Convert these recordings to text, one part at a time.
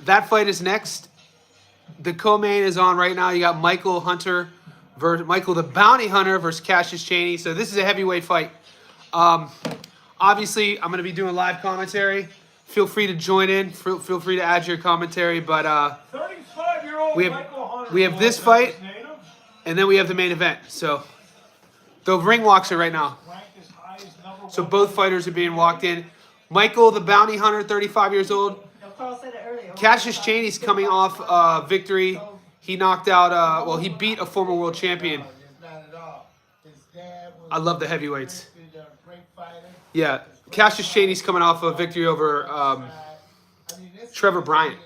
that fight is next. The co-main is on right now. You got Michael the Bounty Hunter versus Cassius Cheney. So this is a heavyweight fight. Obviously, I'm going to be doing live commentary. Feel free to join in. Feel free to add your commentary. But 35-year-old Michael Hunter. We have this fight, and then we have the main event. So the ring walks are right now. So both fighters are being walked in. Michael the Bounty Hunter, 35 years old. Cassius Cheney's coming off victory. He knocked out, he beat a former world champion. I love the heavyweights. Yeah, Cassius Cheney's coming off a victory over Trevor Bryant,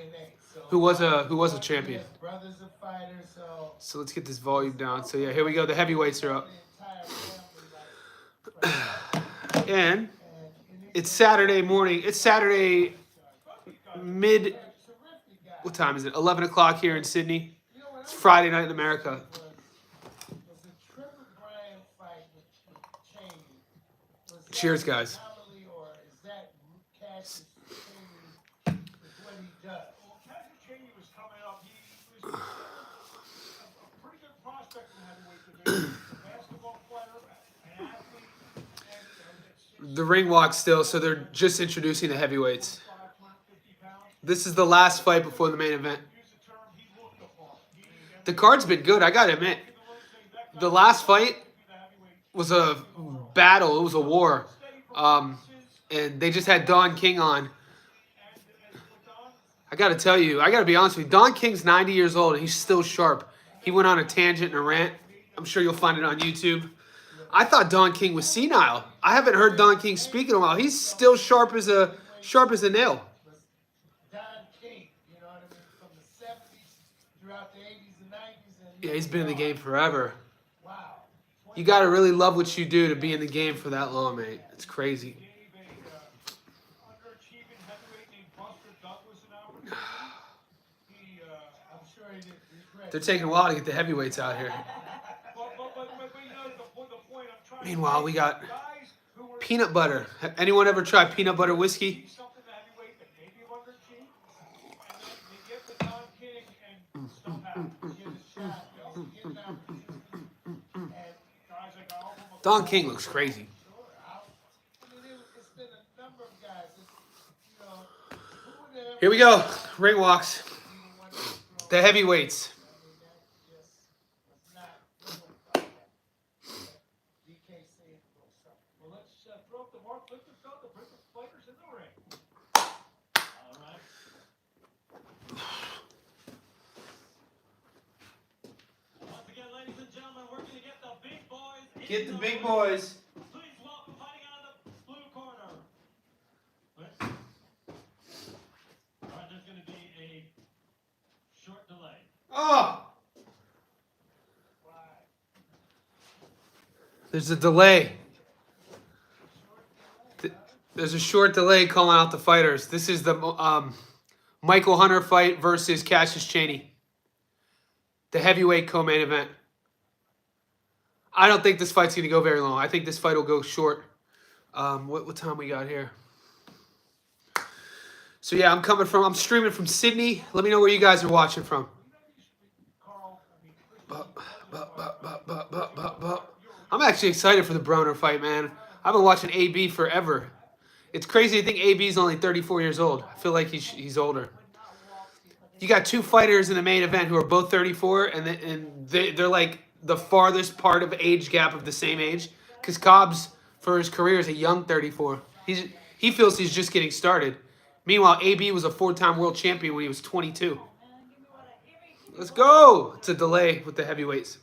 who was a champion. So let's get this volume down. So yeah, here we go. The heavyweights are up. And it's Saturday morning. It's Saturday what time is it? 11 o'clock here in Sydney. It's Friday night in America. Cheers, guys. The ring walk still, so they're just introducing the heavyweights. This is the last fight before the main event. The card's been good, I gotta admit. The last fight was a battle, it was a war. And they just had Don King on. I gotta tell you, I gotta be honest with you, Don King's 90 years old and he's still sharp. He went on a tangent and a rant. I'm sure you'll find it on YouTube. I thought Don King was senile. I haven't heard Don King speak in a while. He's still sharp as a nail. Yeah, he's been in the game forever. You got to really love what you do to be in the game for that long, mate. It's crazy. They're taking a while to get the heavyweights out here. Meanwhile, we got peanut butter. Anyone ever tried peanut butter whiskey? Don King looks crazy. Here we go. Ring walks. The heavyweights. Get the big boys. Please welcome fighting out of the blue corner. All right, there's going to be a short delay. Oh! There's a delay. There's a short delay calling out the fighters. This is the Michael Hunter fight versus Cassius Cheney. The heavyweight co-main event. I don't think this fight's going to go very long. I think this fight will go short. What time we got here? So yeah, I'm streaming from Sydney. Let me know where you guys are watching from. I'm actually excited for the Broner fight, man. I've been watching AB forever. It's crazy to think AB's only 34 years old. I feel like he's older. You got two fighters in the main event who are both 34, and they're like the farthest part of age gap of the same age, because Cobbs for his career is a young 34. He feels he's just getting started. Meanwhile, AB was a 4-time world champion when he was 22. Let's go. It's a delay with the heavyweights.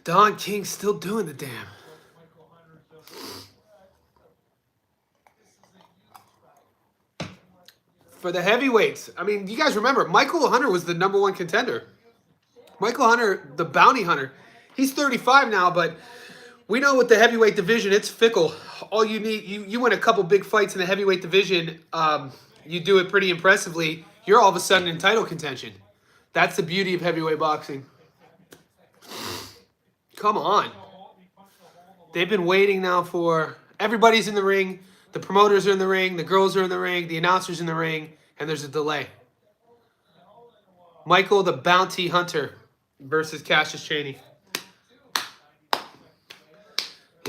Don King's still doing the damn. For the heavyweights, I mean, you guys remember, Michael Hunter was the #1 contender. Michael Hunter, the bounty hunter. He's 35 now, but we know with the heavyweight division, it's fickle. All you need, you win a couple big fights in the heavyweight division, you do it pretty impressively, you're all of a sudden in title contention. That's the beauty of heavyweight boxing. Come on. They've been waiting now for... Everybody's in the ring. The promoters are in the ring. The girls are in the ring. The announcers in the ring. And there's a delay. Michael the Bounty Hunter versus Cassius Cheney.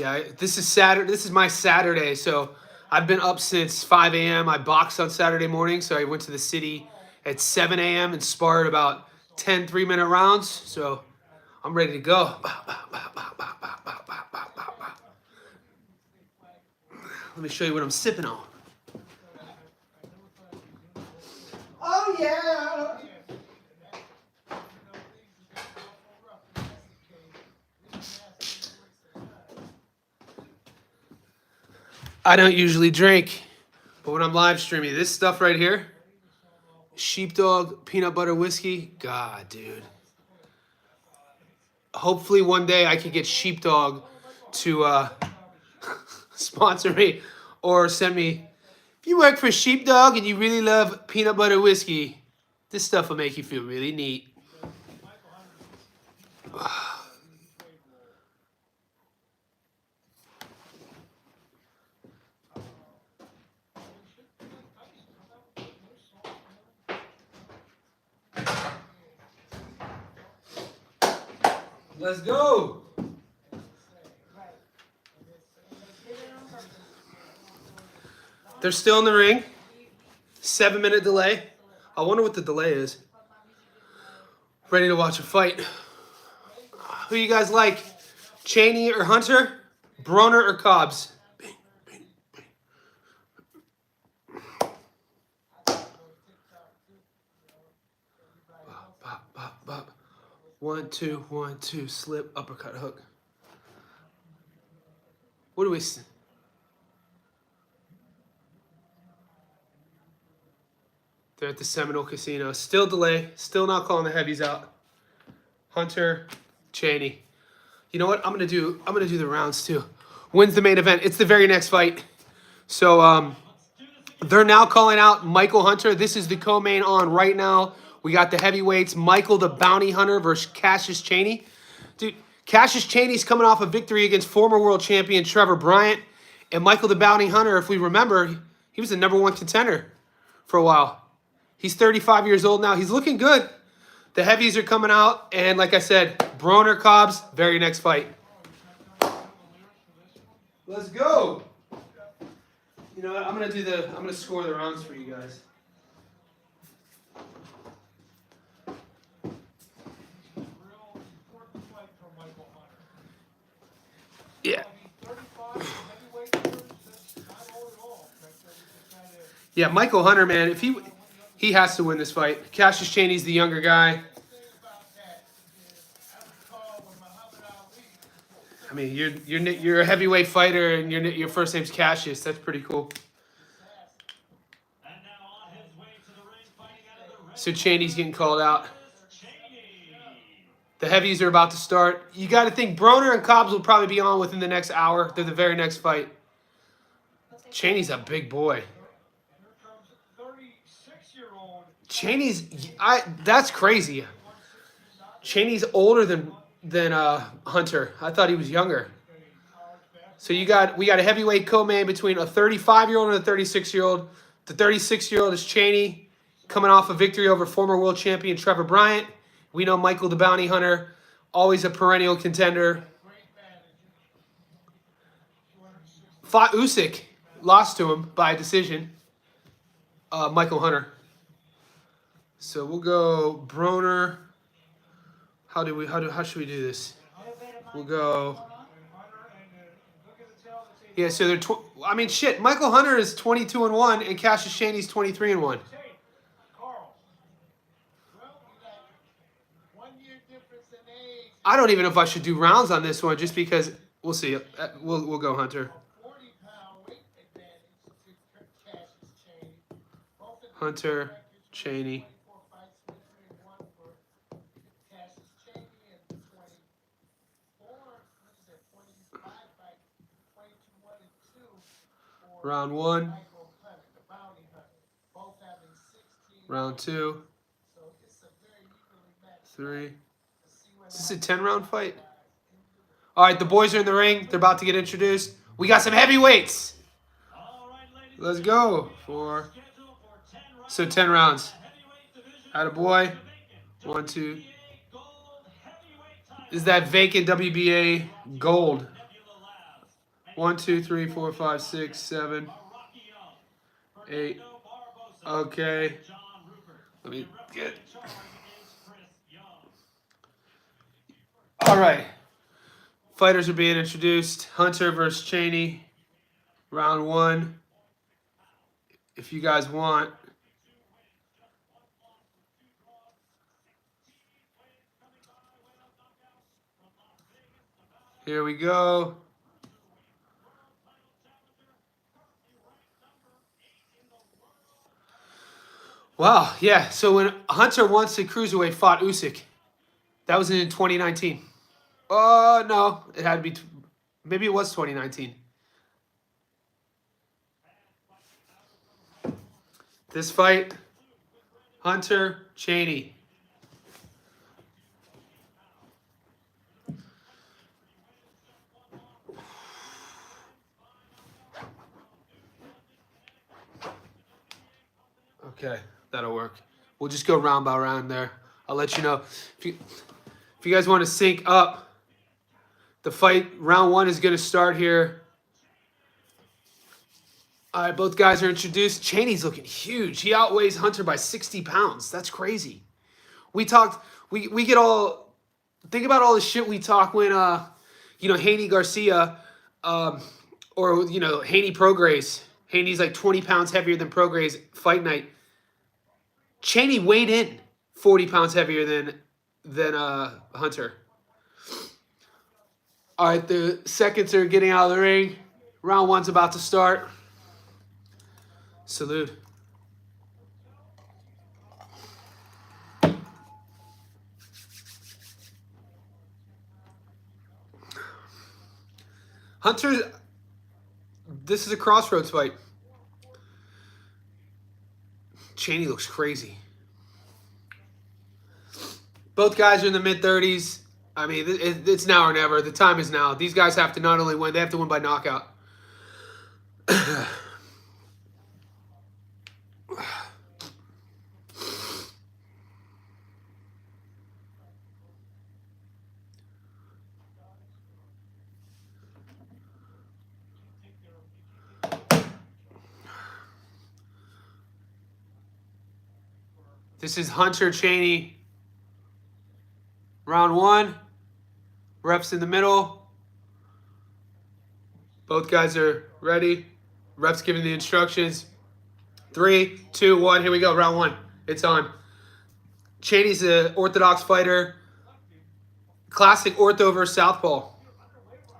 Yeah, this is Saturday. This is my Saturday, so I've been up since 5 a.m. I boxed on Saturday morning, so I went to the city at 7 a.m. and sparred about 10 3-minute rounds. So I'm ready to go. Let me show you what I'm sipping on. Oh, yeah. I don't usually drink, but when I'm live streaming, this stuff right here, Sheepdog peanut butter whiskey, God, dude. Hopefully one day I can get Sheepdog to sponsor me or send me. If you work for Sheepdog and you really love peanut butter whiskey, this stuff will make you feel really neat. Let's go. They're still in the ring. 7-minute delay. I wonder what the delay is. Ready to watch a fight. Who you guys like? Cheney or Hunter? Broner or Cobbs? Bop, bop, bop. 1, 2, 1, 2. Slip, uppercut, hook. What do we see? They're at the Seminole Casino. Still delay. Still not calling the heavies out. Hunter, Cheney. You know what? I'm gonna do the rounds too. When's the main event? It's the very next fight. So they're now calling out Michael Hunter. This is the co-main on right now. We got the heavyweights, Michael the Bounty Hunter versus Cassius Cheney. Dude, Cassius Cheney's coming off a victory against former world champion Trevor Bryant. And Michael the Bounty Hunter, if we remember, he was the #1 contender for a while. He's 35 years old now. He's looking good. The heavies are coming out. And like I said, Broner, Cobbs, very next fight. Let's go. You know what? I'm gonna score the rounds for you guys. Yeah. Yeah, Michael Hunter, man, if he has to win this fight. Cassius Cheney's the younger guy. I mean, you're a heavyweight fighter, and your first name's Cassius. That's pretty cool. So Cheney's getting called out. The heavies are about to start. You got to think Broner and Cobbs will probably be on within the next hour. They're the very next fight. Cheney's a big boy. That's crazy. Cheney's older than Hunter. I thought he was younger. So we got a heavyweight co-main between a 35-year-old and a 36-year-old. The 36-year-old is Cheney, coming off a victory over former world champion Trevor Bryant. We know Michael the Bounty Hunter, always a perennial contender. Fought Usyk, lost to him by decision. Michael Hunter. So we'll go Broner. How should we do this? We'll go. Yeah, so they're. I mean, shit. Michael Hunter is 22-1, and Cassius Cheney's 23-1. I don't even know if I should do rounds on this one, just because we'll see. We'll go Hunter. Hunter, Cheney. Round 1. Round 2. 3. Is this a 10-round fight? All right, the boys are in the ring. They're about to get introduced. We got some heavyweights. Let's go. 4. So 10 rounds. Attaboy. 1, 2. Is that vacant WBA gold? 1, 2, 3, 4, 5, 6, 7, 8. Okay. Let me get. All right. Fighters are being introduced. Hunter versus Cheney. Round 1. If you guys want. Here we go. Wow, yeah. So when Hunter once at cruiserweight fought Usyk, that was in 2019. Oh, no. It had to be... Maybe it was 2019. This fight, Hunter, Cheney. Okay, that'll work. We'll just go round by round there. I'll let you know. If you guys want to sync up, the fight, round 1 is going to start here. All right, both guys are introduced. Cheney's looking huge. He outweighs Hunter by 60 pounds. That's crazy. We get all, think about all the shit we talk when, Haney Garcia, or, Haney Prograis. Haney's like 20 pounds heavier than Prograis fight night. Cheney weighed in 40 pounds heavier than Hunter. All right, the seconds are getting out of the ring. Round 1's about to start. Salute. Hunter, this is a crossroads fight. Cheney looks crazy. Both guys are in the mid-30s. I mean, it's now or never. The time is now. These guys have to not only win, they have to win by knockout. This is Hunter Cheney. Round 1. Reps in the middle. Both guys are ready. Reps giving the instructions. 3, 2, 1. Here we go. Round 1. It's on. Cheney's an orthodox fighter. Classic ortho versus southpaw.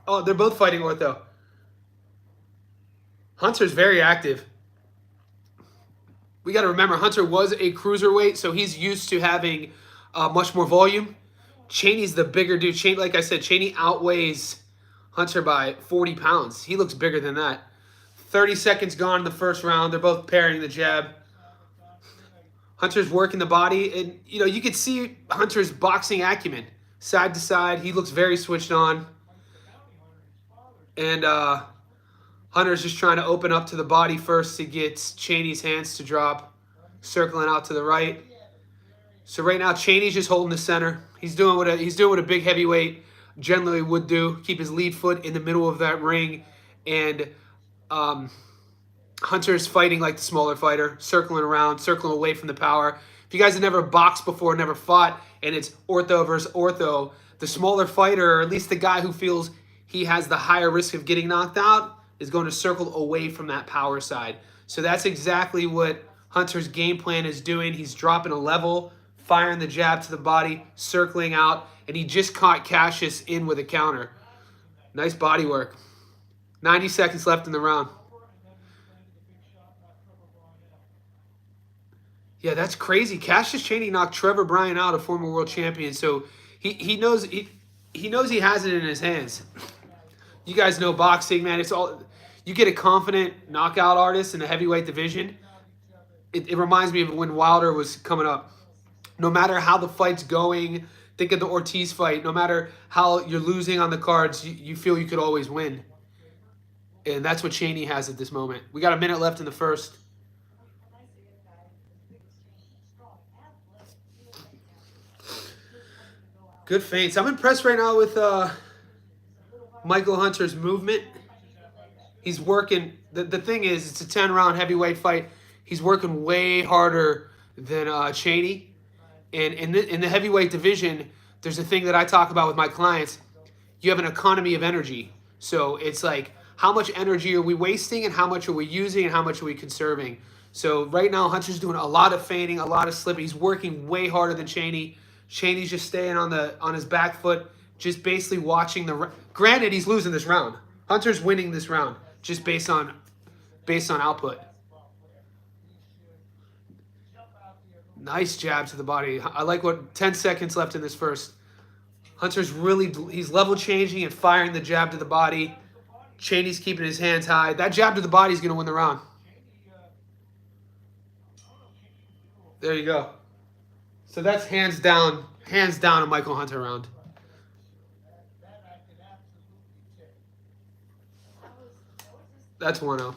Oh, they're both fighting ortho. Hunter's very active. We got to remember, Hunter was a cruiserweight, so he's used to having much more volume. Cheney's the bigger dude. Cheney, like I said, Cheney outweighs Hunter by 40 pounds. He looks bigger than that. 30 seconds gone in the first round. They're both parrying the jab. Hunter's working the body. And, you could see Hunter's boxing acumen. Side to side. He looks very switched on. And Hunter's just trying to open up to the body first to get Cheney's hands to drop. Circling out to the right. So right now, Cheney's just holding the center. He's doing what a big heavyweight generally would do. Keep his lead foot in the middle of that ring. And Hunter's fighting like the smaller fighter. Circling around, circling away from the power. If you guys have never boxed before, never fought, and it's ortho versus ortho, the smaller fighter, or at least the guy who feels he has the higher risk of getting knocked out, is going to circle away from that power side. So that's exactly what Hunter's game plan is doing. He's dropping a level, firing the jab to the body, circling out, and he just caught Cassius in with a counter. Nice body work. 90 seconds left in the round. Yeah, that's crazy. Cassius Cheney knocked Trevor Bryan out, a former world champion. So he knows he has it in his hands. You guys know boxing, man. It's all, you get a confident knockout artist in the heavyweight division. It reminds me of when Wilder was coming up. No matter how the fight's going, Think of the Ortiz fight. No matter how you're losing on the cards, you feel you could always win. And that's what Cheney has at this moment. We got a minute left in the first. Good feints. I'm impressed right now with Michael Hunter's movement. He's working. The thing is, it's a 10-round heavyweight fight. He's working way harder than Cheney. And in the heavyweight division, there's a thing that I talk about with my clients. You have an economy of energy. So it's like, how much energy are we wasting and how much are we using and how much are we conserving? So right now, Hunter's doing a lot of feinting, a lot of slipping. He's working way harder than Cheney. Cheney's just staying on his back foot, just basically watching the. Granted, he's losing this round. Hunter's winning this round just based on output. Nice jab to the body. I like what 10 seconds left in this first. Hunter's he's level changing and firing the jab to the body. Cheney's keeping his hands high. That jab to the body is going to win the round. There you go. So that's hands down a Michael Hunter round. That's 1-0.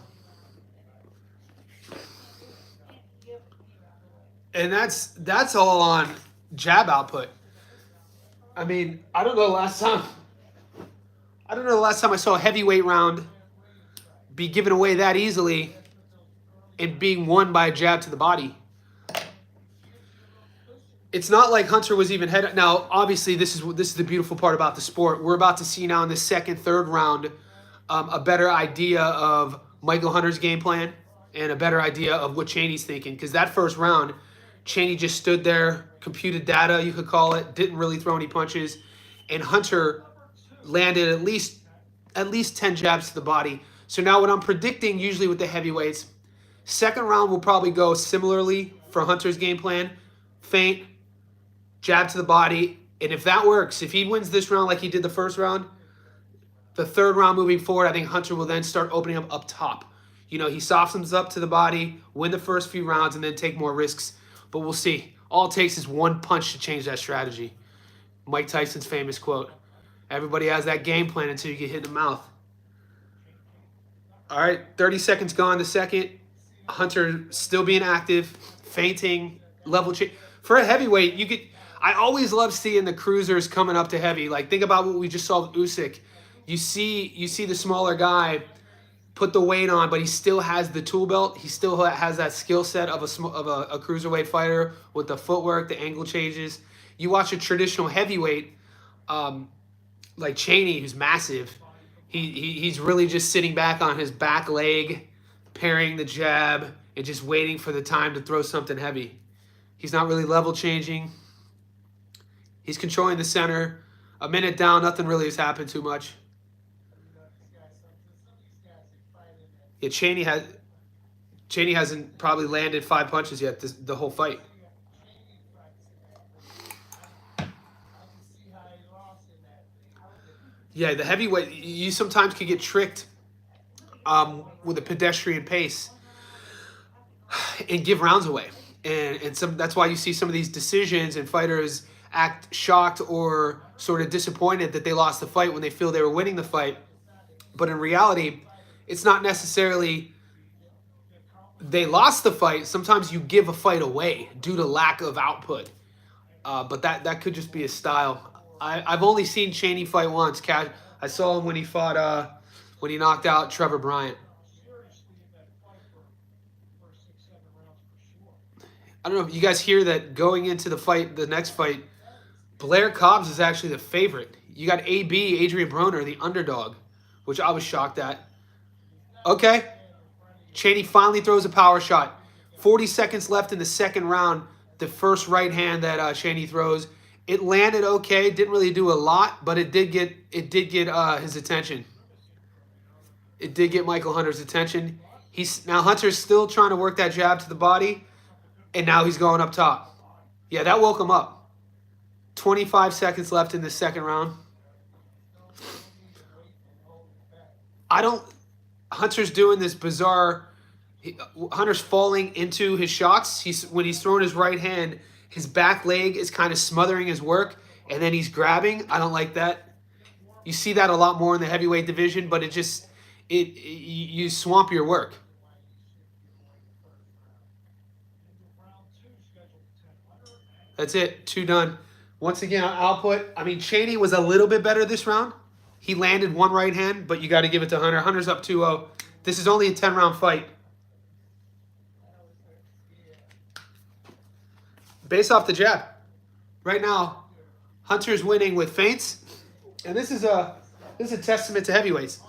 And that's all on jab output. I mean, I don't know the last time I saw a heavyweight round be given away that easily and being won by a jab to the body. It's not like Hunter was even head. Now, obviously, this is the beautiful part about the sport. We're about to see now in the second, third round a better idea of Michael Hunter's game plan and a better idea of what Cheney's thinking. Because that first round, Cheney just stood there, computed data, you could call it, didn't really throw any punches, and Hunter landed at least 10 jabs to the body. So now what I'm predicting, usually with the heavyweights, second round will probably go similarly for Hunter's game plan. Feint, jab to the body, and if that works, if he wins this round like he did the first round, the third round moving forward, I think Hunter will then start opening up top. You know, he softens up to the body, win the first few rounds, and then take more risks. But we'll see. All it takes is one punch to change that strategy. Mike Tyson's famous quote. Everybody has that game plan until you get hit in the mouth. All right, 30 seconds gone the second. Hunter still being active, feinting, level change. For a heavyweight, I always love seeing the cruisers coming up to heavy. Like, think about what we just saw with Usyk. You see the smaller guy put the weight on, but he still has the tool belt. He still has that skill set of a cruiserweight fighter with the footwork, the angle changes. You watch a traditional heavyweight like Cheney, who's massive. He's really just sitting back on his back leg, parrying the jab, and just waiting for the time to throw something heavy. He's not really level changing. He's controlling the center. A minute down, nothing really has happened too much. Yeah, Cheney hasn't probably landed 5 punches yet the whole fight. Yeah, the heavyweight, you sometimes can get tricked with a pedestrian pace and give rounds away. And that's why you see some of these decisions and fighters act shocked or sort of disappointed that they lost the fight when they feel they were winning the fight. But in reality, it's not necessarily they lost the fight. Sometimes you give a fight away due to lack of output. But that could just be a style. I've only seen Cheney fight once. I saw him when he fought when he knocked out Trevor Bryant. I don't know if you guys hear that going into the next fight, Blair Cobbs is actually the favorite. You got AB, Adrien Broner, the underdog, which I was shocked at. Okay. Cheney finally throws a power shot. 40 seconds left in the second round. The first right hand that Cheney throws, it landed okay. Didn't really do a lot, but it did get his attention. It did get Michael Hunter's attention. Now Hunter's still trying to work that jab to the body, and now he's going up top. Yeah, that woke him up. 25 seconds left in the second round. Hunter's doing this bizarre. Hunter's falling into his shots. When he's throwing his right hand, his back leg is kind of smothering his work, and then he's grabbing. I don't like that. You see that a lot more in the heavyweight division, but you swamp your work. That's it. 2 done. Once again, on output, I mean, Cheney was a little bit better this round. He landed 1 right hand, but you got to give it to Hunter. Hunter's up 2-0. This is only a 10-round fight. Based off the jab. Right now, Hunter's winning with feints, and this is a testament to heavyweights.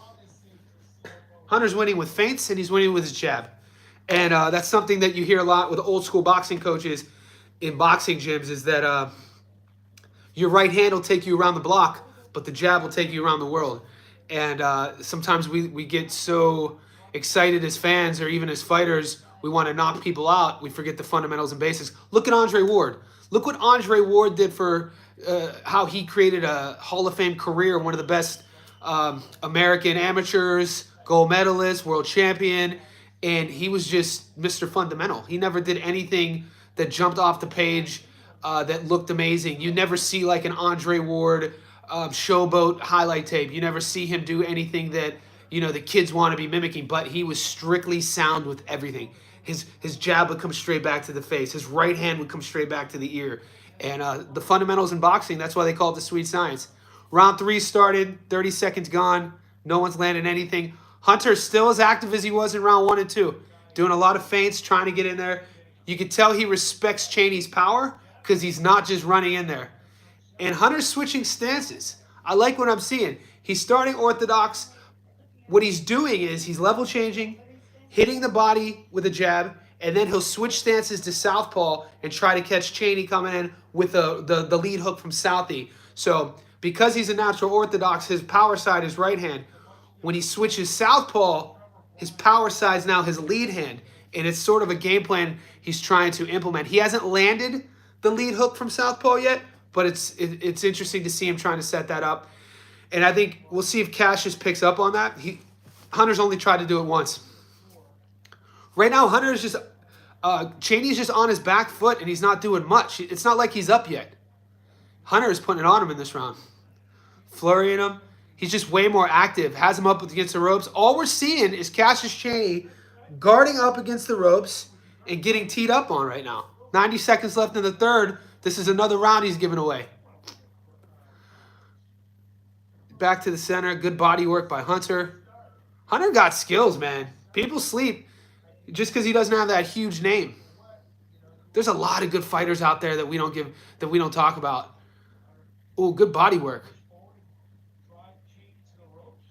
Hunter's winning with feints, and he's winning with his jab. And that's something that you hear a lot with old school boxing coaches in boxing gyms, is that your right hand will take you around the block, but the jab will take you around the world. And sometimes we get so excited as fans or even as fighters, we want to knock people out. We forget the fundamentals and basics. Look at Andre Ward. Look what Andre Ward did for how he created a Hall of Fame career, one of the best American amateurs, gold medalist, world champion, and he was just Mr. Fundamental. He never did anything that jumped off the page that looked amazing. You never see like an Andre Ward showboat highlight tape. You never see him do anything that, you know, the kids want to be mimicking, but he was strictly sound with everything. His jab would come straight back to the face. His right hand would come straight back to the ear. And the fundamentals in boxing, that's why they call it the sweet science. Round 3 started, 30 seconds gone. No one's landed anything. Hunter's still as active as he was in round 1 and 2. Doing a lot of feints, trying to get in there. You can tell he respects Cheney's power because he's not just running in there. And Hunter's switching stances. I like what I'm seeing. He's starting orthodox. What he's doing is he's level changing, hitting the body with a jab, and then he'll switch stances to southpaw and try to catch Cheney coming in with the lead hook from Southie. So because he's a natural orthodox, his power side is right hand. When he switches southpaw, his power side is now his lead hand. And it's sort of a game plan he's trying to implement. He hasn't landed the lead hook from southpaw yet, but it's interesting to see him trying to set that up. And I think we'll see if Cassius picks up on that. Hunter's only tried to do it once. Right now, Hunter's just Cheney's just on his back foot, and he's not doing much. It's not like he's up yet. Hunter is putting it on him in this round. Flurrying him. He's just way more active. Has him up against the ropes. All we're seeing is Cassius Cheney guarding up against the ropes and getting teed up on right now. 90 seconds left in the third. This is another round he's giving away. Back to the center. Good body work by Hunter. Hunter got skills, man. People sleep just because he doesn't have that huge name. There's a lot of good fighters out there that we don't talk about. Oh, good body work.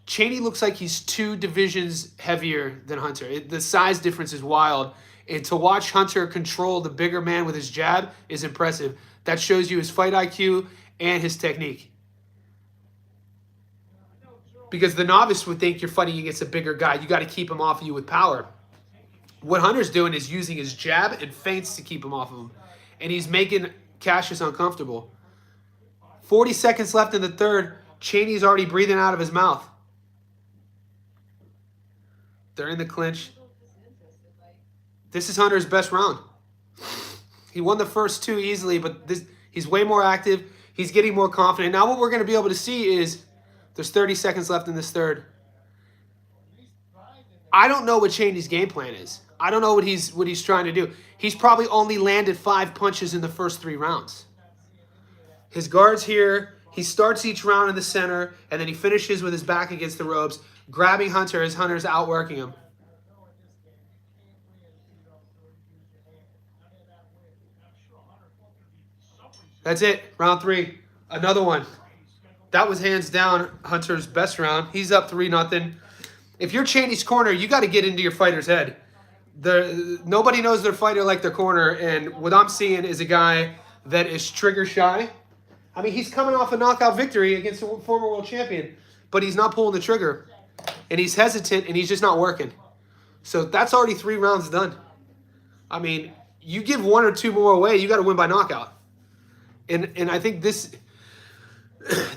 Cheney looks like he's 2 divisions heavier than Hunter. The size difference is wild. And to watch Hunter control the bigger man with his jab is impressive. That shows you his fight IQ and his technique. Because the novice would think you're fighting against a bigger guy. You got to keep him off of you with power. What Hunter's doing is using his jab and feints to keep him off of him. And he's making Cassius uncomfortable. 40 seconds left in the third. Cheney's already breathing out of his mouth. They're in the clinch. This is Hunter's best round. He won the first 2 easily, but he's way more active. He's getting more confident. Now what we're going to be able to see is there's 30 seconds left in this third. I don't know what Cheney's game plan is. I don't know what he's trying to do. He's probably only landed 5 punches in the first 3 rounds. His guard's here. He starts each round in the center, and then he finishes with his back against the ropes, grabbing Hunter as Hunter's outworking him. That's it. Round 3. Another one. That was hands down Hunter's best round. He's up 3-0. If you're Cheney's corner, you got to get into your fighter's head. Nobody knows their fighter like their corner, and what I'm seeing is a guy that is trigger shy. I mean, he's coming off a knockout victory against a former world champion, but he's not pulling the trigger, and he's hesitant, and he's just not working. So that's already 3 rounds done. I mean, you give 1 or 2 more away, you got to win by knockout. And I think this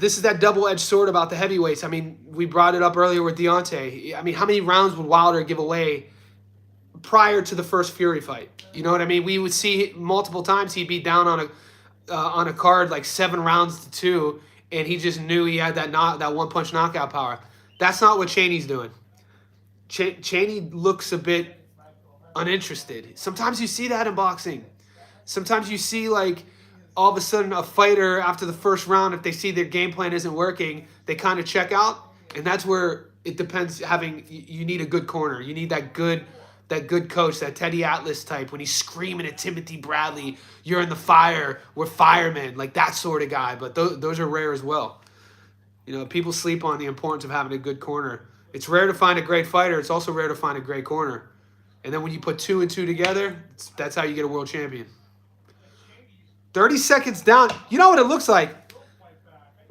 is that double-edged sword about the heavyweights. I mean, we brought it up earlier with Deontay. I mean, how many rounds would Wilder give away prior to the first Fury fight? You know what I mean? We would see multiple times he'd be down on on a card like 7 rounds to 2, and he just knew he had that one punch knockout power. That's not what Cheney's doing. Cheney looks a bit uninterested. Sometimes you see that in boxing. Sometimes you see like all of a sudden a fighter after the first round, if they see their game plan isn't working, they kind of check out, and that's where it depends. You need a good corner. You need that good coach, that Teddy Atlas type, when he's screaming at Timothy Bradley, "You're in the fire, we're firemen," like that sort of guy. But those are rare as well. You know, people sleep on the importance of having a good corner. It's rare to find a great fighter. It's also rare to find a great corner. And then when you put 2 and 2 together, that's how you get a world champion. 30 seconds down. You know what it looks like?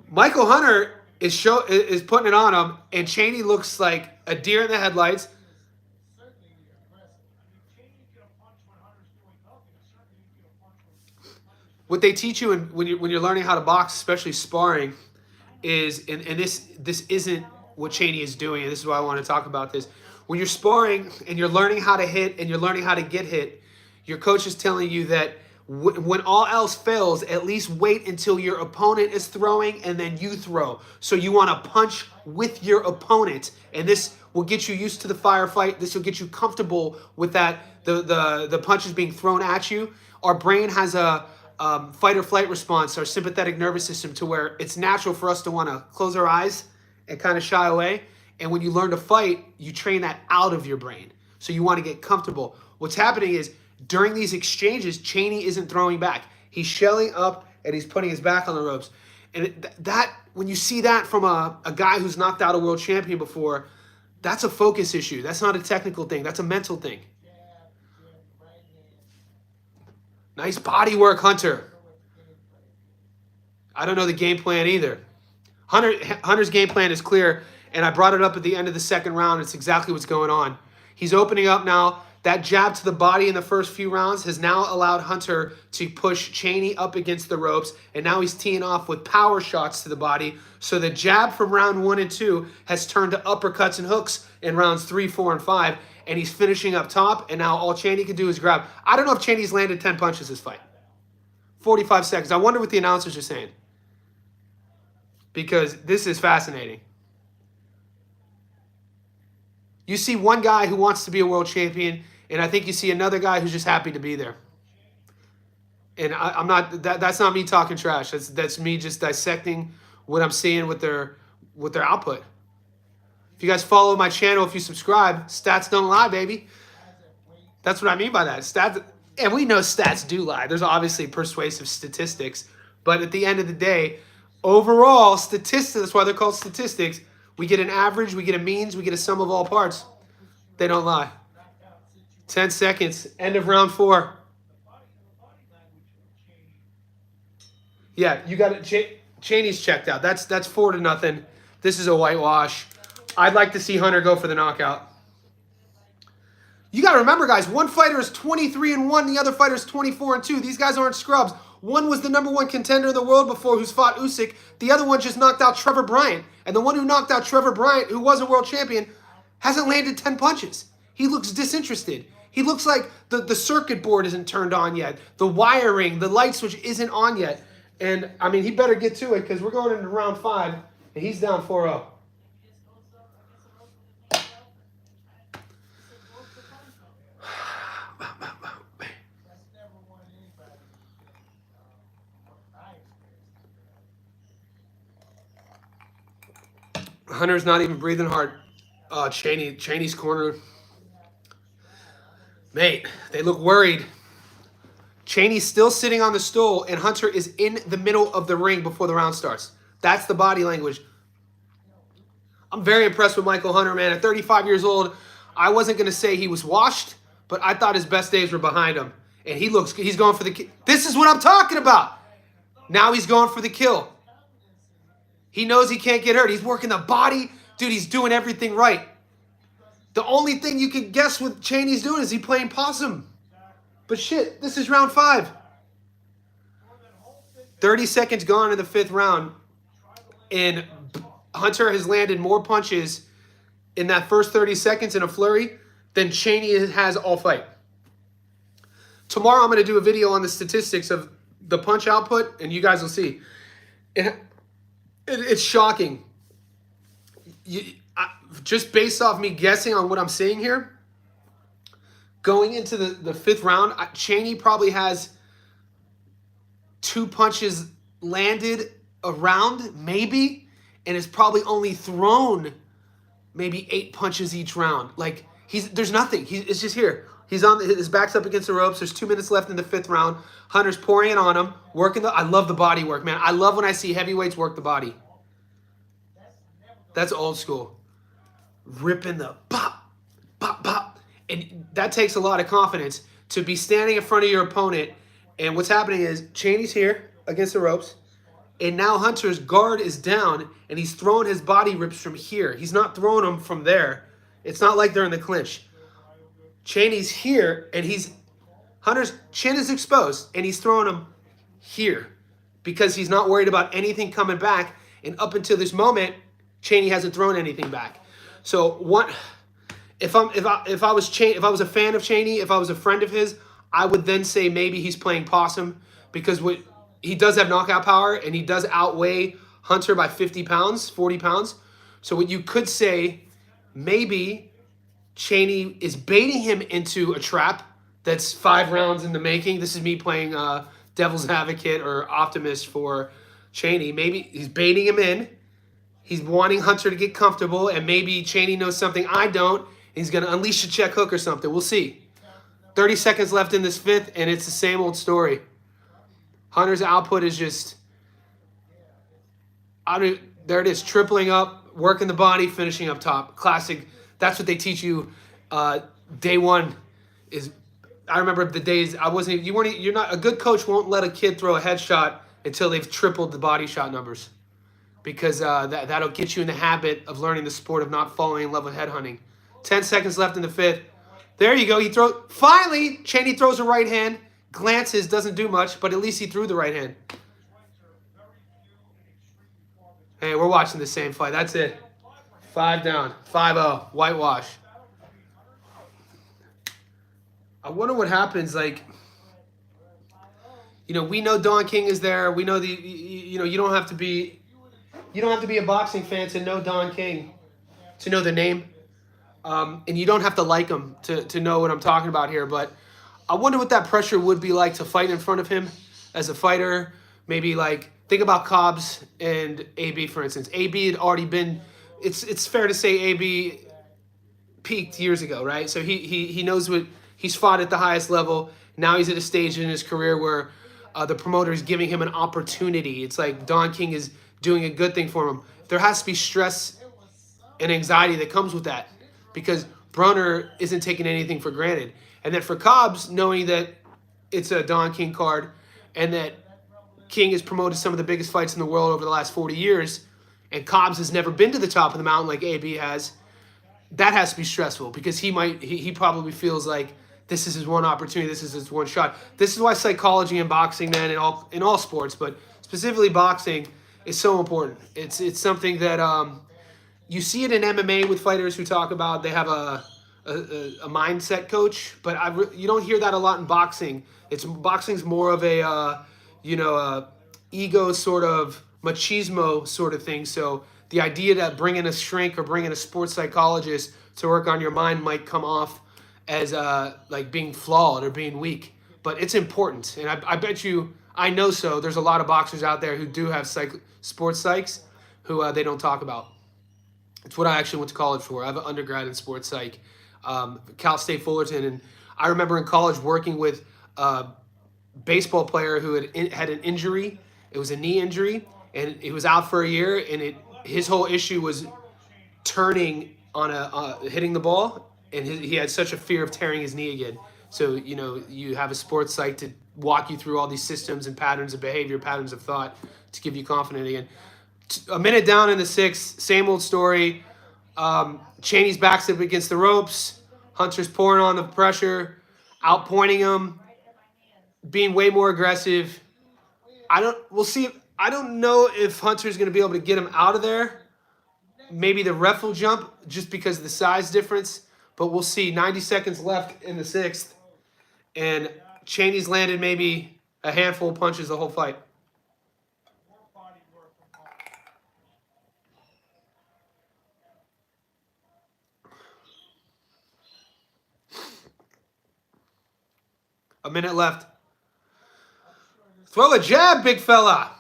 Michael Hunter is putting it on him, and Cheney looks like a deer in the headlights. What they teach you when you're learning how to box, especially sparring, is and this isn't what Cheney is doing, and this is why I want to talk about this. When you're sparring and you're learning how to hit and you're learning how to get hit, your coach is telling you that when all else fails, at least wait until your opponent is throwing and then you throw. So you want to punch with your opponent, and this will get you used to the firefight. This will get you comfortable with that the punches being thrown at you. Our brain has a fight or flight response, our sympathetic nervous system, to where it's natural for us to want to close our eyes and kind of shy away. And when you learn to fight, you train that out of your brain. So you want to get comfortable. What's happening is during these exchanges, Cheney isn't throwing back. He's shelling up and he's putting his back on the ropes. And when you see that from a guy who's knocked out a world champion before, that's a focus issue. That's not a technical thing. That's a mental thing. Nice body work, Hunter. I don't know the game plan either. Hunter's game plan is clear, and I brought it up at the end of the second round. It's exactly what's going on. He's opening up now. That jab to the body in the first few rounds has now allowed Hunter to push Cheney up against the ropes, and now he's teeing off with power shots to the body. So the jab from round 1 and 2 has turned to uppercuts and hooks in rounds 3, 4, and 5, and he's finishing up top, and now all Cheney can do is grab. I don't know if Cheney's landed 10 punches this fight. 45 seconds. I wonder what the announcers are saying, because this is fascinating. You see one guy who wants to be a world champion, and I think you see another guy who's just happy to be there. And I'm not. That's not me talking trash. That's me just dissecting what I'm seeing with their output. If you guys follow my channel, if you subscribe, stats don't lie, baby. That's what I mean by that. Stats, and we know stats do lie. There's obviously persuasive statistics, but at the end of the day, overall statistics. That's why they're called statistics. We get an average, we get a means, we get a sum of all parts. They don't lie. 10 seconds. End of round 4. Yeah, you got it. Cheney's checked out. That's 4-0. This is a whitewash. I'd like to see Hunter go for the knockout. You got to remember, guys, one fighter is 23-1, the other fighter is 24-2. These guys aren't scrubs. One was the #1 contender in the world before, who's fought Usyk. The other one just knocked out Trevor Bryant. And the one who knocked out Trevor Bryant, who was a world champion, hasn't landed 10 punches. He looks disinterested. He looks like the circuit board isn't turned on yet. The wiring, the light switch isn't on yet. And, I mean, he better get to it, because we're going into round 5, and he's down 4-0. Hunter's not even breathing hard. Cheney's corner. Mate, they look worried. Cheney's still sitting on the stool, and Hunter is in the middle of the ring before the round starts. That's the body language. I'm very impressed with Michael Hunter, man. At 35 years old, I wasn't going to say he was washed, but I thought his best days were behind him. And he's going for the kill. This is what I'm talking about. Now he's going for the kill. He knows he can't get hurt. He's working the body. Dude, he's doing everything right. The only thing you can guess what Cheney's doing is he playing possum. But shit, this is round 5. 30 seconds gone in the 5th round. And Hunter has landed more punches in that first 30 seconds in a flurry than Cheney has all fight. Tomorrow I'm going to do a video on the statistics of the punch output, and you guys will see. It's shocking. Just based off me guessing on what I'm seeing here, going into the fifth round, Cheney probably has 2 punches landed a round, maybe, and has probably only thrown maybe 8 punches each round. Like, there's nothing. It's just here. His back's up against the ropes. There's 2 minutes left in the fifth round. Hunter's pouring it on him, working I love the body work, man. I love when I see heavyweights work the body. That's old school. Ripping the pop, pop, pop. And that takes a lot of confidence to be standing in front of your opponent. And what's happening is Cheney's here against the ropes. And now Hunter's guard is down, and he's throwing his body rips from here. He's not throwing them from there. It's not like they're in the clinch. Cheney's here, and Hunter's chin is exposed, and he's throwing them here because he's not worried about anything coming back. And up until this moment, Cheney hasn't thrown anything back. So if I was a fan of Cheney, if I was a friend of his, I would then say maybe he's playing possum because he does have knockout power and he does outweigh Hunter by 50 pounds, 40 pounds. So what you could say, maybe Cheney is baiting him into a trap that's 5 rounds in the making. This is me playing devil's advocate or optimist for Cheney. Maybe he's baiting him in. He's wanting Hunter to get comfortable, and maybe Cheney knows something I don't. He's going to unleash a check hook or something. We'll see. 30 seconds left in this fifth, and it's the same old story. Hunter's output is just, there it is, tripling up, working the body, finishing up top. Classic. That's what they teach you day one. I remember the days you're not a good coach won't let a kid throw a headshot until they've tripled the body shot numbers. Because that'll get you in the habit of learning the sport of not falling in love with headhunting. 10 seconds left in the fifth. There you go. Finally, Cheney throws a right hand. Glances, doesn't do much, but at least he threw the right hand. Hey, we're watching the same fight. That's it. 5 down. 5-0. Whitewash. I wonder what happens, like, we know Don King is there. We know you don't have to be a boxing fan to know Don King, to know the name. And you don't have to like him to know what I'm talking about here. But I wonder what that pressure would be like to fight in front of him as a fighter. Maybe think about Cobbs and AB, for instance. AB had already been, it's fair to say AB peaked years ago, right? So he knows he's fought at the highest level. Now he's at a stage in his career where the promoter is giving him an opportunity. It's like Don King is doing a good thing for him. There has to be stress and anxiety that comes with that because Broner isn't taking anything for granted. And then for Cobbs, knowing that it's a Don King card and that King has promoted some of the biggest fights in the world over the last 40 years and Cobbs has never been to the top of the mountain like AB has, that has to be stressful because he probably feels like this is his one opportunity, this is his one shot. This is why psychology in boxing, man, in all sports, but specifically boxing, is so important. It's something that you see it in MMA with fighters who talk about they have a mindset coach, but you don't hear that a lot in boxing. Boxing's more of a ego sort of machismo sort of thing. So the idea that bringing a shrink or bringing a sports psychologist to work on your mind might come off as like being flawed or being weak, but it's important. And I bet you, I know so. There's a lot of boxers out there who do have sports psychs who they don't talk about. It's what I actually went to college for. I have an undergrad in sports psych, Cal State Fullerton, and I remember in college working with a baseball player who had an injury. It was a knee injury, and he was out for a year. And his whole issue was turning on hitting the ball, and he had such a fear of tearing his knee again. So you have a sports psych to walk you through all these systems and patterns of behavior, patterns of thought to give you confidence again. A minute down in the sixth, same old story. Cheney's back's up against the ropes. Hunter's pouring on the pressure, outpointing him, being way more aggressive. We'll see. I don't know if Hunter's going to be able to get him out of there. Maybe the ref will jump just because of the size difference, but we'll see. 90 seconds left in the sixth, and Cheney's landed maybe A handful of punches the whole fight. More body work from Cobbs. A minute left. Throw a jab, big fella.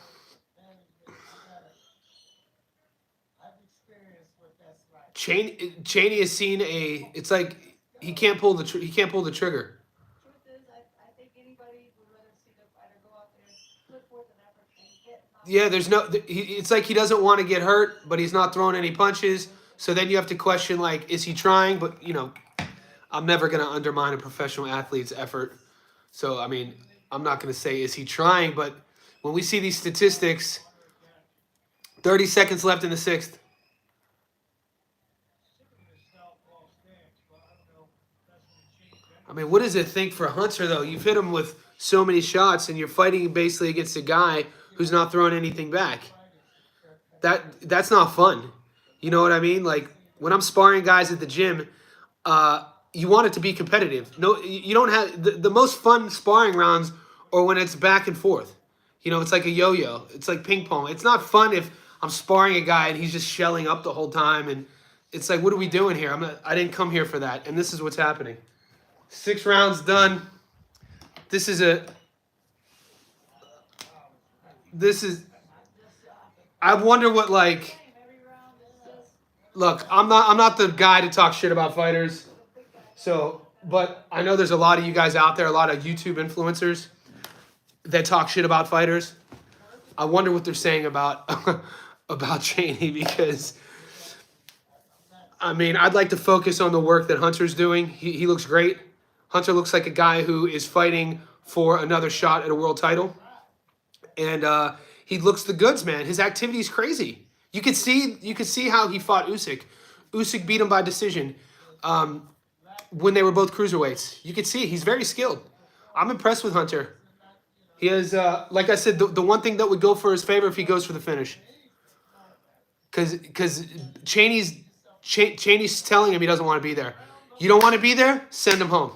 Cheney has seen a. It's like he can't pull the trigger. Truth is, I think anybody would rather see the fighter go out there, put forth an effort, and get knocked Yeah, there's no. It's like he doesn't want to get hurt, but he's not throwing any punches. So then you have to question, like, is he trying? But you know, I'm never gonna undermine a professional athlete's effort. So I mean, I'm not gonna say is he trying, but when we see these statistics, 30 seconds left in the sixth. I mean, what does it think for Hunter, though? You've hit him with so many shots, and you're fighting basically against a guy who's not throwing anything back. That's not fun. You know what I mean? Like, when I'm sparring guys at the gym, you want it to be competitive. No, you don't have... The most fun sparring rounds are when it's back and forth. You know, it's like a yo-yo. It's like ping pong. It's not fun if I'm sparring a guy and he's just shelling up the whole time, and it's like, what are we doing here? I didn't come here for that, and this is what's happening. 6 rounds done. This is. I wonder what, like. Look, I'm not the guy to talk shit about fighters. So, but I know there's a lot of you guys out there, a lot of YouTube influencers that talk shit about fighters. I wonder what they're saying about Cheney, because I mean, I'd like to focus on the work that Hunter's doing. He looks great. Hunter looks like a guy who is fighting for another shot at a world title. And he looks the goods, man. His activity is crazy. You could see how he fought Usyk. Usyk beat him by decision when they were both cruiserweights. You could see he's very skilled. I'm impressed with Hunter. He has, like I said, the one thing that would go for his favor if he goes for the finish. Because Cheney's telling him he doesn't want to be there. You don't want to be there? Send him home.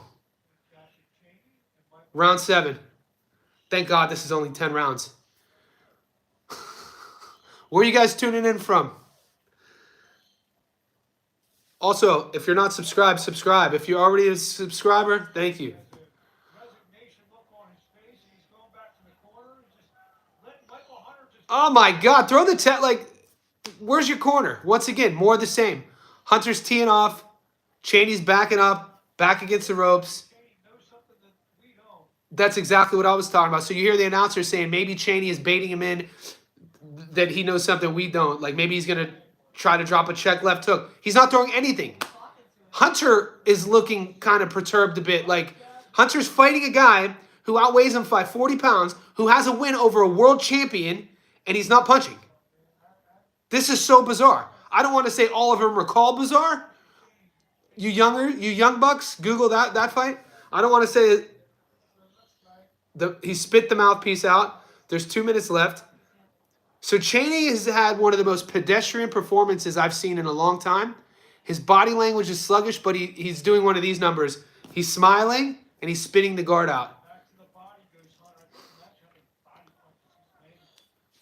Round 7. Thank God this is only 10 rounds. Where are you guys tuning in from? Also, if you're not subscribed, subscribe. If you're already a subscriber, thank you. Oh my God, throw the like, where's your corner? Once again, more of the same. Hunter's teeing off. Cheney's backing up, back against the ropes. That's exactly what I was talking about. So you hear the announcer saying maybe Cheney is baiting him in, that he knows something we don't. Like maybe he's going to try to drop a check left hook. He's not throwing anything. Hunter is looking kind of perturbed a bit. Like Hunter's fighting a guy who outweighs him by 40 pounds, who has a win over a world champion, and he's not punching. This is so bizarre. I don't want to say all of them are called bizarre. You young bucks, Google that fight. I don't want to say he spit the mouthpiece out. There's 2 minutes left. So Cheney has had one of the most pedestrian performances I've seen in a long time. His body language is sluggish, but he's doing one of these numbers. He's smiling, and he's spitting the guard out.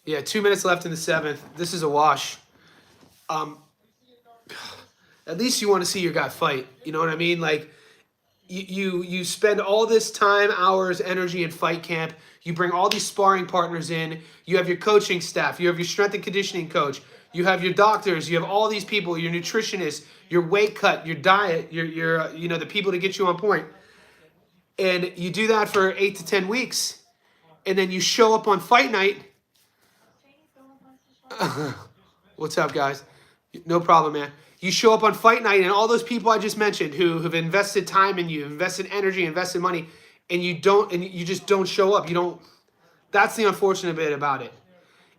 Yeah, 2 minutes left in the 7th. This is a wash. At least you want to see your guy fight. You know what I mean? Like, you spend all this time, hours, energy in fight camp. You bring all these sparring partners in. You have your coaching staff. You have your strength and conditioning coach. You have your doctors. You have all these people, your nutritionists, your weight cut, your diet, your the people to get you on point. And you do that for 8 to 10 weeks. And then you show up on fight night. What's up, guys? No problem, man. You show up on fight night, and all those people I just mentioned who have invested time in you, invested energy, invested money, and you just don't show up. You don't. That's the unfortunate bit about it.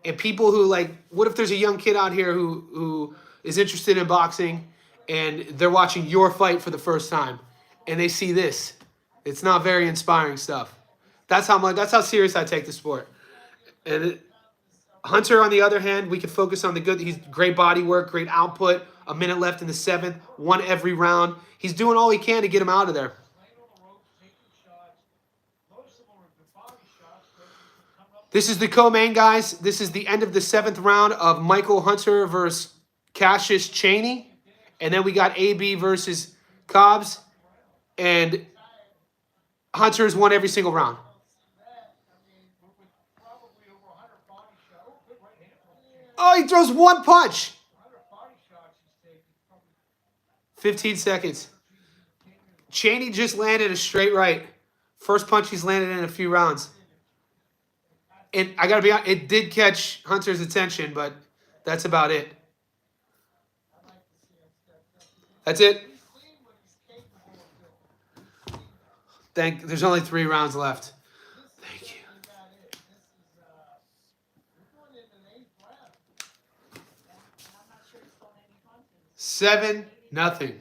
And people who, like, what if there's a young kid out here who is interested in boxing, and they're watching your fight for the first time, and they see this? It's not very inspiring stuff. That's how serious I take the sport. And Hunter, on the other hand, we can focus on the good. He's great body work, great output. A minute left in the 7th. Won every round. He's doing all he can to get him out of there. This is the co-main, guys. This is the end of the 7th round of Michael Hunter versus Cassius Cheney. And then we got AB versus Cobbs. And Hunter's won every single round. Oh, he throws one punch. 15 seconds. Cheney just landed a straight right. First punch he's landed in a few rounds. And I got to be honest, it did catch Hunter's attention, but that's about it. That's it. There's only 3 rounds left. Thank you. 7-0.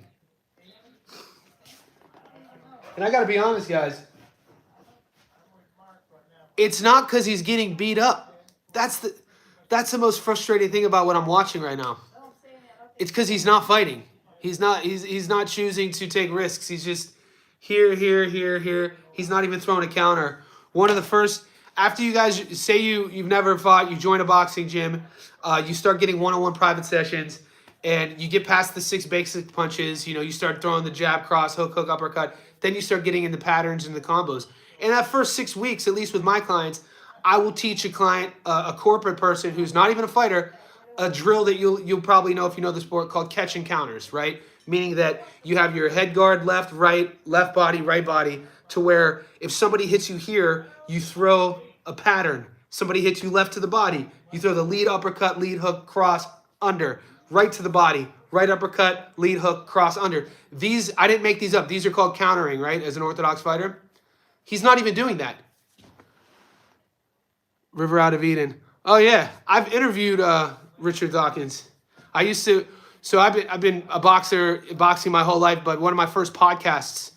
And I got to be honest, guys. It's not because he's getting beat up. That's the most frustrating thing about what I'm watching right now. It's because he's not fighting. He's not choosing to take risks. He's just here. He's not even throwing a counter. One of the first, after you guys say you've never fought, you join a boxing gym, you start getting one-on-one private sessions, and you get past the 6 basic punches. You start throwing the jab, cross, hook, uppercut. Then you start getting into patterns and the combos. In that first 6 weeks, at least with my clients, I will teach a client, a corporate person who's not even a fighter, a drill that you'll probably know if you know the sport called catch and counters, right? Meaning that you have your head guard, left, right body, right body, to where if somebody hits you here, you throw a pattern. Somebody hits you left to the body, you throw the lead uppercut, lead hook, cross, under. Right to the body, right uppercut, lead hook, cross, under. These, I didn't make these up. These are called countering, right, as an orthodox fighter. He's not even doing that. River out of Eden. Oh, yeah. I've interviewed Richard Dawkins. So I've been a boxer, boxing my whole life, but one of my first podcasts,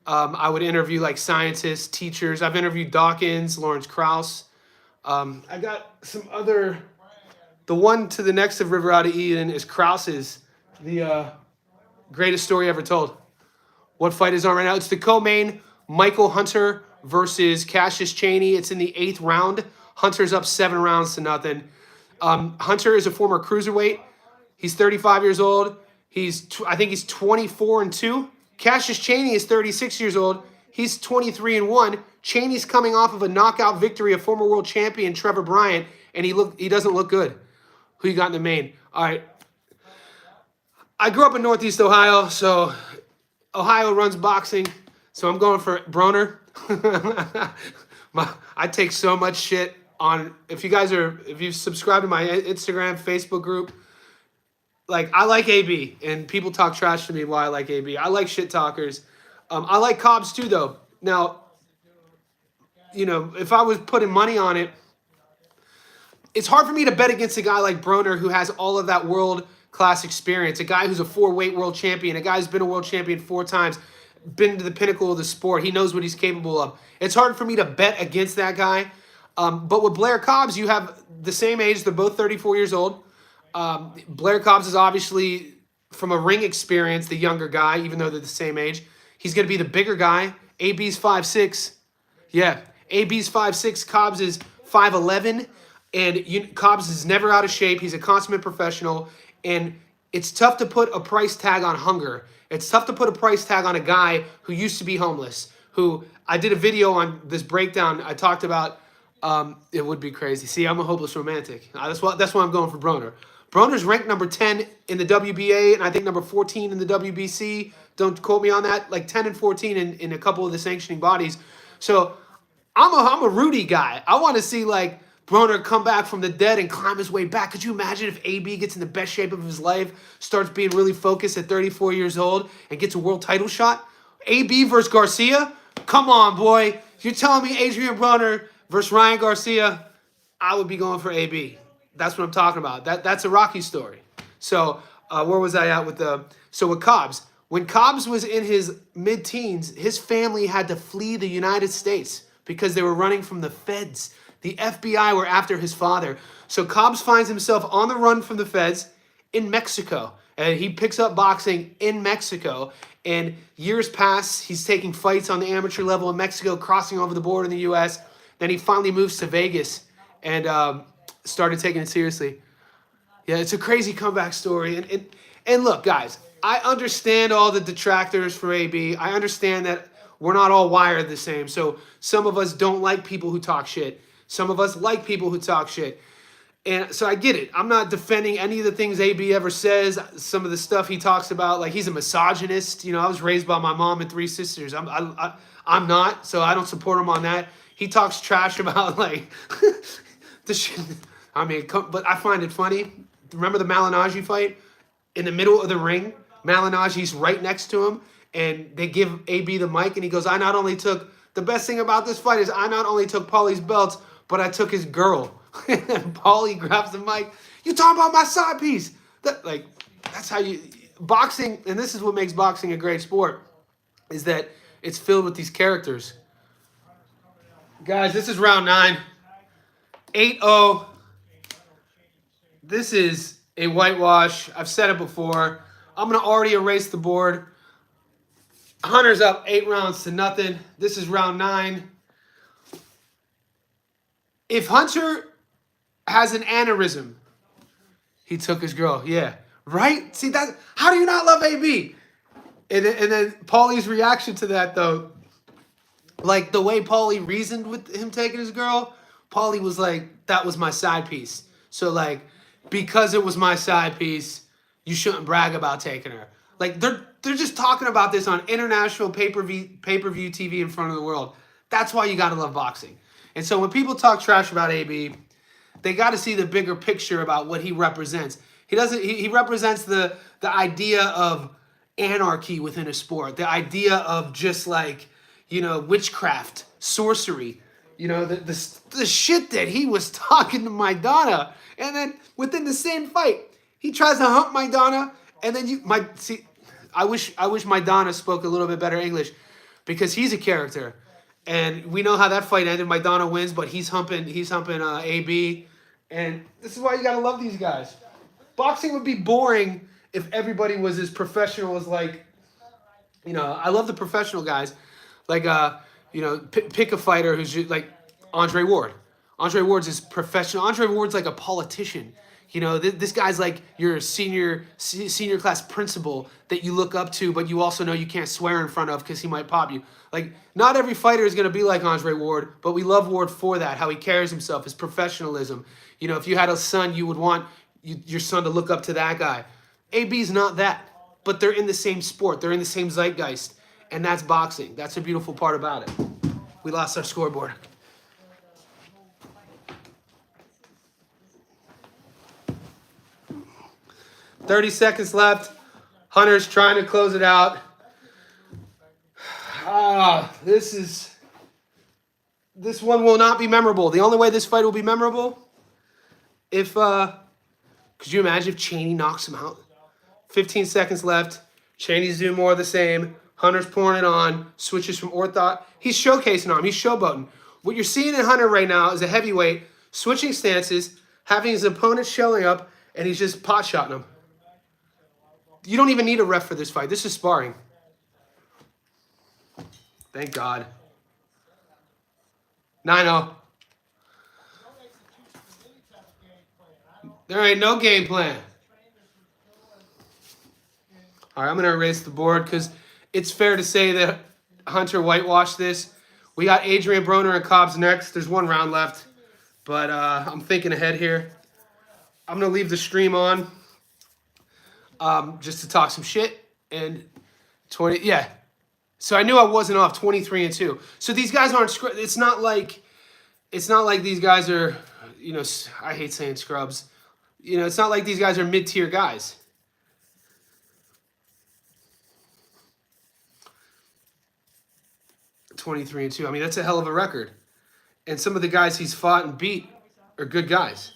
I would interview like scientists, teachers. I've interviewed Dawkins, Lawrence Krauss. I got some other, the one to the next of River out of Eden is Krauss's, the greatest story ever told. What fight is on right now? It's the co-main, Michael Hunter versus Cassius Cheney. It's in the 8th round. Hunter's up 7 rounds to nothing. Hunter is a former cruiserweight. He's 35 years old. I think he's 24-2. Cassius Cheney is 36 years old. He's 23-1. Cheney's coming off of a knockout victory of former world champion Trevor Bryant, and he doesn't look good. Who you got in the main? All right. I grew up in Northeast Ohio, so Ohio runs boxing. So I'm going for Broner. I take so much shit on, if you've subscribed to my Instagram, Facebook group, like I like AB, and people talk trash to me why I like AB. I like shit talkers. I like Cobbs too, though. Now, if I was putting money on it, it's hard for me to bet against a guy like Broner who has all of that world-class experience, a guy who's a 4-weight world champion, a guy who's been a world champion 4 times, been to the pinnacle of the sport. He knows what he's capable of. It's hard for me to bet against that guy. But with Blair Cobbs, you have the same age. They're both 34 years old. Blair Cobbs is obviously, from a ring experience, the younger guy, even though they're the same age. He's going to be the bigger guy. AB's 5'6". Yeah, AB's 5'6". Cobbs is 5'11". And Cobbs is never out of shape. He's a consummate professional. And it's tough to put a price tag on hunger. It's tough to put a price tag on a guy who used to be homeless, who I did a video on this breakdown. I talked about it would be crazy. See, I'm a hopeless romantic. That's why I'm going for Broner. Broner's ranked number 10 in the WBA, and I think number 14 in the WBC. Don't quote me on that. Like 10 and 14 in a couple of the sanctioning bodies. So I'm a Rudy guy. I want to see like Broner come back from the dead and climb his way back. Could you imagine if AB gets in the best shape of his life, starts being really focused at 34 years old, and gets a world title shot? AB versus Garcia? Come on, boy. You're telling me Adrien Broner versus Ryan Garcia? I would be going for AB. That's what I'm talking about. That's a Rocky story. So where was I at with with Cobbs? When Cobbs was in his mid-teens, his family had to flee the United States because they were running from the feds. The FBI were after his father. So Cobbs finds himself on the run from the feds in Mexico. And he picks up boxing in Mexico. And years pass. He's taking fights on the amateur level in Mexico, crossing over the border in the U.S. Then he finally moves to Vegas. and started taking it seriously. Yeah, it's a crazy comeback story. And look, guys, I understand all the detractors for AB. I understand that we're not all wired the same. So some of us don't like people who talk shit. Some of us like people who talk shit. And so I get it. I'm not defending any of the things AB ever says. Some of the stuff he talks about, like he's a misogynist. I was raised by my mom and 3 sisters. I'm not, so I don't support him on that. He talks trash about like the shit. I mean, but I find it funny. Remember the Malignaggi fight? In the middle of the ring, Malignaggi's right next to him, and they give AB the mic, and he goes, the best thing about this fight is I not only took Paulie's belts, but I took his girl. And Paulie grabs the mic. You talking about my side piece? That's how boxing, and this is what makes boxing a great sport, is that it's filled with these characters. Guys, this is round 9. 8-0. This is a whitewash. I've said it before. I'm going to already erase the board. Hunter's up 8 rounds to nothing. This is round 9. If Hunter has an aneurysm, he took his girl. Yeah. Right? See, that? How do you not love AB? And then Paulie's reaction to that, though, like the way Paulie reasoned with him taking his girl, Paulie was like, that was my side piece. So, like, because it was my side piece, you shouldn't brag about taking her. Like, they're just talking about this on international pay-per-view TV in front of the world. That's why you got to love boxing. And so when people talk trash about AB, they got to see the bigger picture about what he represents. He represents the idea of anarchy within a sport, the idea of just like, witchcraft, sorcery, the shit that he was talking to Maidana. And then within the same fight, he tries to hump Maidana, and then I wish Maidana spoke a little bit better English, because he's a character. And we know how that fight ended. Maidana wins, but he's humping AB. And this is why you gotta love these guys. Boxing would be boring if everybody was as professional as I love the professional guys. Like pick a fighter who's just, like Andre Ward. Andre Ward's is professional. Andre Ward's like a politician. This guy's like your senior class principal that you look up to, but you also know you can't swear in front of because he might pop you. Like, not every fighter is going to be like Andre Ward, but we love Ward for that, how he carries himself, his professionalism. If you had a son, you would want your son to look up to that guy. AB's not that, but they're in the same sport. They're in the same zeitgeist, and that's boxing. That's the beautiful part about it. We lost our scoreboard. "30 seconds left. Hunter's trying to close it out. This one will not be memorable. The only way this fight will be memorable, could you imagine if Cheney knocks him out? 15 seconds left. Cheney's doing more of the same. Hunter's pouring it on. Switches from orthodox. He's showcasing on him. He's showboating. What you're seeing in Hunter right now is a heavyweight switching stances, having his opponent shelling up, and he's just pot-shotting him. You don't even need a ref for this fight. This is sparring. Thank God. 9-0. There ain't no game plan. All right, I'm going to erase the board because it's fair to say that Hunter whitewashed this. We got Adrien, Broner, and Cobbs next. There's 1 round left, but I'm thinking ahead here. I'm going to leave the stream on just to talk some shit. And 20, yeah. So I knew I wasn't off 23-2. So these guys aren't, it's not like these guys are, I hate saying scrubs. It's not like these guys are mid-tier guys. (23-2). I mean, that's a hell of a record. And some of the guys he's fought and beat are good guys.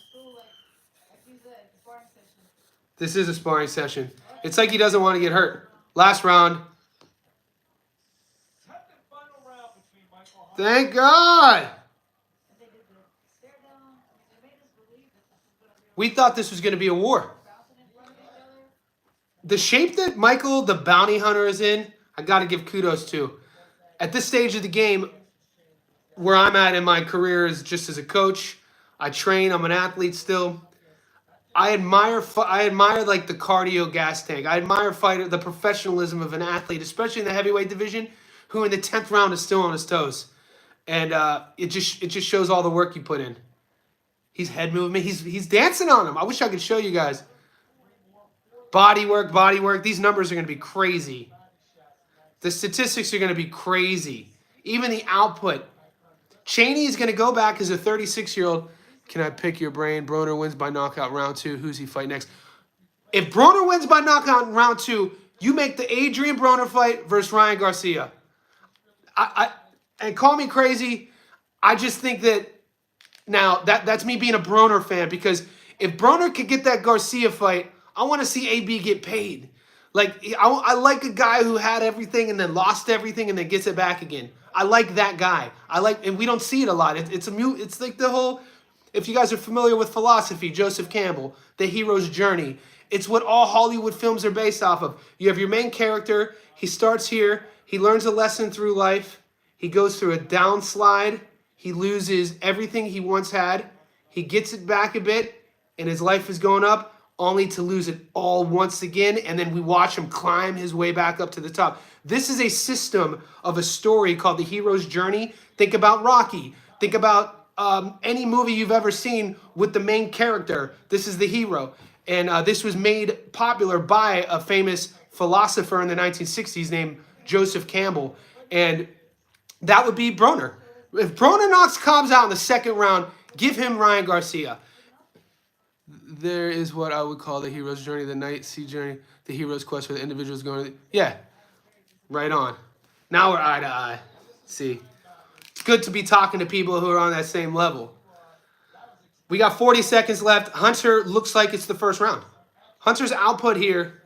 This is a sparring session. It's like he doesn't want to get hurt. Last round. Thank God. We thought this was going to be a war. The shape that Michael, the bounty hunter, is in, I got to give kudos to. At this stage of the game, where I'm at in my career is just as a coach, I train. I'm an athlete still. I admire like the cardio gas tank. I admire the professionalism of an athlete, especially in the heavyweight division, who in the 10th round is still on his toes, and it just shows all the work you put in. He's head movement. He's dancing on him. I wish I could show you guys. Body work, body work. These numbers are going to be crazy. The statistics are going to be crazy. Even the output. Cheney is going to go back as a 36-year-old. Can I pick your brain? Broner wins by knockout round 2. Who's he fight next? If Broner wins by knockout in round 2, you make the Adrien Broner fight versus Ryan Garcia. And call me crazy. I just think that now that's me being a Broner fan, because if Broner could get that Garcia fight, I want to see AB get paid. Like I like a guy who had everything and then lost everything and then gets it back again. I like that guy. And we don't see it a lot. It's like the whole. If you guys are familiar with philosophy, Joseph Campbell, the hero's journey. It's what all Hollywood films are based off of. You have your main character. He starts here. He learns a lesson through life. He goes through a downslide. He loses everything he once had. He gets it back a bit, and his life is going up, only to lose it all once again, and then we watch him climb his way back up to the top. This is a system of a story called The Hero's Journey. Think about Rocky. Think about any movie you've ever seen with the main character. This is the hero. And this was made popular by a famous philosopher in the 1960s named Joseph Campbell. And that would be Broner. If Broner knocks Cobbs out in the 2nd round, give him Ryan Garcia. There is what I would call the hero's journey, the night sea journey, the hero's quest for the individuals going to yeah, right on. Now we're eye to eye. See, it's good to be talking to people who are on that same level. We got 40 seconds left. Hunter looks like it's the 1st round. Hunter's output here,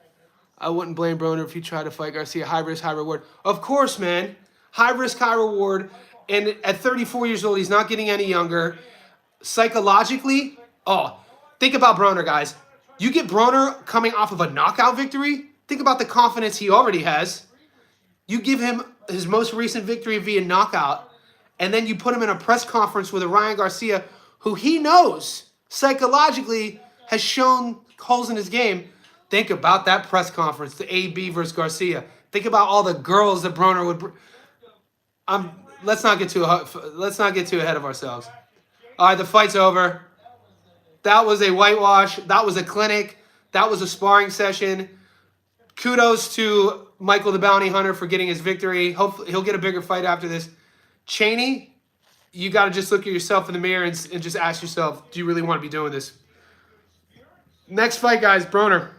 I wouldn't blame Broner if he tried to fight Garcia. High risk, high reward. Of course, man. High risk, high reward. And at 34 years old, he's not getting any younger. Psychologically, think about Broner, guys. You get Broner coming off of a knockout victory. Think about the confidence he already has. You give him his most recent victory via knockout, and then you put him in a press conference with a Ryan Garcia, who he knows psychologically has shown holes in his game. Think about that press conference, the AB versus Garcia. Think about all the girls that Broner would. Let's not get too ahead of ourselves. All right, the fight's over. That was a whitewash. That was a clinic. That was a sparring session. Kudos to Michael the Bounty Hunter for getting his victory. Hopefully, he'll get a bigger fight after this. Cheney, you got to just look at yourself in the mirror and just ask yourself, do you really want to be doing this? Next fight, guys, Broner.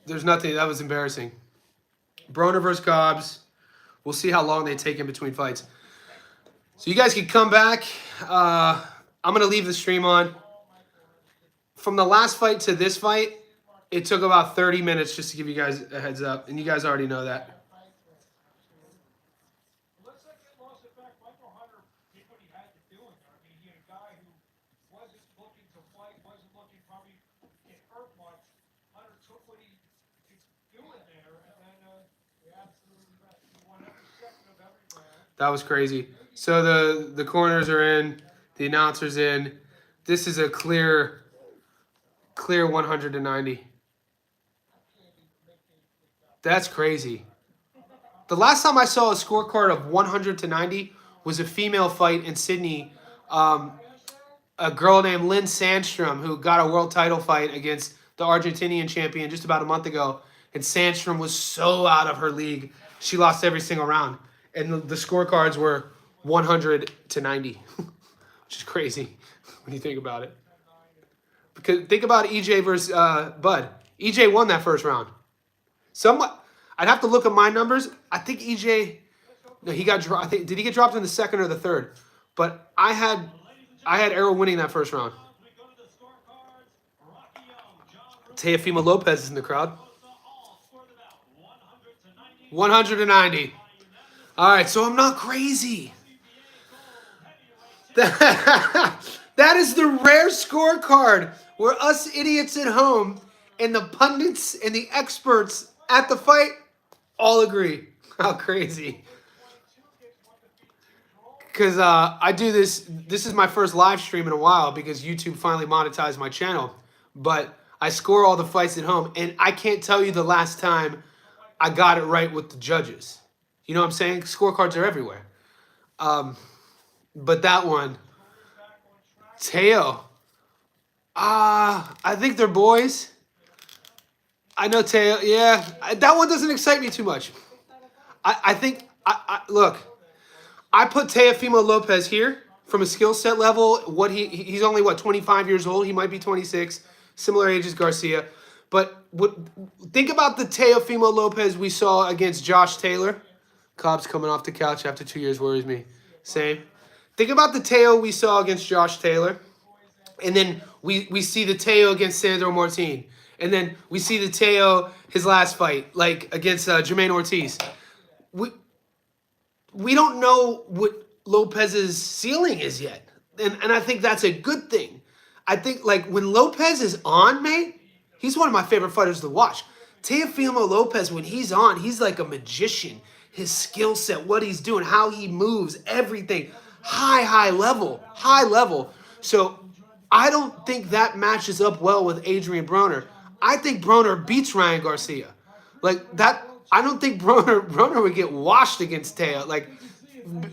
There's nothing. That was embarrassing. Broner versus Cobbs. We'll see how long they take in between fights. So you guys can come back. I'm going to leave the stream on. From the last fight to this fight, it took about 30 minutes just to give you guys a heads up. And you guys already know that. Looks like it lost it back. Michael Hunter did what he had to do in there. I mean, he had a guy who wasn't looking to fight, wasn't looking probably to get hurt much. Hunter took what he could do in there, and then you're absolutely right. He won every second of every round. That was crazy. So the corners are in, the announcer's in. This is a clear 190. That's crazy. The last time I saw a scorecard of 100-90 was a female fight in Sydney. A girl named Lynn Sandstrom, who got a world title fight against the Argentinian champion just about a month ago. And Sandstrom was so out of her league. She lost every single round. And the scorecards were 100-90, which is crazy when you think about it. Because think about EJ versus Bud. EJ won that 1st round. I'd have to look at my numbers. I think EJ, no, he got dropped. Did he get dropped in the 2nd or the 3rd? But I had Errol winning that 1st round. Teofimo Lopez is in the crowd. 190. All right, so I'm not crazy. That is the rare scorecard where us idiots at home and the pundits and the experts at the fight all agree. How crazy. Because I do this. This is my first live stream in a while because YouTube finally monetized my channel. But I score all the fights at home, and I can't tell you the last time I got it right with the judges. You know what I'm saying? Scorecards are everywhere. But that one, Teo. I think they're boys. I know Teo. Yeah, that one doesn't excite me too much. I think look. I put Teofimo Lopez here from a skill set level. He's only 25 years old. He might be 26, similar age as Garcia. But think about the Teofimo Lopez we saw against Josh Taylor. Cobbs coming off the couch after 2 years worries me. Same. Think about the Teo we saw against Josh Taylor. And then we see the Teo against Sandro Martin. And then we see the Teo, his last fight, like against Jermaine Ortiz. We don't know what Lopez's ceiling is yet. And I think that's a good thing. I think, like, when Lopez is on, mate, he's one of my favorite fighters to watch. Teofimo Lopez, when he's on, he's like a magician. His skill set, what he's doing, how he moves, everything. High level. High level. So I don't think that matches up well with Adrien Broner. I think Broner beats Ryan Garcia. Like, that... I don't think Broner would get washed against Teo. Like,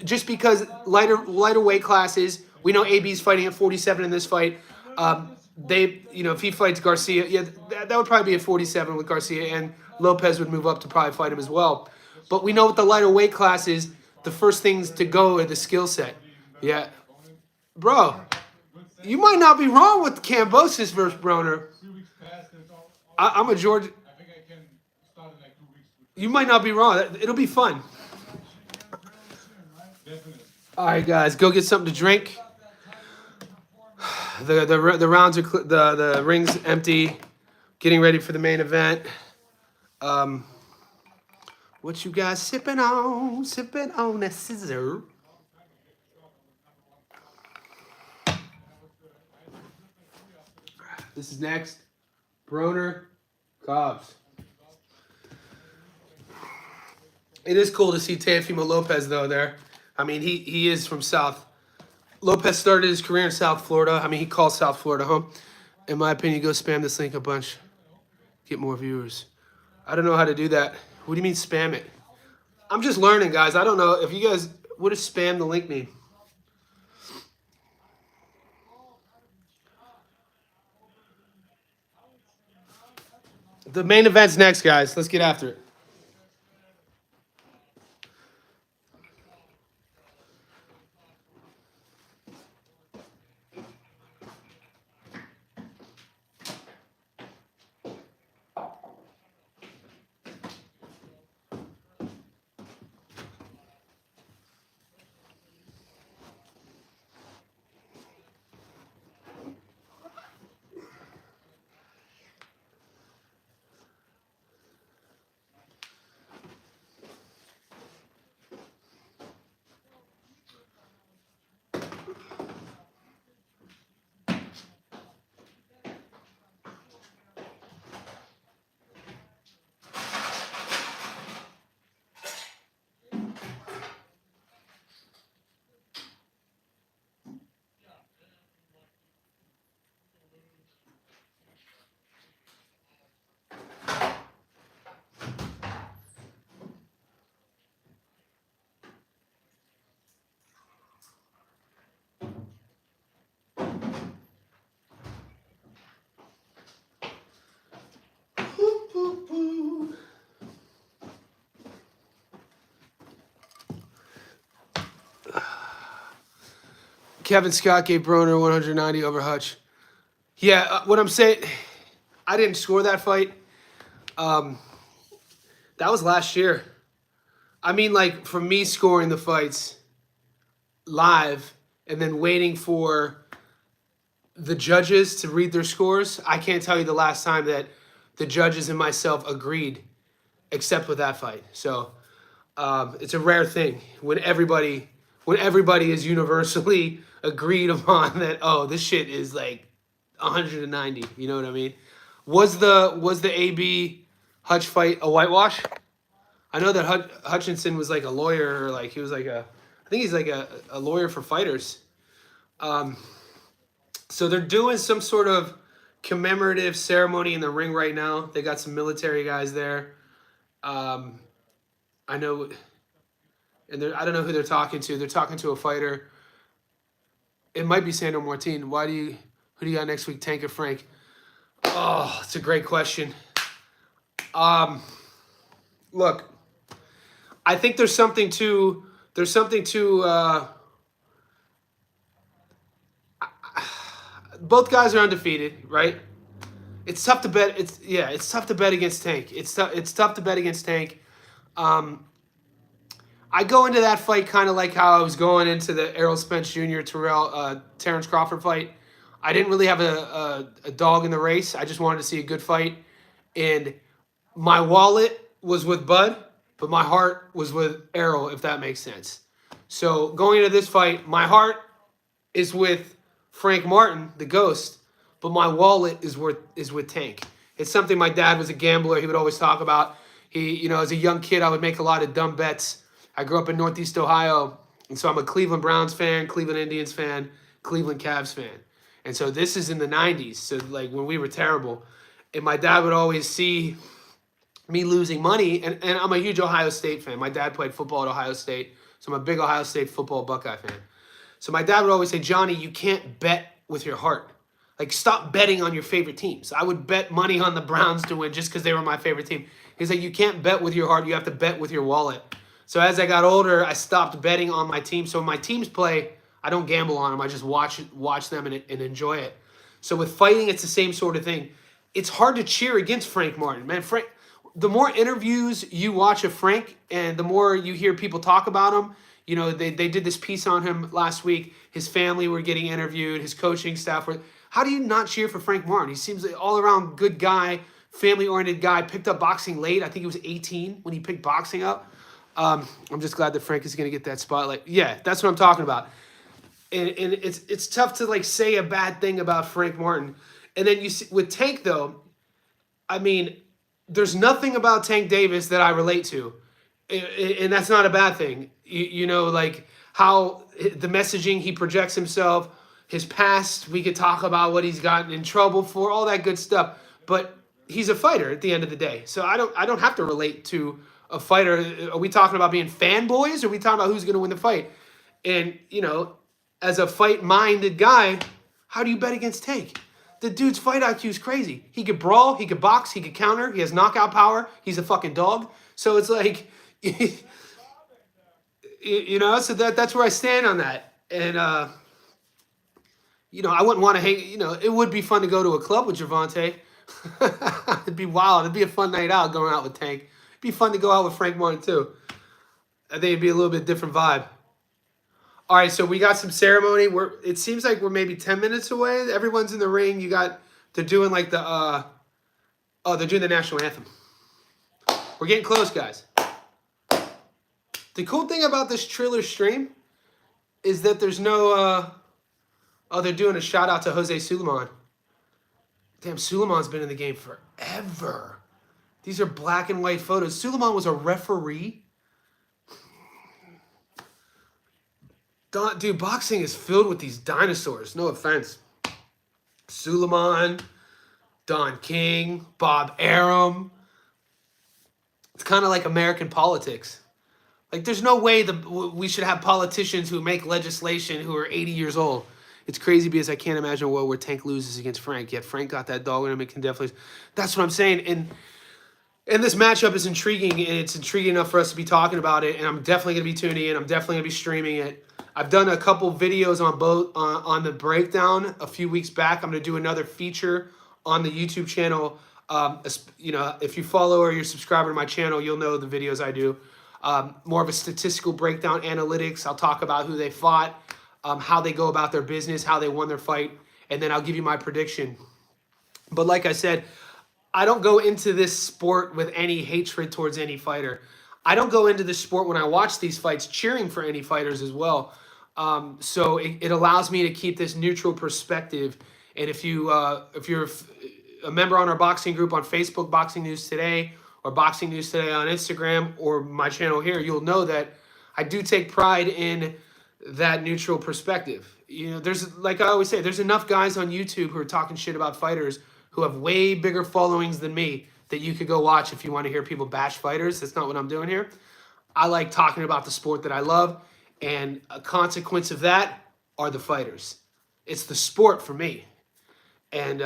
just because lighter weight classes. We know AB's fighting at 47 in this fight. If he fights Garcia, yeah, that would probably be a 47 with Garcia, and Lopez would move up to probably fight him as well. But we know with the lighter weight classes, the first things to go are the skill set. Yeah, bro, you might not be wrong with Kambosos versus Broner. I'm a George. You might not be wrong. It'll be fun. All right, guys, go get something to drink. The rounds are the ring's empty. Getting ready for the main event. What you guys sipping on? Sipping on a scissor. This is next. Broner, Cobbs. It is cool to see Teofimo Lopez, though, there. I mean, he is from South. Lopez started his career in South Florida. I mean, he calls South Florida home. In my opinion, go spam this link a bunch. Get more viewers. I don't know how to do that. What do you mean spam it? I'm just learning, guys. I don't know if you guys... What does spam the link mean? The main event's next, guys. Let's get after it. Kevin Scott gave Broner 190 over Hutch. Yeah, what I'm saying, I didn't score that fight. That was last year. I mean, like, for me scoring the fights live and then waiting for the judges to read their scores, I can't tell you the last time that the judges and myself agreed, except with that fight. So it's a rare thing when everybody is universally agreed upon that, oh, this shit is like 190. You know what I mean? Was the AB Hutch fight a whitewash? I know that Hutchinson was like a lawyer, or like he was like I think he's like a lawyer for fighters. So they're doing some sort of commemorative ceremony in the ring right now. They got some military guys there. I know, and I don't know who they're talking to. They're talking to a fighter. It might be Sandro Martin. Who do you got next week, Tank or Frank? Oh, it's a great question. Look, I think there's something to both guys are undefeated, right? It's tough to bet. It's tough to bet against Tank. It's tough to bet against Tank. I go into that fight kind of like how I was going into the Errol Spence Jr. Terrence Crawford fight. I didn't really have a dog in the race. I just wanted to see a good fight, and my wallet was with Bud, but my heart was with Errol, if that makes sense. So going into this fight, my heart is with Frank Martin, the Ghost, but my wallet is with Tank. It's something my dad was a gambler. He would always talk about. As a young kid, I would make a lot of dumb bets. I grew up in Northeast Ohio, and so I'm a Cleveland Browns fan, Cleveland Indians fan, Cleveland Cavs fan. And so this is in the 90s, so like when we were terrible. And my dad would always see me losing money, and I'm a huge Ohio State fan. My dad played football at Ohio State, so I'm a big Ohio State football Buckeye fan. So my dad would always say, Johnny, you can't bet with your heart. Like, stop betting on your favorite teams. I would bet money on the Browns to win just because they were my favorite team. He's like, you can't bet with your heart. You have to bet with your wallet. So as I got older, I stopped betting on my team. So when my teams play, I don't gamble on them. I just watch them and enjoy it. So with fighting, it's the same sort of thing. It's hard to cheer against Frank Martin. Man, Frank, the more interviews you watch of Frank and the more you hear people talk about him, they did this piece on him last week. His family were getting interviewed. His coaching staff were. How do you not cheer for Frank Martin? He seems like all-around good guy, family-oriented guy. Picked up boxing late. I think he was 18 when he picked boxing up. I'm just glad that Frank is going to get that spotlight. Yeah, that's what I'm talking about. And it's tough to like say a bad thing about Frank Martin. And then you see with Tank though, I mean, there's nothing about Tank Davis that I relate to, and that's not a bad thing. Like how the messaging he projects himself, his past. We could talk about what he's gotten in trouble for, all that good stuff. But he's a fighter at the end of the day, so I don't have to relate to a fighter. Are we talking about being fanboys? Or are we talking about who's going to win the fight? And, as a fight-minded guy, how do you bet against Tank? The dude's fight IQ is crazy. He could brawl, he could box, he could counter, he has knockout power, he's a fucking dog. So it's like, so that's where I stand on that. And, I wouldn't want to hang, it would be fun to go to a club with Gervonta. It'd be wild. It'd be a fun night out going out with Tank. It'd be fun to go out with Frank Martin too. I think it'd be a little bit different vibe. All right, so we got some ceremony. It seems like we're maybe 10 minutes away. Everyone's in the ring. They're doing like they're doing the national anthem. We're getting close, guys. The cool thing about this Triller stream is that there's no, they're doing a shout out to Jose Suleiman. Damn, Suleiman's been in the game forever. These are black and white photos. Suleiman was a referee. Dude, boxing is filled with these dinosaurs. No offense. Suleiman, Don King, Bob Arum. It's kind of like American politics. Like, there's no way we should have politicians who make legislation who are 80 years old. It's crazy because I can't imagine a world where Tank loses against Frank. Yet Frank got that dog in him. It can definitely. That's what I'm saying. And this matchup is intriguing, and it's intriguing enough for us to be talking about it. And I'm definitely going to be tuning in. I'm definitely going to be streaming it. I've done a couple videos on both on the breakdown a few weeks back. I'm going to do another feature on the YouTube channel. If you follow or you're subscribed to my channel, you'll know the videos I do. More of a statistical breakdown, analytics. I'll talk about who they fought, how they go about their business, how they won their fight, and then I'll give you my prediction. But like I said, I don't go into this sport with any hatred towards any fighter. I don't go into this sport when I watch these fights cheering for any fighters as well. So it allows me to keep this neutral perspective. And if you're a member on our boxing group on Facebook, Boxing News Today, or Boxing News Today on Instagram or my channel here, you'll know that I do take pride in that neutral perspective. You know, there's, like I always say, there's enough guys on YouTube who are talking shit about fighters who have way bigger followings than me that you could go watch if you want to hear people bash fighters. That's not what I'm doing here. I like talking about the sport that I love, and a consequence of that are the fighters. It's the sport for me. And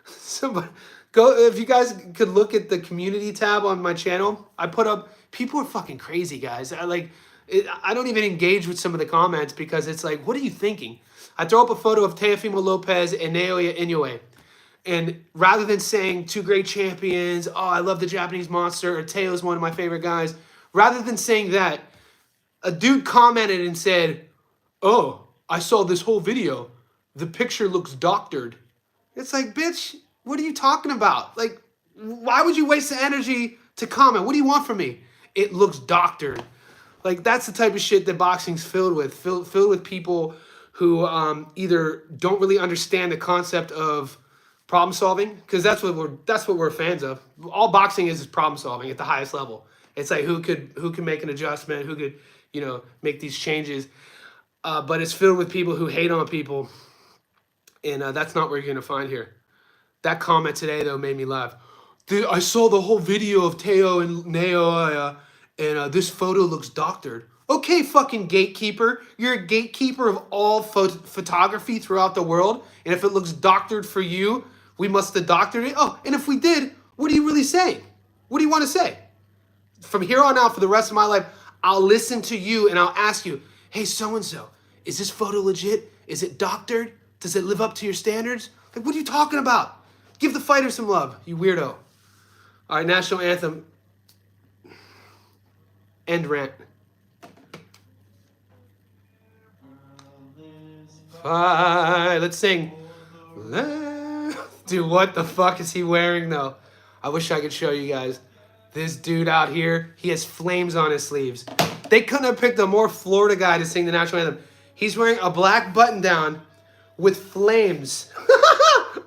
somebody go, if you guys could look at the community tab on my channel, I put up, people are fucking crazy, guys. I don't even engage with some of the comments because it's like, what are you thinking? I throw up a photo of Teofimo Lopez and Naoya Inoue. And rather than saying two great champions, oh, I love the Japanese monster, or Teo's one of my favorite guys, rather than saying that, a dude commented and said, oh, I saw this whole video. The picture looks doctored. It's like, bitch, what are you talking about? Like, why would you waste the energy to comment? What do you want from me? It looks doctored. Like, that's the type of shit that boxing's filled with. Filled with people who either don't really understand the concept of problem solving, because that's what we're fans of. All boxing is problem solving at the highest level. It's like who can make an adjustment, who could, you know, make these changes. But it's filled with people who hate on people, and that's not what you're gonna find here. That comment today though made me laugh. Dude, I saw the whole video of Teo and Naoya, and this photo looks doctored. Okay, fucking gatekeeper. You're a gatekeeper of all photography throughout the world, and if it looks doctored for you, we must have doctored it. Oh, and if we did, what are you really saying? What do you want to say? From here on out, for the rest of my life, I'll listen to you and I'll ask you, hey, so-and-so, is this photo legit? Is it doctored? Does it live up to your standards? Like, what are you talking about? Give the fighter some love, you weirdo. All right, national anthem. End rant. Bye. Let's sing. Dude, what the fuck is he wearing, though? I wish I could show you guys. This dude out here, he has flames on his sleeves. They couldn't have picked a more Florida guy to sing the national anthem. He's wearing a black button-down with flames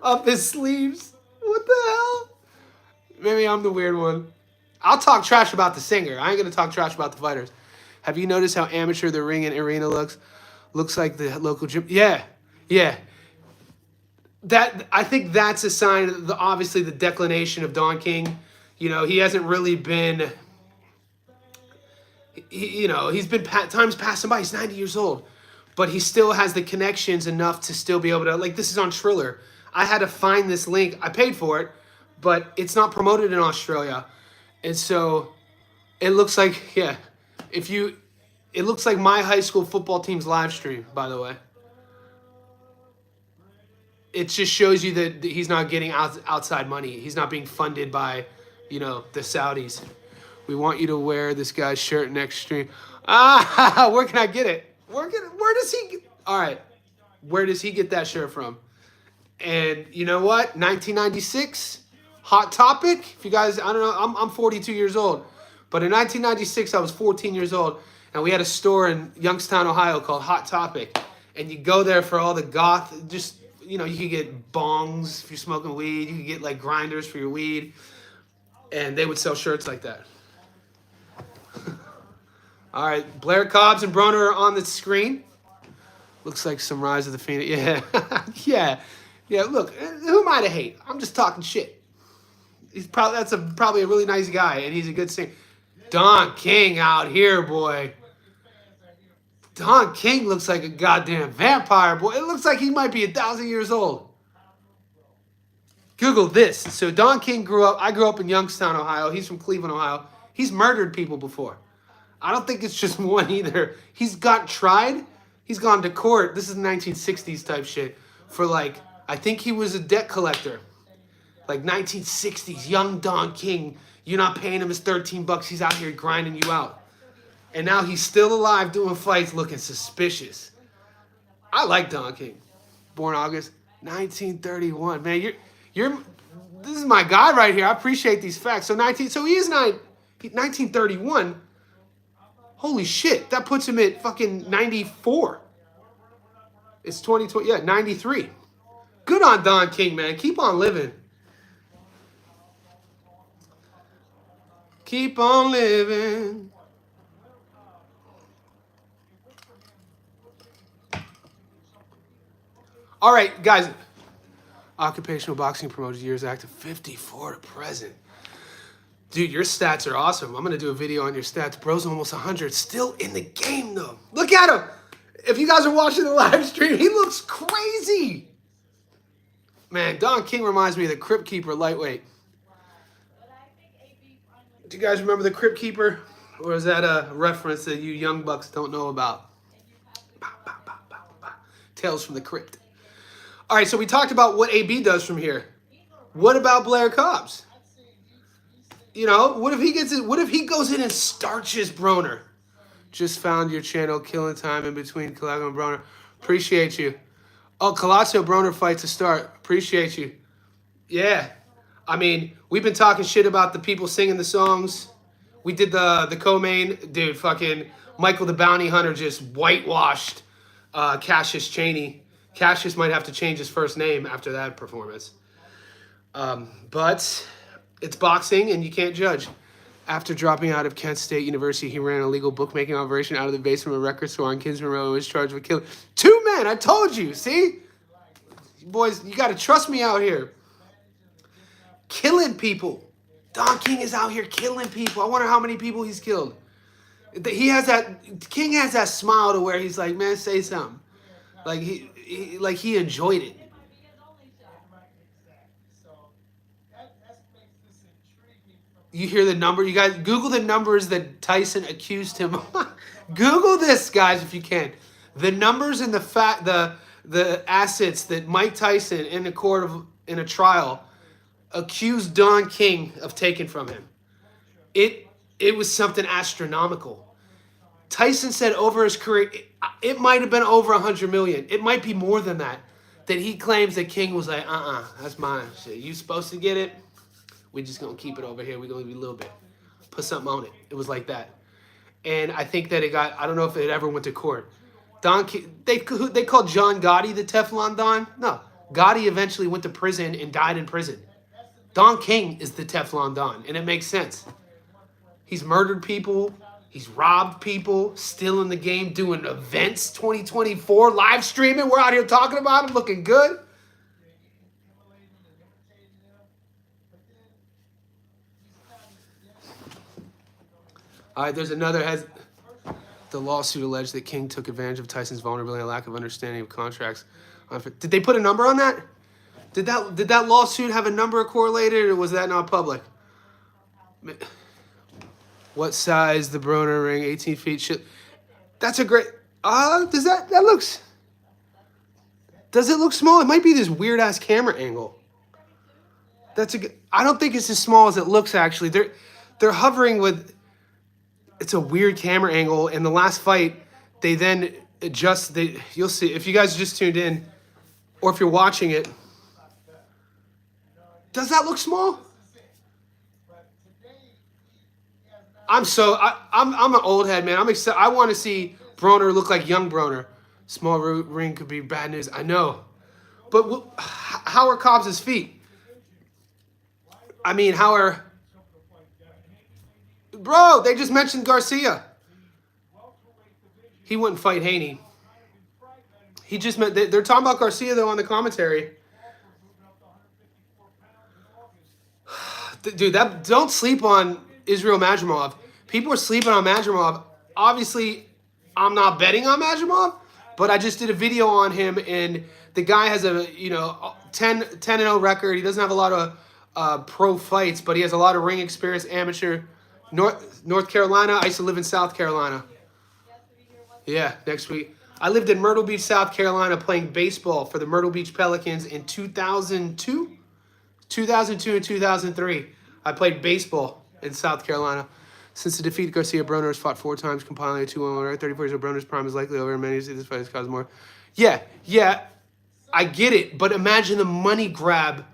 up his sleeves. What the hell? Maybe I'm the weird one. I'll talk trash about the singer. I ain't going to talk trash about the fighters. Have you noticed how amateur the ring and arena looks? Looks like the local gym. Yeah, yeah. I think that's a sign of obviously the declination of Don King. You know, he hasn't really been, he's been times passing by. He's 90 years old, but he still has the connections enough to still be able to, like, this is on Triller. I had to find this link. I paid for it, but it's not promoted in Australia. And so it looks like, yeah, it looks like my high school football team's live stream, by the way. It just shows you that he's not getting outside money. He's not being funded by, the Saudis. We want you to wear this guy's shirt next stream. Where can I get it? Where does he get? All right. Where does he get that shirt from? And you know what? 1996, hot topic. If you guys, I don't know, I'm 42 years old. But in 1996, I was 14 years old. And we had a store in Youngstown, Ohio called Hot Topic. And you go there for all the goth, just, you could get bongs if you're smoking weed. You could get, like, grinders for your weed. And they would sell shirts like that. All right, Blair, Cobbs, and Broner are on the screen. Looks like some Rise of the Phoenix. Yeah. Yeah, look, who am I to hate? I'm just talking shit. That's probably a really nice guy, and he's a good singer. Don King out here, boy. Don King looks like a goddamn vampire, boy. It looks like he might be 1,000 years old. Google this. So Don King I grew up in Youngstown, Ohio. He's from Cleveland, Ohio. He's murdered people before. I don't think it's just one either. He's got tried. He's gone to court. This is 1960s type shit. For I think he was a debt collector. Like 1960s, young Don King. You're not paying him his $13. He's out here grinding you out. And now he's still alive doing fights looking suspicious. I like Don King. Born August 1931. Man, this is my guy right here. I appreciate these facts. So he is 1931. Holy shit, that puts him at fucking 94. It's 2020. Yeah, 93. Good on Don King, man. Keep on living. Keep on living. All right, guys. Occupational boxing promoter, years active, 54 to present. Dude, your stats are awesome. I'm going to do a video on your stats. Bro's almost 100. Still in the game, though. Look at him. If you guys are watching the live stream, he looks crazy. Man, Don King reminds me of the Crypt Keeper lightweight. Do you guys remember the Crypt Keeper? Or is that a reference that you young bucks don't know about? Tales from the Crypt. All right, so we talked about what AB does from here. What about Blair Cobbs? You know, what if he gets it? What if he goes in and starches Broner? Just found your channel, killing time in between Calago and Broner. Appreciate you. Oh, Colazzo Broner fight to start. Appreciate you. Yeah. I mean, we've been talking shit about the people singing the songs. We did the co-main. Dude, fucking Michael the Bounty Hunter just whitewashed Cassius Cheney. Cassius might have to change his first name after that performance. But it's boxing and you can't judge. After dropping out of Kent State University, he ran a legal bookmaking operation out of the basement of a record store on Kinsman Road and was charged with killing 2 men. I told you, see? Boys, you got to trust me out here. Killing people. Don King is out here killing people. I wonder how many people he's killed. King has that smile to where he's like, man, say something. Like he enjoyed it. You hear the number? You guys Google the numbers that Tyson accused him of. Google this, guys, if you can. The numbers and the assets that Mike Tyson in a trial accused Don King of taking from him. It was something astronomical. Tyson said over his career, it might have been over 100 million. It might be more than that. That he claims that King was like, that's mine. Shit, you supposed to get it? We're just going to keep it over here. We're going to give you a little bit. Put something on it. It was like that. And I think that I don't know if it ever went to court. Don King, they called John Gotti the Teflon Don. No. Gotti eventually went to prison and died in prison. Don King is the Teflon Don. And it makes sense. He's murdered people. He's robbed people. Still in the game doing events 2024. Live streaming. We're out here talking about him. Looking good. All right, there's another. The lawsuit alleged that King took advantage of Tyson's vulnerability and lack of understanding of contracts. Did they put a number on that? Did that lawsuit have a number correlated, or was that not public? What size the Broner ring? 18 feet. Shit. That's a great. Does that looks? Does it look small? It might be this weird ass camera angle. That's a good. I don't think it's as small as it looks. Actually, they're hovering with. It's a weird camera angle. In the last fight, they then adjust. You'll see if you guys just tuned in, or if you're watching it. Does that look small? I'm an old head, man. I'm excited. I want to see Broner look like young Broner. Small ring could be bad news. I know, but how are Cobbs' feet? I mean, how are? Bro, they just mentioned Garcia. He wouldn't fight Haney. He just meant they're talking about Garcia though on the commentary. Dude, don't sleep on Israel Madrimov. People are sleeping on Madrimov. Obviously, I'm not betting on Madrimov, but I just did a video on him, and the guy has a 10-0 record. He doesn't have a lot of pro fights, but he has a lot of ring experience, amateur. North Carolina. I used to live in South Carolina. Yeah, next week. I lived in Myrtle Beach, South Carolina, playing baseball for the Myrtle Beach Pelicans in 2002 and 2003. I played baseball in South Carolina. Since the defeat, Garcia Broner has fought 4 times, compiling a 2-1 record. 34 years old. Broner's prime is likely over. Many see this fight has caused more. Yeah, I get it. But imagine the money grab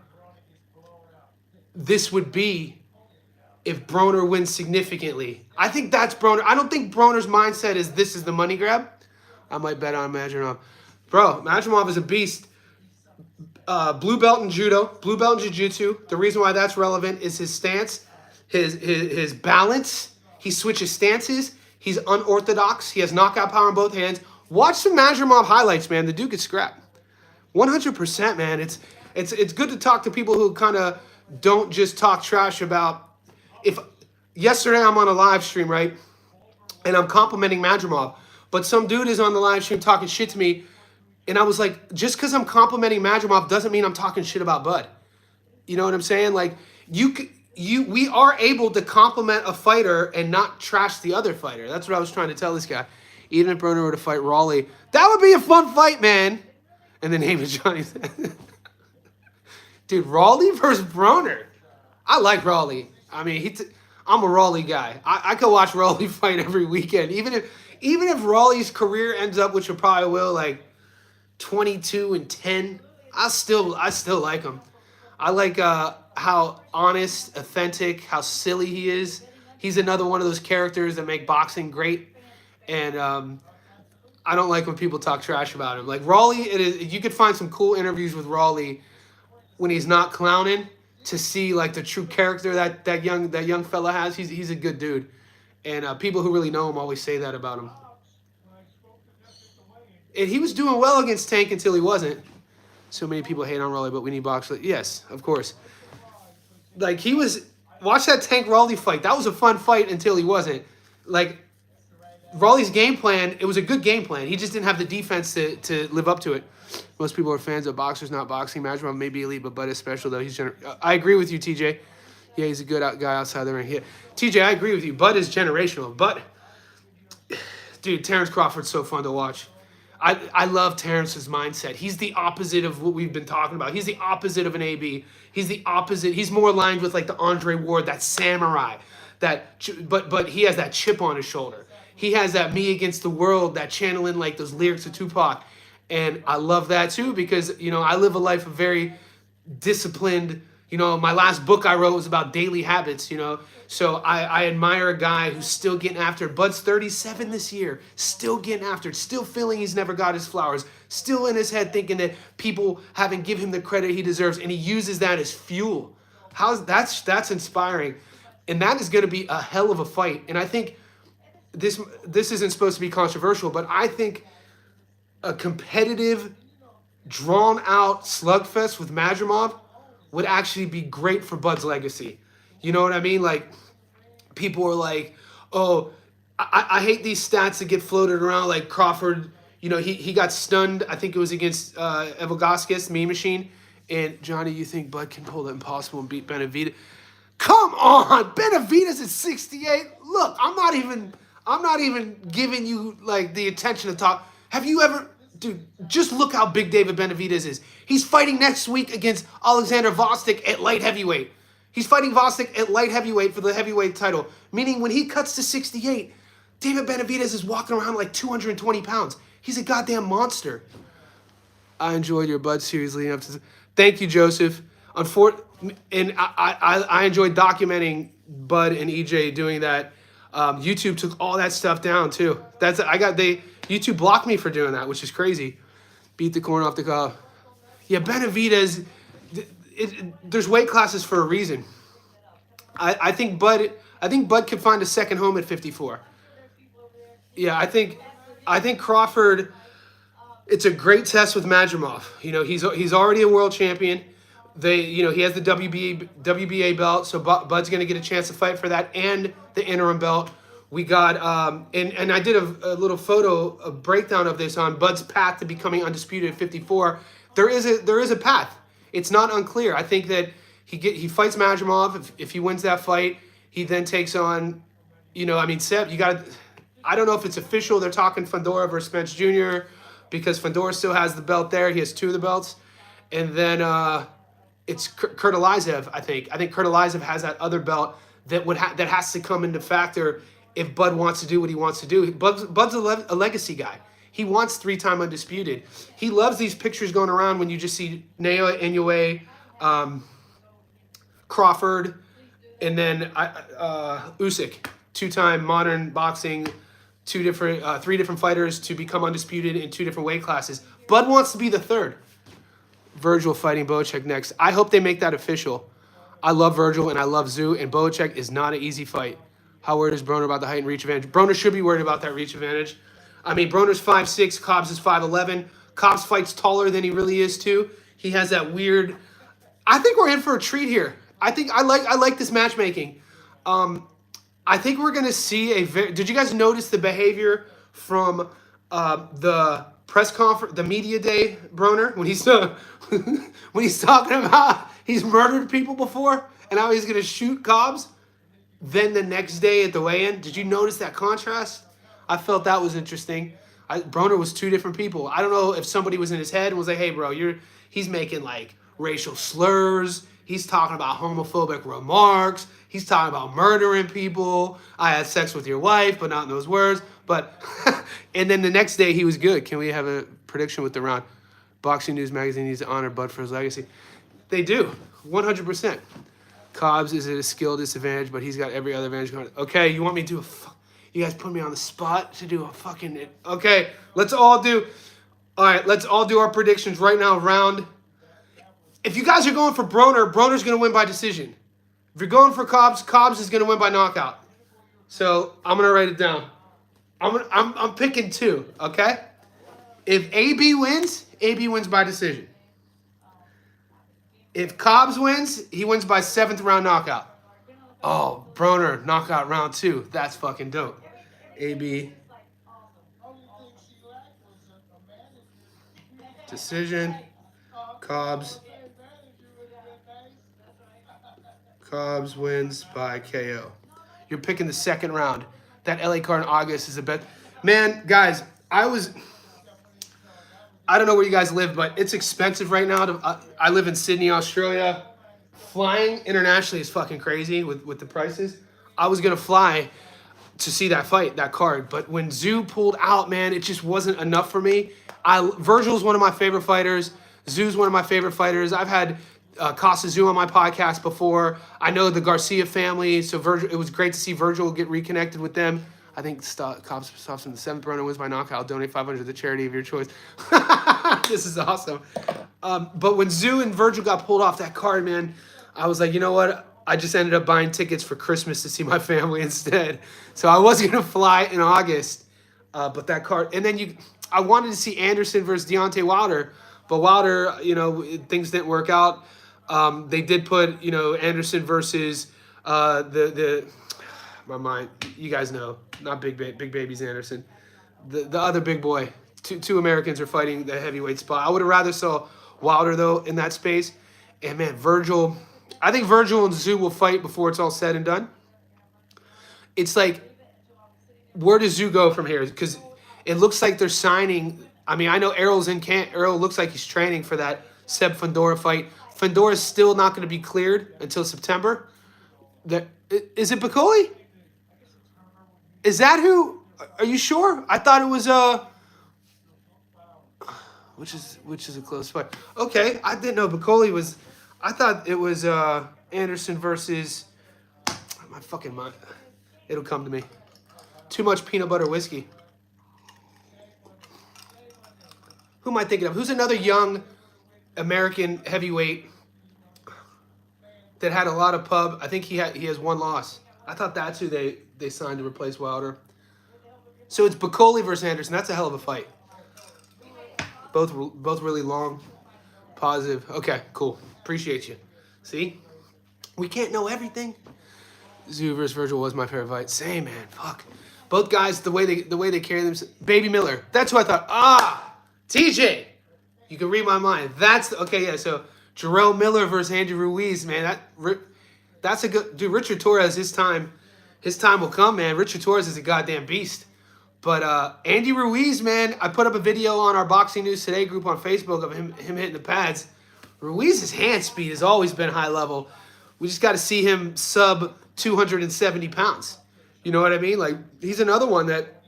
this would be if Broner wins significantly. I think that's Broner. I don't think Broner's mindset is this is the money grab. I might bet on Madrimov. Bro, Madrimov is a beast. Blue belt in judo, blue belt in jiu-jitsu. The reason why that's relevant is his stance his balance. He switches stances. He's unorthodox. He has knockout power in both hands. Watch some Mazurmov highlights, man. The dude could scrap. 100%, man. It's good to talk to people who kind of don't just talk trash about. If yesterday I'm on a live stream, right, and I'm complimenting Mazurmov, but some dude is on the live stream talking shit to me, and I was like, just because I'm complimenting Mazurmov doesn't mean I'm talking shit about Bud. You know what I'm saying? Like we are able to compliment a fighter and not trash the other fighter. That's what I was trying to tell this guy. Even if Broner were to fight Raleigh, that would be a fun fight, man. And the name is Johnny. Dude, Raleigh versus Broner. I like Raleigh. I mean, I'm a Raleigh guy. I could watch Raleigh fight every weekend. Even if Raleigh's career ends up, which it probably will, like 22-10, I still like him. I like how honest, authentic, how silly he is. He's another one of those characters that make boxing great. And I don't like when people talk trash about him. Like Raleigh, you could find some cool interviews with Raleigh when he's not clowning to see like the true character that young fella has. He's a good dude, and people who really know him always say that about him. And he was doing well against Tank until he wasn't. So many people hate on Raleigh, but we need boxers. Yes, of course. Like he was. Watch that Tank Raleigh fight. That was a fun fight until he wasn't. Like Raleigh's game plan, it was a good game plan. He just didn't have the defense to live up to it. Most people are fans of boxers, not boxing. Mazurmov may be elite, but Bud is special, though. I agree with you, TJ. Yeah, he's a good guy outside the ring. Yeah. TJ, I agree with you. Bud is generational. But, dude, Terrence Crawford's so fun to watch. I love Terrence's mindset. He's the opposite of what we've been talking about. He's the opposite of an AB. He's the opposite. He's more aligned with, like, the Andre Ward, that samurai. But he has that chip on his shoulder. He has that me against the world, that channeling like those lyrics of Tupac. And I love that too because, you know, I live a life of very disciplined, you know, my last book I wrote was about daily habits, you know. So I admire a guy who's still getting after it. Bud's 37 this year, still getting after it, still feeling he's never got his flowers, still in his head thinking that people haven't given him the credit he deserves, and he uses that as fuel. That's inspiring. And that is going to be a hell of a fight. And I think this isn't supposed to be controversial, but I think a competitive, drawn-out slugfest with Mazurmov would actually be great for Bud's legacy. You know what I mean? Like, people are like, oh, I hate these stats that get floated around, like Crawford, you know, he got stunned, I think it was against Evogaskis, Mean Machine, and Johnny, you think Bud can pull the impossible and beat Benavidez? Come on! Benavidez at 68? Look, I'm not even giving you, like, the attention to talk. Have you ever... Dude, just look how big David Benavidez is. He's fighting next week against Alexander Vostok at light heavyweight. He's fighting Vostok at light heavyweight for the heavyweight title. Meaning when he cuts to 68, David Benavidez is walking around like 220 pounds. He's a goddamn monster. I enjoyed your Bud series leading up to... Thank you, Joseph. And I enjoyed documenting Bud and EJ doing that. YouTube took all that stuff down too. YouTube blocked me for doing that, which is crazy. Beat the corn off the cob. Yeah, Benavidez. There's weight classes for a reason. I think Bud could find a second home at 54. Yeah, I think Crawford. It's a great test with Mazurmov. You know, he's already a world champion. He has the WBA belt, so Bud's going to get a chance to fight for that and the interim belt. We got, and I did a little a breakdown of this on Bud's path to becoming undisputed at 54. There is a path. It's not unclear. I think that he fights Mazurmov. If he wins that fight, he then takes on, Seb, I don't know if it's official. They're talking Fundora versus Spence Jr. because Fundora still has the belt there. He has two of the belts. And then it's Kurt Alizev, I think. I think Kurt Alizev has that other belt that that has to come into factor if Bud wants to do what he wants to do. Bud's a legacy guy. He wants 3-time undisputed. He loves these pictures going around when you just see Neo Inoue, Crawford, and then Usyk, 2-time modern boxing, three different fighters to become undisputed in 2 different weight classes. Bud wants to be the third. Virgil fighting Bocek next. I hope they make that official. I love Virgil and I love Zoo, and Belichick is not an easy fight. How worried is Broner about the height and reach advantage? Broner should be worried about that reach advantage. I mean, Broner's 5'6", Cobbs is 5'11". Cobbs fights taller than he really is too. He has that weird. I think we're in for a treat here. I like this matchmaking. I think we're gonna see a. Did you guys notice the behavior from the press conference, the media day, Broner, when he's when he's talking about he's murdered people before and how he's gonna shoot Cobbs? Then the next day at the weigh-in, did you notice that contrast? I felt that was interesting. Broner was two different people. I don't know if somebody was in his head and was like, "Hey, bro, he's making like racial slurs. He's talking about homophobic remarks. He's talking about murdering people. I had sex with your wife, but not in those words." But and then the next day he was good. Can we have a prediction with the round? Boxing News Magazine needs to honor Bud for his legacy. They do, 100%. Cobbs is at a skill disadvantage, but he's got every other advantage. Okay, you want me to do you guys put me on the spot to do a fucking... Okay, let's all do our predictions right now. Round. If you guys are going for Broner, Broner's going to win by decision. If you're going for Cobbs, Cobbs is going to win by knockout. So I'm going to write it down. I'm picking two, okay? If AB wins by decision. If Cobbs wins, he wins by 7th round knockout. Oh, Broner, knockout round 2. That's fucking dope. AB. Decision. Cobbs. Cobbs wins by KO. You're picking the 2nd round. That LA card in August is a bet. Man, guys, I don't know where you guys live, but it's expensive right now. I live in Sydney, Australia. Flying internationally is fucking crazy with the prices. I was going to fly to see that fight, that card. But when Zoo pulled out, man, it just wasn't enough for me. Virgil's one of my favorite fighters. Zoo's one of my favorite fighters. I've had Costa Zoo on my podcast before. I know the Garcia family, so Virgil, it was great to see Virgil get reconnected with them. I think Cobbs stops in the 7th round and wins by knockout. I'll donate $500 to the charity of your choice. This is awesome. But when Zoo and Virgil got pulled off that card, man, I was like, you know what? I just ended up buying tickets for Christmas to see my family instead. So I was gonna fly in August, but that card, and then I wanted to see Anderson versus Deontay Wilder, but Wilder, things didn't work out. They did put, Anderson versus my mind, you guys know, not Big Baby's Anderson, the other big boy. Two Americans are fighting the heavyweight spot. I would have rather saw Wilder though in that space. And man, I think Virgil and Zoo will fight before it's all said and done. It's like, where does Zoo go from here? Because it looks like they're signing. I mean, I know Errol's in camp. Errol looks like he's training for that Seb Fandora fight. Fandora's still not going to be cleared until September. Is it Bacoli? Is that who? Are you sure? I thought it was which is a close fight. Okay, I didn't know Bacoli was. I thought it was Anderson versus my fucking mind. It'll come to me. Too much peanut butter whiskey. Who am I thinking of? Who's another young American heavyweight that had a lot of pub? I think he has one loss. I thought that's who they signed to replace Wilder. So it's Bacoli versus Anderson. That's a hell of a fight. Both really long, positive. Okay, cool. Appreciate you. See, we can't know everything. Zoo versus Virgil was my favorite fight. Same, man. Fuck. Both guys, the way they carry themselves. Baby Miller. That's who I thought. TJ. You can read my mind. Okay. Yeah. So Jarrell Miller versus Andy Ruiz, man. That's a good dude. Richard Torres. His time will come, man. Richard Torres is a goddamn beast. But Andy Ruiz, man, I put up a video on our Boxing News Today group on Facebook of him hitting the pads. Ruiz's hand speed has always been high level. We just got to see him sub 270 pounds. You know what I mean? Like, he's another one that,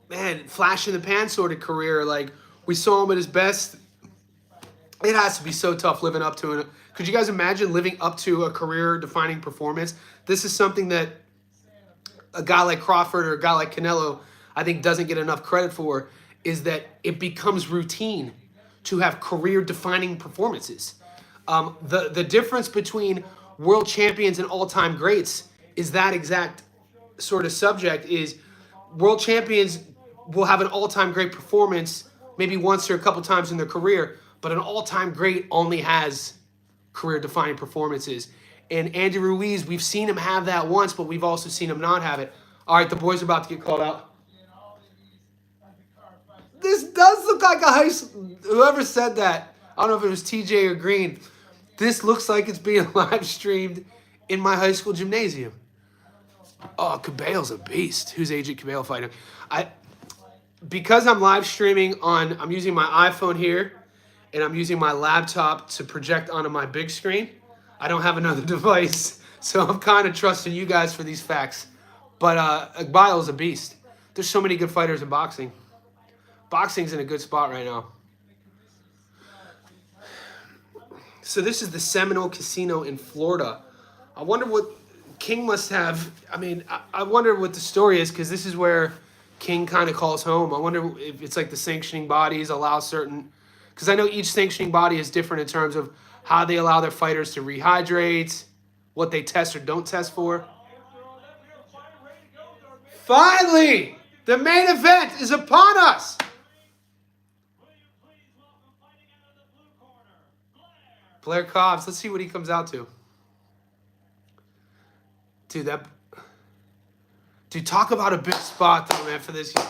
man, flash in the pan sort of career. Like, we saw him at his best. It has to be so tough living up to it. Could you guys imagine living up to a career-defining performance? This is something that a guy like Crawford or a guy like Canelo, I think, doesn't get enough credit for, is that it becomes routine to have career-defining performances. The difference between world champions and all-time greats is that exact sort of subject. Is world champions will have an all-time great performance maybe once or a couple times in their career, but an all-time great only has career-defining performances. And Andy Ruiz, we've seen him have that once, but we've also seen him not have it. All right, the boys are about to get called out. This does look like a high school. Whoever said that, I don't know if it was TJ or Green. This looks like it's being live streamed in my high school gymnasium. Oh, Cabelle's a beast. Who's Agent Cabelle fighting? Because I'm live streaming on, I'm using my iPhone here, and I'm using my laptop to project onto my big screen. I don't have another device, so I'm kind of trusting you guys for these facts. But Cabelle's a beast. There's so many good fighters in boxing. Boxing's in a good spot right now. So this is the Seminole Casino in Florida. I wonder what King must have. I mean, I wonder what the story is, because this is where King kind of calls home. I wonder if it's like the sanctioning bodies allow certain, because I know each sanctioning body is different in terms of how they allow their fighters to rehydrate, what they test or don't test for. Finally, the main event is upon us. Blair Cobbs. Let's see what he comes out to. Dude, talk about a big spot, though, man, for this year.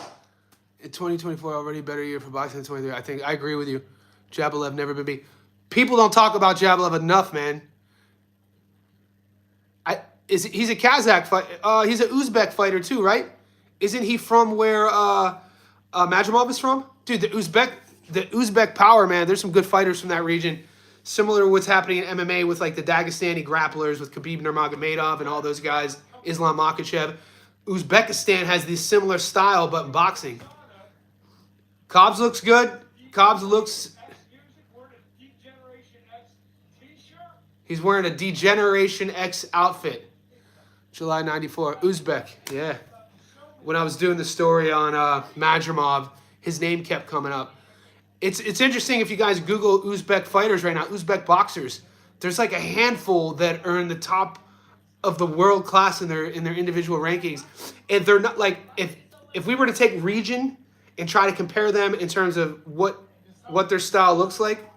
In 2024, already a better year for boxing than 23. I agree with you. Jabalev never been beat. People don't talk about Jabalev enough, man. He's a Kazakh fighter. He's an Uzbek fighter, too, right? Isn't he from where Majumov is from? Dude, the Uzbek power, man. There's some good fighters from that region. Similar to what's happening in MMA with like the Dagestani grapplers with Khabib Nurmagomedov and all those guys, Islam Makhachev. Uzbekistan has this similar style, but in boxing. Cobbs looks good. Cobbs looks... He's wearing a D-Generation X outfit. July 94. Uzbek, yeah. When I was doing the story on Majumov, his name kept coming up. It's interesting if you guys Google Uzbek fighters right now, Uzbek boxers. There's like a handful that are in the top of the world class in their individual rankings, and they're not like if we were to take region and try to compare them in terms of what their style looks like.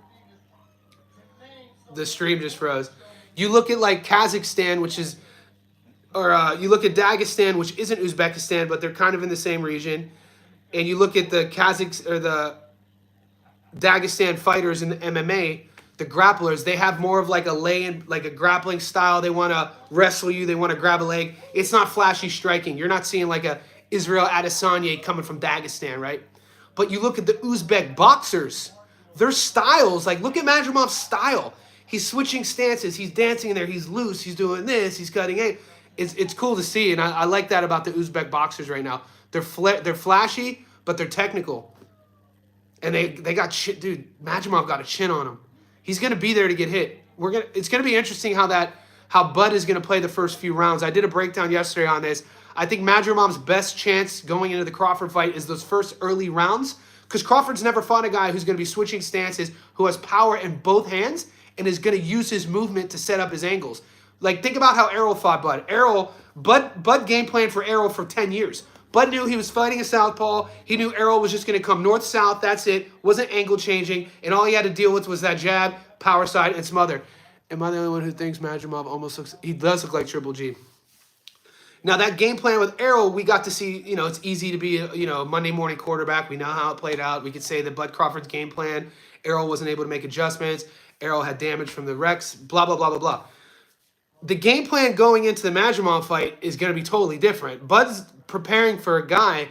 The stream just froze. You look at like Kazakhstan, which is, or you look at Dagestan, which isn't Uzbekistan, but they're kind of in the same region, and you look at the Kazakhs or the Dagestan fighters in the MMA, the grapplers, they have more of like a grappling style. They want to wrestle you. They want to grab a leg. It's not flashy striking. You're not seeing like a Israel Adesanya coming from Dagestan, right? But you look at the Uzbek boxers, their styles, like look at Majumov's style. He's switching stances. He's dancing in there. He's loose. He's doing this. He's cutting it. It's cool to see, and I like that about the Uzbek boxers right now. They're flashy, but they're technical. And they got shit, dude. Majumov got a chin on him. He's gonna be there to get hit. It's gonna be interesting how Bud is gonna play the first few rounds. I did a breakdown yesterday on this. I think Majumov's best chance going into the Crawford fight is those first early rounds, because Crawford's never fought a guy who's gonna be switching stances, who has power in both hands, and is gonna use his movement to set up his angles. Like think about how Errol fought Bud. Bud game planned for Errol for 10 years. Bud knew he was fighting a southpaw. He knew Errol was just going to come north-south. That's it. Wasn't angle changing. And all he had to deal with was that jab, power side, and smother. Am I the only one who thinks Majumov almost looks... He does look like Triple G. Now, that game plan with Errol, we got to see, it's easy to be a Monday morning quarterback. We know how it played out. We could say that Bud Crawford's game plan, Errol wasn't able to make adjustments. Errol had damage from the Rex, blah, blah, blah, blah, blah. The game plan going into the Majumov fight is going to be totally different. Bud's preparing for a guy,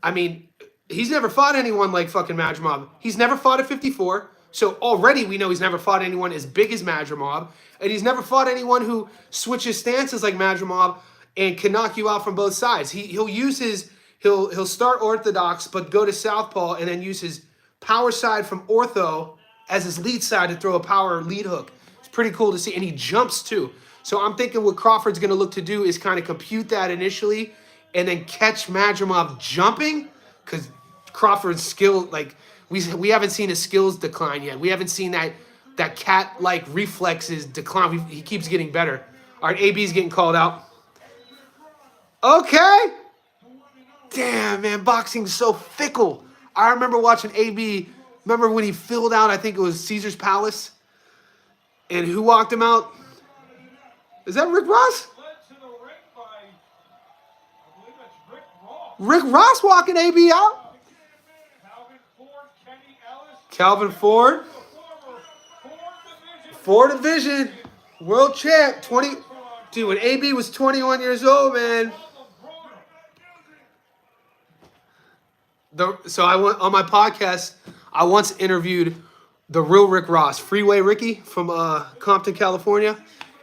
I mean, he's never fought anyone like fucking Majumov. He's never fought at 54, so already we know he's never fought anyone as big as Majumov, and he's never fought anyone who switches stances like Majumov and can knock you out from both sides. He'll start orthodox, but go to southpaw and then use his power side from ortho as his lead side to throw a power lead hook. It's pretty cool to see, and he jumps too. So I'm thinking what Crawford's going to look to do is kind of compute that initially and then catch Majumov jumping, because Crawford's skill, like, we haven't seen his skills decline yet. We haven't seen that that cat-like reflexes decline. He keeps getting better. All right, AB's getting called out. Okay. Damn, man, boxing's so fickle. I remember watching AB. Remember when he filled out, I think it was Caesar's Palace? And who walked him out? Is that Rick Ross? Led to the ring by, I believe that's Rick Ross. Rick Ross walking AB out? Calvin Ford, Kenny Ellis. Calvin Ford. The former Ford Division. World champ. 20. Dude, when AB was 21 years old, man. So I went on my podcast. I once interviewed the real Rick Ross, Freeway Ricky from Compton, California,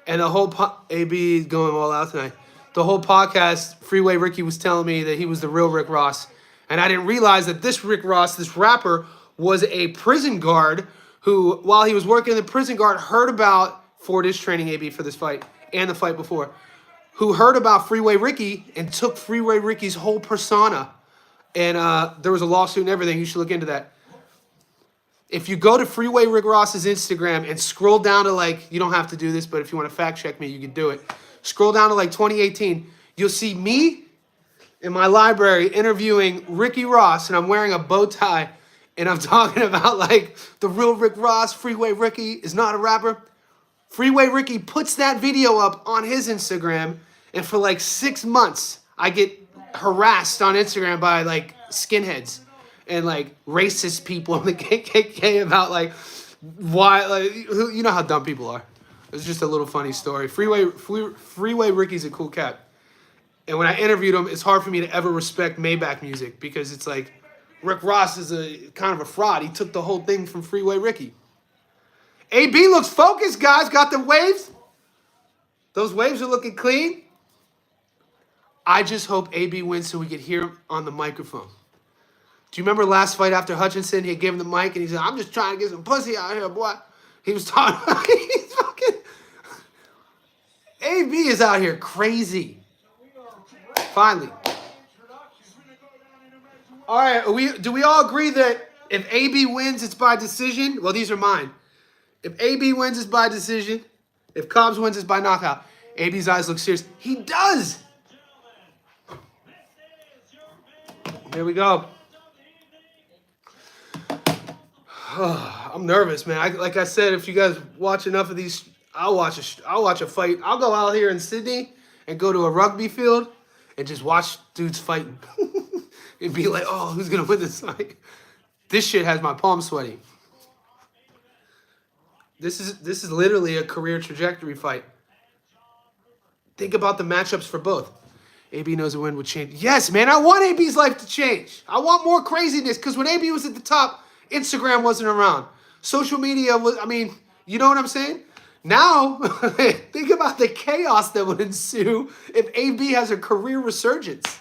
and the whole AB is going all out tonight. The whole podcast, Freeway Ricky was telling me that he was the real Rick Ross, and I didn't realize that this Rick Ross, this rapper, was a prison guard who, while he was working in the prison guard, heard about Ford is training AB for this fight and the fight before, who heard about Freeway Ricky and took Freeway Ricky's whole persona. And there was a lawsuit and everything. You should look into that. If you go to Freeway Rick Ross's Instagram and scroll down to like, you don't have to do this, but if you want to fact check me, you can do it. Scroll down to like 2018. You'll see me in my library interviewing Ricky Ross, and I'm wearing a bow tie, and I'm talking about like the real Rick Ross, Freeway Ricky is not a rapper. Freeway Ricky puts that video up on his Instagram, and for like 6 months, I get harassed on Instagram by like skinheads and like racist people in the KKK about like why, like, who, you know how dumb people are. It's just a little funny story. Freeway Ricky's a cool cat, and when I interviewed him, it's hard for me to ever respect Maybach music because it's like Rick Ross is a kind of a fraud. He took the whole thing from Freeway Ricky. AB looks focused, guys. Got the waves. Those waves are looking clean. I just hope AB wins so we can hear him on the microphone. Do you remember last fight after Hutchinson? He gave him the mic and he said, "I'm just trying to get some pussy out here, boy." He was talking. He's fucking. AB is out here crazy. Finally. All right. Do we all agree that if AB wins, it's by decision? Well, these are mine. If AB wins, it's by decision. If Cobbs wins, it's by knockout. AB's eyes look serious. He does. Here we go. I'm nervous, man. Like I said, if you guys watch enough of these, I'll watch a fight. I'll go out here in Sydney and go to a rugby field and just watch dudes fighting and be like, "Oh, who's gonna win this fight?" This shit has my palms sweaty. This is literally a career trajectory fight. Think about the matchups for both. AB knows a win would change. Yes, man, I want AB's life to change. I want more craziness because when AB was at the top, Instagram wasn't around. Social media was, I mean, you know what I'm saying? Now, think about the chaos that would ensue if AB has a career resurgence.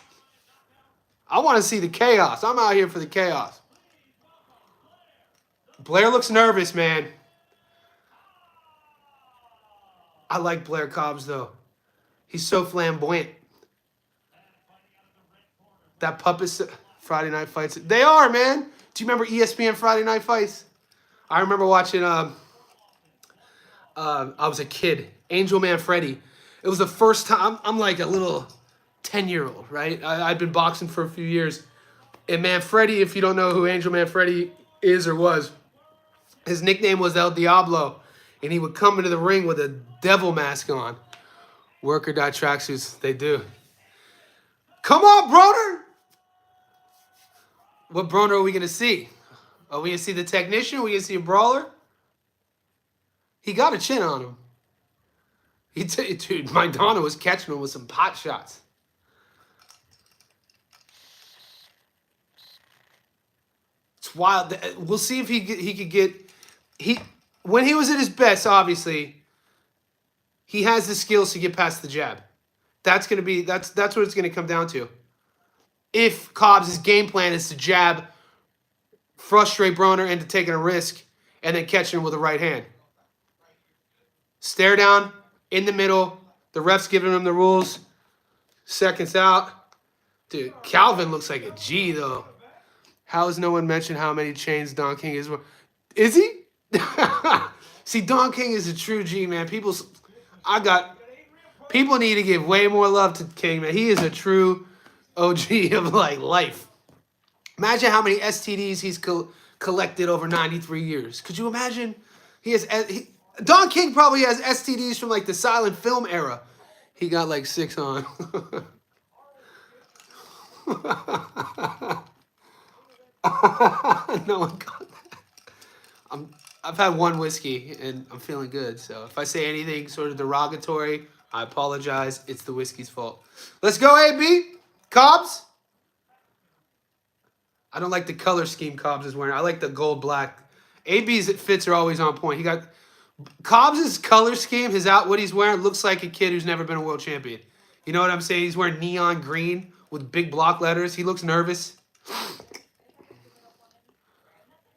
I want to see the chaos. I'm out here for the chaos. Blair looks nervous, man. I like Blair Cobbs, though. He's so flamboyant. That puppet Friday Night Fights. They are, man. Do you remember ESPN Friday Night Fights? I remember watching, I was a kid, Angel Man Freddy. It was the first time, I'm like a little 10-year-old, right? I'd been boxing for a few years. And Man Freddy, if you don't know who Angel Man Freddy is or was, his nickname was El Diablo. And he would come into the ring with a devil mask on. Work or die tracksuits, they do. Come on, Broner! What Broner are we going to see? Are we going to see the technician? Are we going to see a brawler? He got a chin on him. Dude, Maidana was catching him with some pot shots. It's wild. We'll see if he could get... When he was at his best, obviously, he has the skills to get past the jab. That's what it's going to come down to. If Cobbs' game plan is to jab, frustrate Broner into taking a risk, and then catching him with the right hand. Stare down, in the middle. The ref's giving him the rules. Seconds out. Dude, Calvin looks like a G, though. How has no one mentioned how many chains Don King is? Is he? See, Don King is a true G, man. People need to give way more love to King, man. He is a true OG of like life. Imagine how many STDs he's collected over 93 years. Could you imagine? Don King probably has STDs from like the silent film era. He got like 6 on. No one got that. I've had one whiskey and I'm feeling good. So if I say anything sort of derogatory, I apologize. It's the whiskey's fault. Let's go, AB. Cobbs. I don't like the color scheme Cobbs is wearing. I like the gold black. AB's fits are always on point. He got Cobbs' color scheme, what he's wearing looks like a kid who's never been a world champion. You know what I'm saying? He's wearing neon green with big block letters. He looks nervous.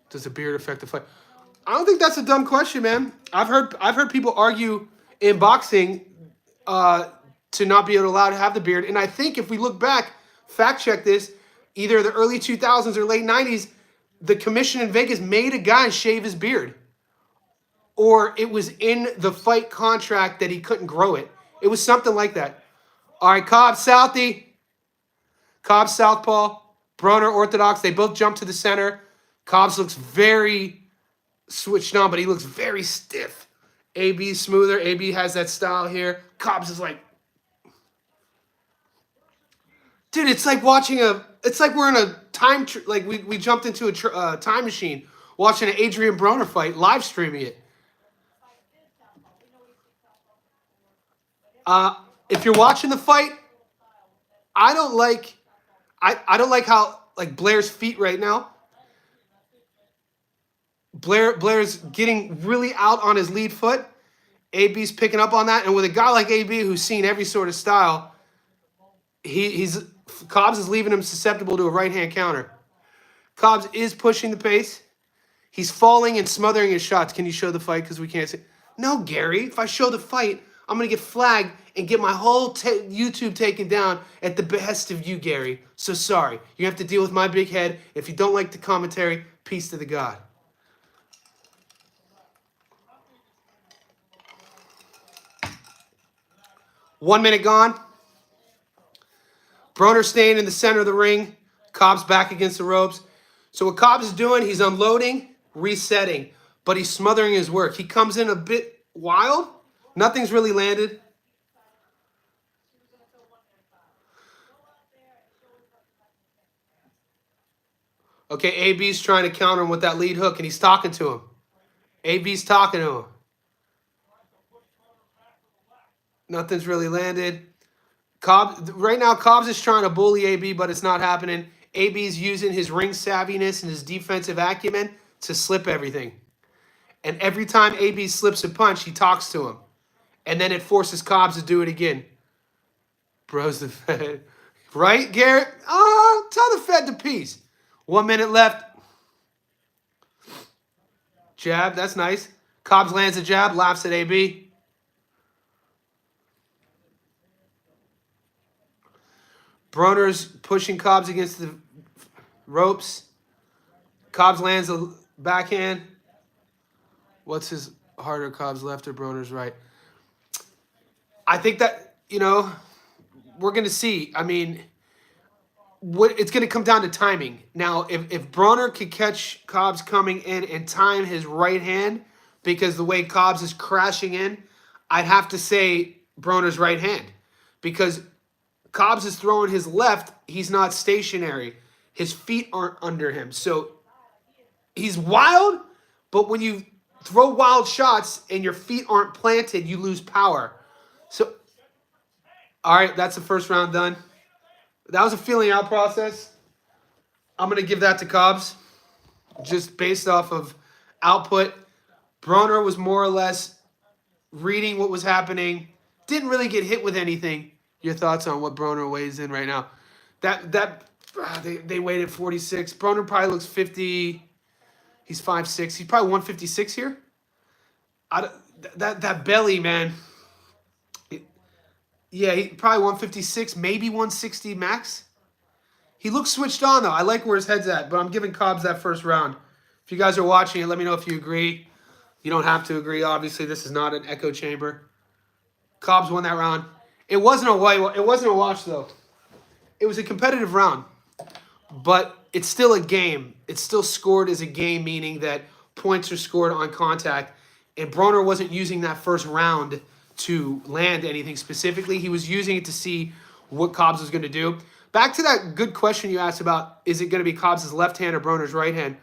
Does the beard affect the fight? I don't think that's a dumb question, man. I've heard people argue in boxing to not be allowed to have the beard. And I think if we look back, fact check this, either the early 2000s or late 90s, the commission in Vegas made a guy shave his beard. Or it was in the fight contract that he couldn't grow it. It was something like that. All right, Cobbs, Southie. Cobbs, Southpaw. Broner, Orthodox. They both jump to the center. Cobbs looks very switched on, but he looks very stiff. AB's smoother. AB has that style here. Cobbs is like... Dude, it's like watching it's like we're in a time... we jumped into a time machine watching an Adrien Broner fight, live streaming it. If you're watching the fight, I don't like how like Blair's feet right now. Blair's getting really out on his lead foot. AB's picking up on that, and with a guy like AB who's seen every sort of style, Cobbs is leaving him susceptible to a right hand counter. Cobbs is pushing the pace. He's falling and smothering his shots. Can you show the fight? Because we can't see. No, Gary. If I show the fight, I'm going to get flagged and get my whole YouTube taken down at the behest of you, Gary. So sorry. You have to deal with my big head. If you don't like the commentary, peace to the God. One minute gone. Broner staying in the center of the ring. Cobbs back against the ropes. So what Cobbs is doing, he's unloading, resetting, but he's smothering his work. He comes in a bit wild. Nothing's really landed. Okay, AB's trying to counter him with that lead hook, and he's talking to him. AB's talking to him. Nothing's really landed. Right now, Cobbs is trying to bully AB, but it's not happening. AB's using his ring savviness and his defensive acumen to slip everything. And every time AB slips a punch, he talks to him. And then it forces Cobbs to do it again. Bro's the Fed. Right, Garrett? Oh, tell the Fed to peace. 1 minute left. Jab, that's nice. Cobbs lands a jab, laughs at AB. Broner's pushing Cobbs against the ropes. Cobbs lands a backhand. What's his harder, Cobbs left or Broner's right? I think that, we're going to see. I mean, it's going to come down to timing. Now, if Broner could catch Cobbs coming in and time his right hand, because the way Cobbs is crashing in, I'd have to say Broner's right hand. Because Cobbs is throwing his left, he's not stationary. His feet aren't under him. So he's wild, but when you throw wild shots and your feet aren't planted, you lose power. So, all right, that's the first round done. That was a feeling out process. I'm going to give that to Cobbs just based off of output. Broner was more or less reading what was happening. Didn't really get hit with anything. Your thoughts on what Broner weighs in right now? They weighed at 46. Broner probably looks 50. He's 5'6". He's probably 156 here. That belly, man. He probably 156, maybe 160 max. He looks switched on, though. I like where his head's at, but I'm giving Cobbs that first round. If you guys are watching it, let me know if you agree. You don't have to agree. Obviously, this is not an echo chamber. Cobbs won that round. It wasn't a wash though. It was a competitive round, but it's still a game. It's still scored as a game, meaning that points are scored on contact. And Broner wasn't using that first round to land anything specifically. He was using it to see what Cobbs was going to do. Back to that good question you asked about, is it going to be Cobbs' left hand or Broner's right hand?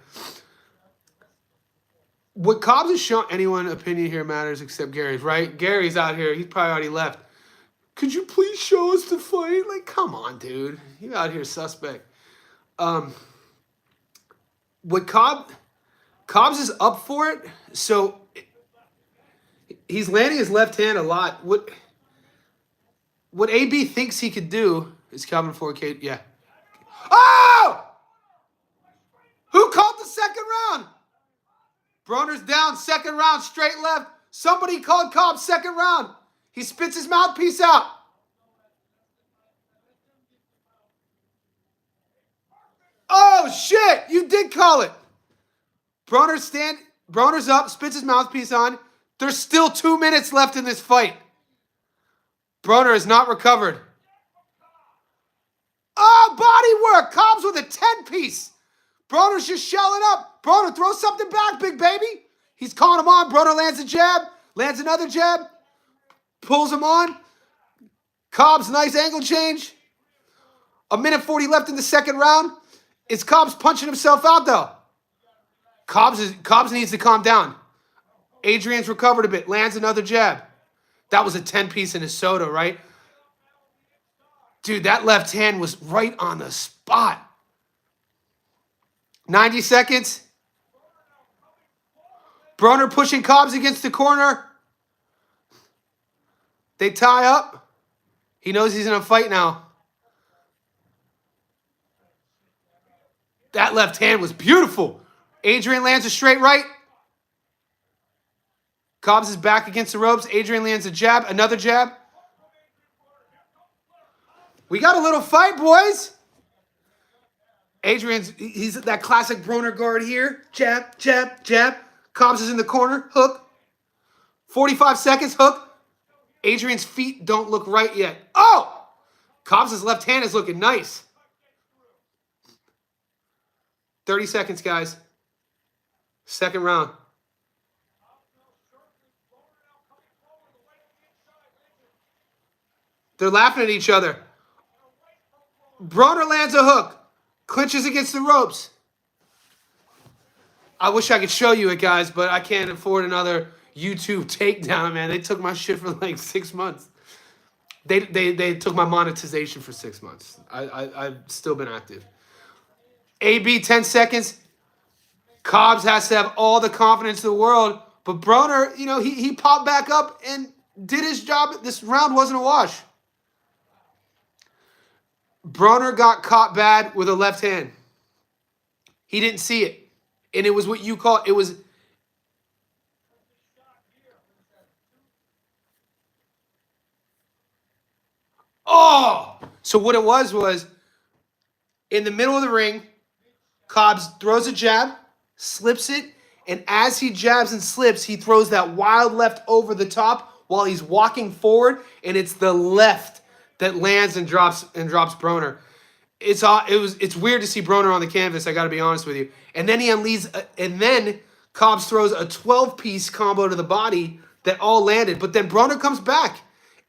What Cobbs has shown, anyone opinion here matters except Gary's, right? Gary's out here. He's probably already left. Could you please show us the fight? Like, come on, dude. You out here suspect. What Cobbs is up for it, so he's landing his left hand a lot. What AB thinks he could do is Calvin 4K. Yeah. Oh! Who called the second round? Broner's down, second round, straight left. Somebody called Cobbs second round. He spits his mouthpiece out. Oh, shit. You did call it. Broner's up, spits his mouthpiece on. There's still 2 minutes left in this fight. Broner is not recovered. Oh, body work. Cobbs with a 10-piece. Broner's just shelling up. Broner, throw something back, big baby. He's calling him on. Broner lands a jab. Lands another jab. Pulls him on. Cobbs, nice angle change. 1:40 left in the second round. Is Cobbs punching himself out, though? Cobbs needs to calm down. Adrien's recovered a bit. Lands another jab. That was a 10-piece in his soda, right? Dude, that left hand was right on the spot. 90 seconds. Broner pushing Cobbs against the corner. They tie up. He knows he's in a fight now. That left hand was beautiful. Adrien lands a straight right. Cobbs is back against the ropes. Adrien lands a jab, another jab. We got a little fight, boys. He's that classic Broner guard here. Jab, jab, jab. Cobbs is in the corner. Hook. 45 seconds. Hook. Adrien's feet don't look right yet. Oh! Cobbs' left hand is looking nice. 30 seconds, guys. Second round. They're laughing at each other. Broner lands a hook. Clinches against the ropes. I wish I could show you it, guys, but I can't afford another YouTube takedown, man. They took my shit for like 6 months. They took my monetization for 6 months. I've still been active. AB, 10 seconds. Cobbs has to have all the confidence in the world. But Broner, he popped back up and did his job. This round wasn't a wash. Broner got caught bad with a left hand. He didn't see it. And it was what you call it was. Oh! So what it was in the middle of the ring, Cobbs throws a jab, slips it, and as he jabs and slips, he throws that wild left over the top while he's walking forward, and it's the left that lands and drops Broner. It's weird to see Broner on the canvas, I got to be honest with you. And then and then Cobbs throws a 12-piece combo to the body that all landed, but then Broner comes back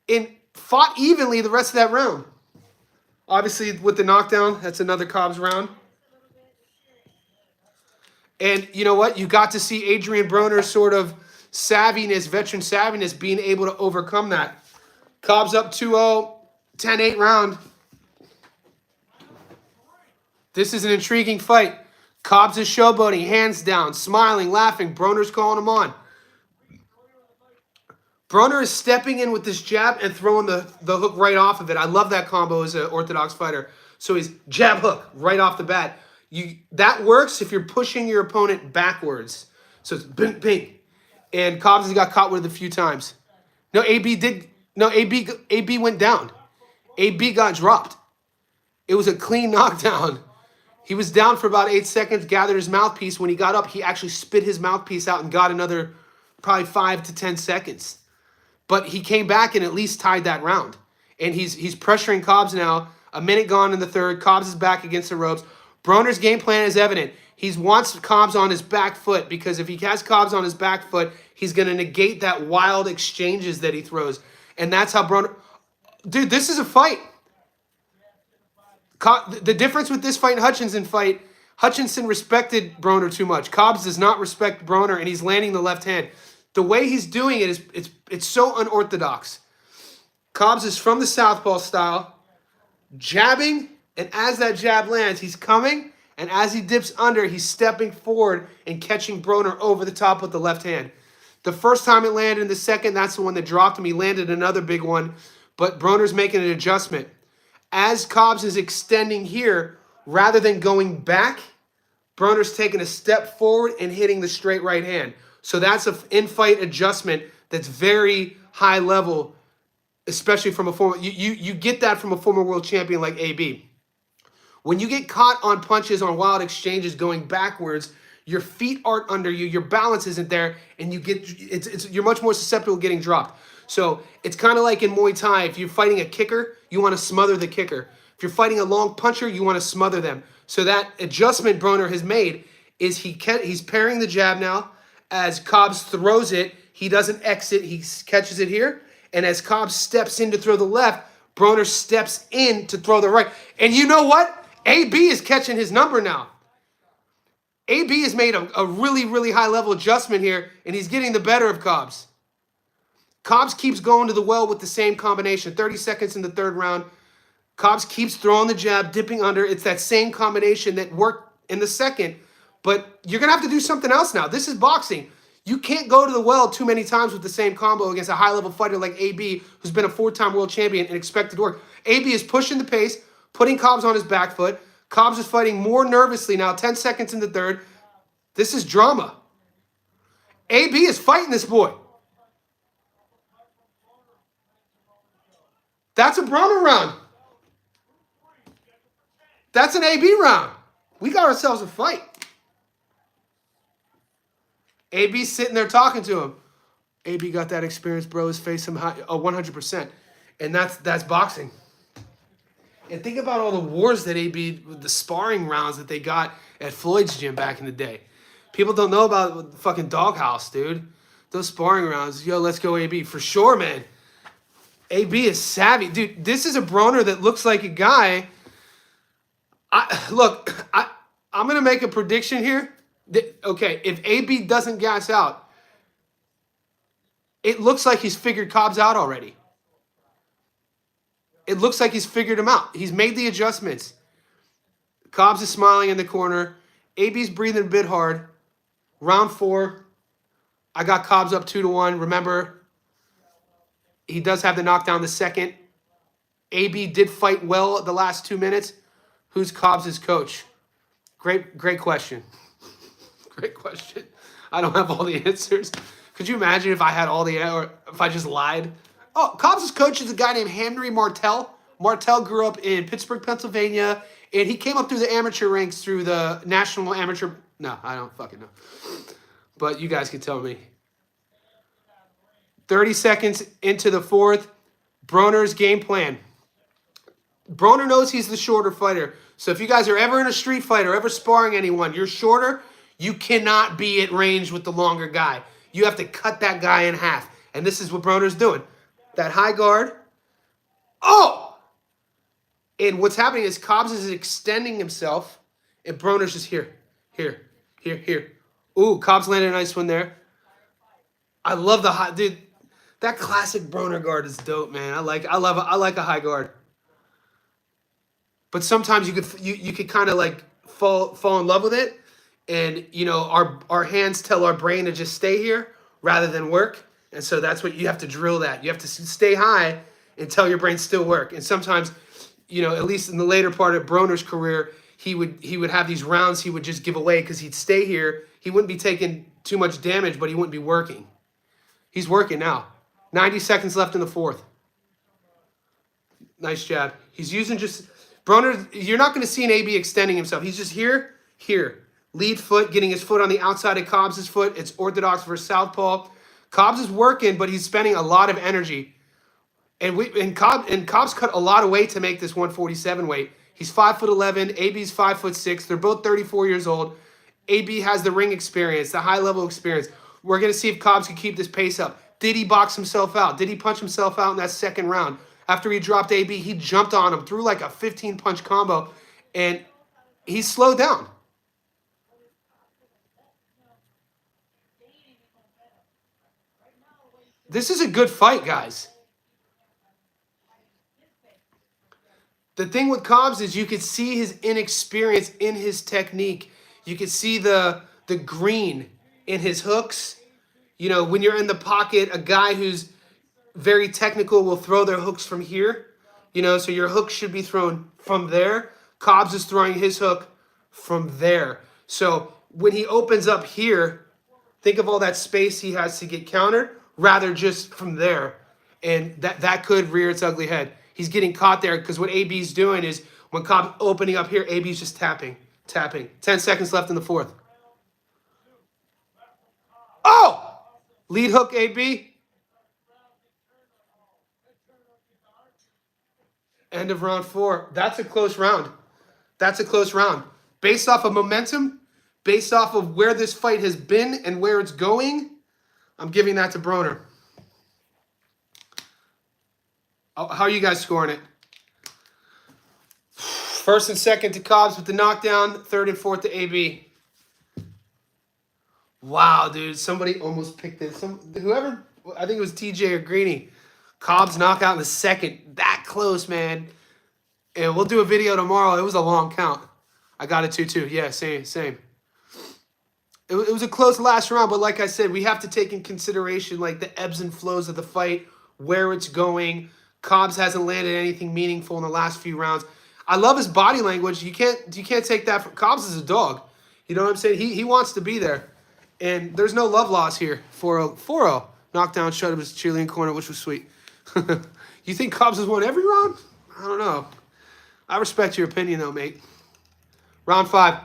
and fought evenly the rest of that round. Obviously, with the knockdown, that's another Cobbs round. And you know what? You got to see Adrien Broner's sort of savviness, veteran savviness, being able to overcome that. Cobbs up 2-0, 10-8 round. This is an intriguing fight. Cobbs is showboating, hands down, smiling, laughing. Broner's calling him on. Broner is stepping in with this jab and throwing the hook right off of it. I love that combo as an orthodox fighter. So he's jab hook right off the bat. That works if you're pushing your opponent backwards. So it's bing, bing. And Cobbs has got caught with it a few times. No, AB went down. AB got dropped. It was a clean knockdown. He was down for about 8 seconds, gathered his mouthpiece. When he got up, he actually spit his mouthpiece out and got another probably 5 to 10 seconds. But he came back and at least tied that round. And he's pressuring Cobbs now. A minute gone in the third. Cobbs is back against the ropes. Broner's game plan is evident. He wants Cobbs on his back foot because if he has Cobbs on his back foot, he's going to negate that wild exchanges that he throws. And that's how Broner... Dude, this is a fight. The difference with this fight and Hutchinson fight, Hutchinson respected Broner too much. Cobbs does not respect Broner, and he's landing the left hand. The way he's doing it is it's so unorthodox. Cobbs is from the southpaw style, jabbing, and as that jab lands, he's coming, and as he dips under, he's stepping forward and catching Broner over the top with the left hand. The first time it landed in the second, that's the one that dropped him. He landed another big one, but Broner's making an adjustment. As Cobbs is extending here, rather than going back, Broner's taking a step forward and hitting the straight right hand. So that's an in-fight adjustment that's very high level, especially from a former... You get that from a former world champion like AB. When you get caught on punches, on wild exchanges going backwards, your feet aren't under you, your balance isn't there, and you're much more susceptible to getting dropped. So it's kind of like in Muay Thai. If you're fighting a kicker, you want to smother the kicker. If you're fighting a long puncher, you want to smother them. So that adjustment Broner has made is he's pairing the jab now. As Cobbs throws it, he doesn't exit. He catches it here. And as Cobbs steps in to throw the left, Broner steps in to throw the right. And you know what? AB is catching his number now. AB has made a really, really high-level adjustment here, and he's getting the better of Cobbs. Cobbs keeps going to the well with the same combination. 30 seconds in the third round. Cobbs keeps throwing the jab, dipping under. It's that same combination that worked in the second. But you're going to have to do something else now. This is boxing. You can't go to the well too many times with the same combo against a high-level fighter like AB, who's been a 4-time world champion and expected to work. AB is pushing the pace, putting Cobbs on his back foot. Cobbs is fighting more nervously now, 10 seconds in the third. This is drama. AB is fighting this boy. That's a Broner round. That's an AB round. We got ourselves a fight. AB's sitting there talking to him. AB got that experience, bro. His face him high, 100%. And that's boxing. And think about all the wars that AB, the sparring rounds that they got at Floyd's gym back in the day. People don't know about the fucking doghouse, dude. Those sparring rounds. Yo, let's go AB. For sure, man. AB is savvy. Dude, this is a Broner that looks like a guy. I'm going to make a prediction here. Okay, if AB doesn't gas out, it looks like he's figured Cobbs out already. It looks like he's figured him out. He's made the adjustments. Cobbs is smiling in the corner. AB's breathing a bit hard. Round 4. I got Cobbs up 2-1. Remember, he does have the knockdown the second. AB did fight well the last 2 minutes. Who's Cobbs' coach? Great question. Great question. I don't have all the answers. Could you imagine if I had all the, or if I just lied? Oh, Cobbs' coach is a guy named Henry Martell. Martell grew up in Pittsburgh, Pennsylvania, and he came up through the amateur ranks through the national amateur. No, I don't fucking know. But you guys can tell me. 30 seconds into the fourth. Broner's game plan. Broner knows he's the shorter fighter. So if you guys are ever in a street fight or ever sparring anyone, you're shorter, you cannot be at range with the longer guy. You have to cut that guy in half. And this is what Broner's doing. That high guard. Oh! And what's happening is Cobbs is extending himself, and Broner's just here. Ooh, Cobbs landed a nice one there. I love the high, dude. That classic Broner guard is dope, man. I like a high guard. But sometimes you could kind of like fall in love with it, and you know our hands tell our brain to just stay here rather than work, and so that's what you have to drill that. You have to stay high and tell your brain still work. And sometimes, you know, at least in the later part of Broner's career, he would have these rounds he would just give away because he'd stay here. He wouldn't be taking too much damage, but he wouldn't be working. He's working now. 90 seconds left in the fourth. Nice jab. He's using just... Broner, you're not going to see an AB extending himself. He's just here. Lead foot, getting his foot on the outside of Cobbs' foot. It's orthodox versus southpaw. Cobbs is working, but he's spending a lot of energy. And Cobbs cut a lot of weight to make this 147 weight. He's 5'11". AB's 5'6". They're both 34 years old. AB has the ring experience, the high level experience. We're gonna see if Cobbs can keep this pace up. Did he box himself out? Did he punch himself out in that second round? After he dropped AB, he jumped on him, threw like a 15 punch combo, and he slowed down. This is a good fight, guys. The thing with Cobbs is you could see his inexperience in his technique. You could see the green in his hooks. You know, when you're in the pocket, a guy who's very technical will throw their hooks from here. You know, so your hook should be thrown from there. Cobbs is throwing his hook from there. So when he opens up here, think of all that space he has to get countered, rather just from there. And that could rear its ugly head. He's getting caught there because what AB's doing is when Cobb's opening up here, AB's just tapping. 10 seconds left in the fourth. Oh! Lead hook, AB. End of round 4. That's a close round. That's a close round. Based off of momentum, based off of where this fight has been and where it's going, I'm giving that to Broner. How are you guys scoring it? First and second to Cobbs with the knockdown. Third and fourth to AB. Wow, dude. Somebody almost picked it. Whoever, I think it was TJ or Greeny. Cobbs knockout in the second. That close, man. And we'll do a video tomorrow. It was a long count. I got it 2-2. Yeah, same. It was a close last round, but like I said, we have to take in consideration like the ebbs and flows of the fight, where it's going. Cobbs hasn't landed anything meaningful in the last few rounds. I love his body language. You can't take that from Cobbs is a dog. You know what I'm saying? He wants to be there. And there's no love loss here. 4-0. Knockdown, shut up his cheerleading corner, which was sweet. You think Cobbs has won every round? I don't know. I respect your opinion though, mate. Round 5.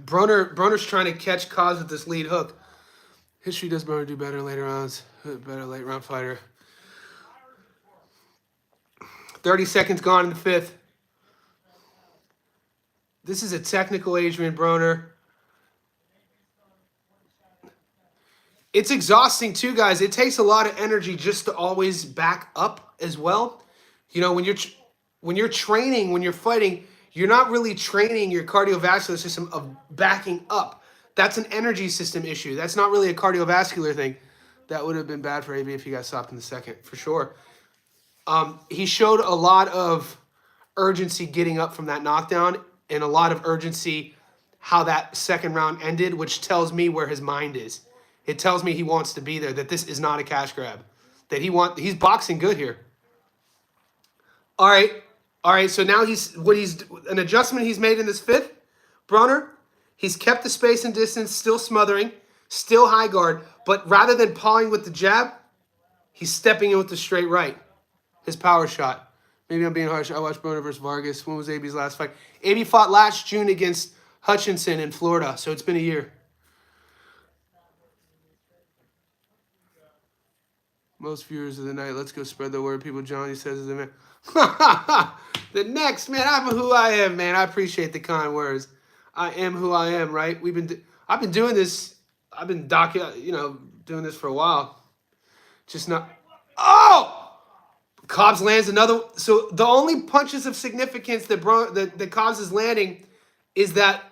Broner's trying to catch Cobbs with this lead hook. History does Broner do better in later rounds. Better late round fighter. 30 seconds gone in the 5th. This is a technical Adrien Broner. It's exhausting too, guys. It takes a lot of energy just to always back up as well. You know, when you're training, when you're fighting, you're not really training your cardiovascular system of backing up. That's an energy system issue. That's not really a cardiovascular thing. That would have been bad for AB if he got stopped in the second, for sure. He showed a lot of urgency getting up from that knockdown and a lot of urgency how that second round ended, which tells me where his mind is. It tells me he wants to be there, that this is not a cash grab, that he's boxing good here. All right, so now an adjustment he's made in this 5th, Broner, he's kept the space and distance, still smothering, still high guard, but rather than pawing with the jab, he's stepping in with the straight right, his power shot. Maybe I'm being harsh. I watched Broner versus Vargas. When was AB's last fight? AB fought last June against Hutchinson in Florida, so it's been a year. Most viewers of the night. Let's go spread the word. People, Johnny says is the man. The next, man. I'm who I am, man. I appreciate the kind words. I am who I am, right? I've been doing this. I've been doing this for a while. Just not. Oh! Cobbs lands another. So the only punches of significance that Cobbs is landing is that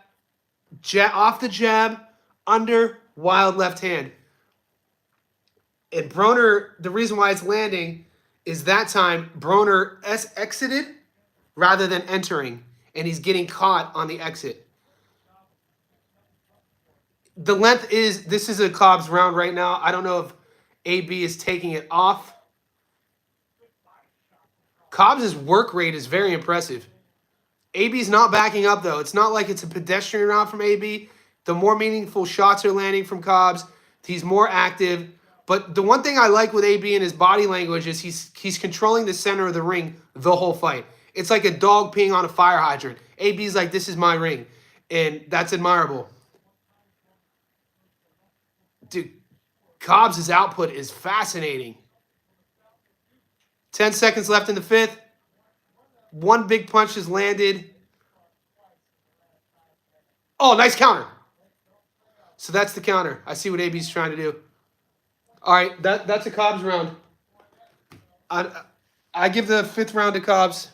off the jab, under, wild left hand. And Broner, the reason why it's landing is that time Broner exited rather than entering, and he's getting caught on the exit. The length this is a Cobbs round right now. I don't know if AB is taking it off. Cobbs' work rate is very impressive. AB's not backing up, though. It's not like it's a pedestrian round from AB. The more meaningful shots are landing from Cobbs. He's more active. But the one thing I like with AB and his body language is he's controlling the center of the ring the whole fight. It's like a dog peeing on a fire hydrant. AB's like, this is my ring. And that's admirable. Dude, Cobbs' output is fascinating. 10 seconds left in the fifth. One big punch is landed. Oh, nice counter. So that's the counter. I see what AB's trying to do. All right, that's a Cobbs round. I give the fifth round to Cobbs.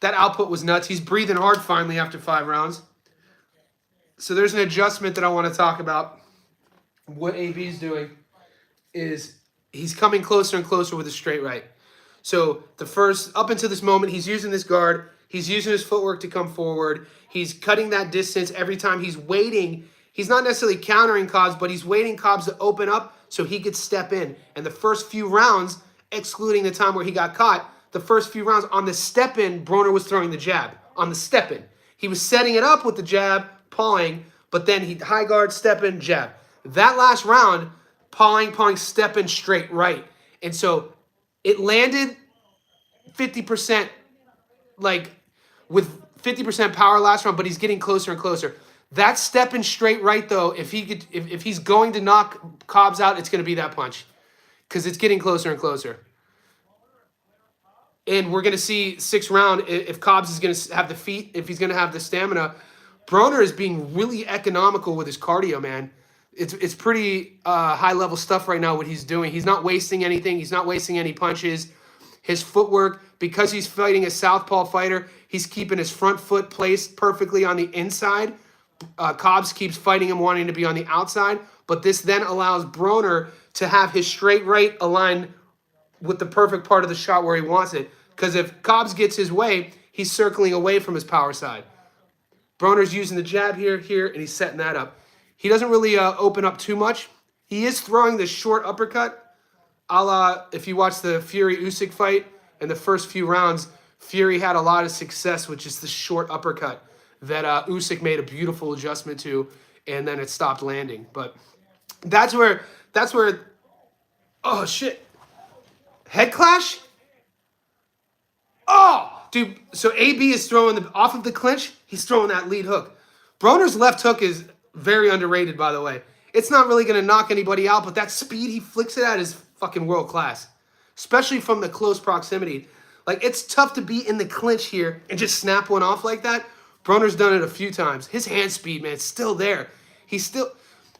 That output was nuts. He's breathing hard finally after 5 rounds. So there's an adjustment that I want to talk about. What AB's doing is he's coming closer and closer with a straight right. So the first, up until this moment, he's using this guard. He's using his footwork to come forward. He's cutting that distance every time. He's waiting. He's not necessarily countering Cobbs, but he's waiting Cobbs to open up so he could step in. And the first few rounds, excluding the time where he got caught, the first few rounds on the step in, Broner was throwing the jab on the step in. He was setting it up with the jab, pawing, but then he high guard, step in, jab. That last round, pawing, step in, straight right. And so it landed 50%, like with 50% power last round, but he's getting closer and closer. That step in straight right though, if he's going to knock Cobbs out, it's going to be that punch because it's getting closer and closer. And we're going to see 6th round if Cobbs is going to have the feet, if he's going to have the stamina. Broner is being really economical with his cardio, man. It's pretty high-level stuff right now what he's doing. He's not wasting anything. He's not wasting any punches. His footwork, because he's fighting a southpaw fighter, he's keeping his front foot placed perfectly on the inside. Cobbs keeps fighting him, wanting to be on the outside. But this then allows Broner to have his straight right aligned with the perfect part of the shot where he wants it. Because if Cobbs gets his way, he's circling away from his power side. Broner's using the jab here, and he's setting that up. He doesn't really open up too much. He is throwing the short uppercut, a la if you watch the Fury-Usyk fight in the first few rounds, Fury had a lot of success with just the short uppercut that Usyk made a beautiful adjustment to, and then it stopped landing. But that's where, oh shit, head clash? Oh, dude, so AB is throwing off of the clinch, he's throwing that lead hook. Broner's left hook is very underrated, by the way. It's not really going to knock anybody out, but that speed he flicks it at is fucking world class, especially from the close proximity. Like, it's tough to be in the clinch here and just snap one off like that. Broner's done it a few times. His hand speed, man, it's still there. He's still...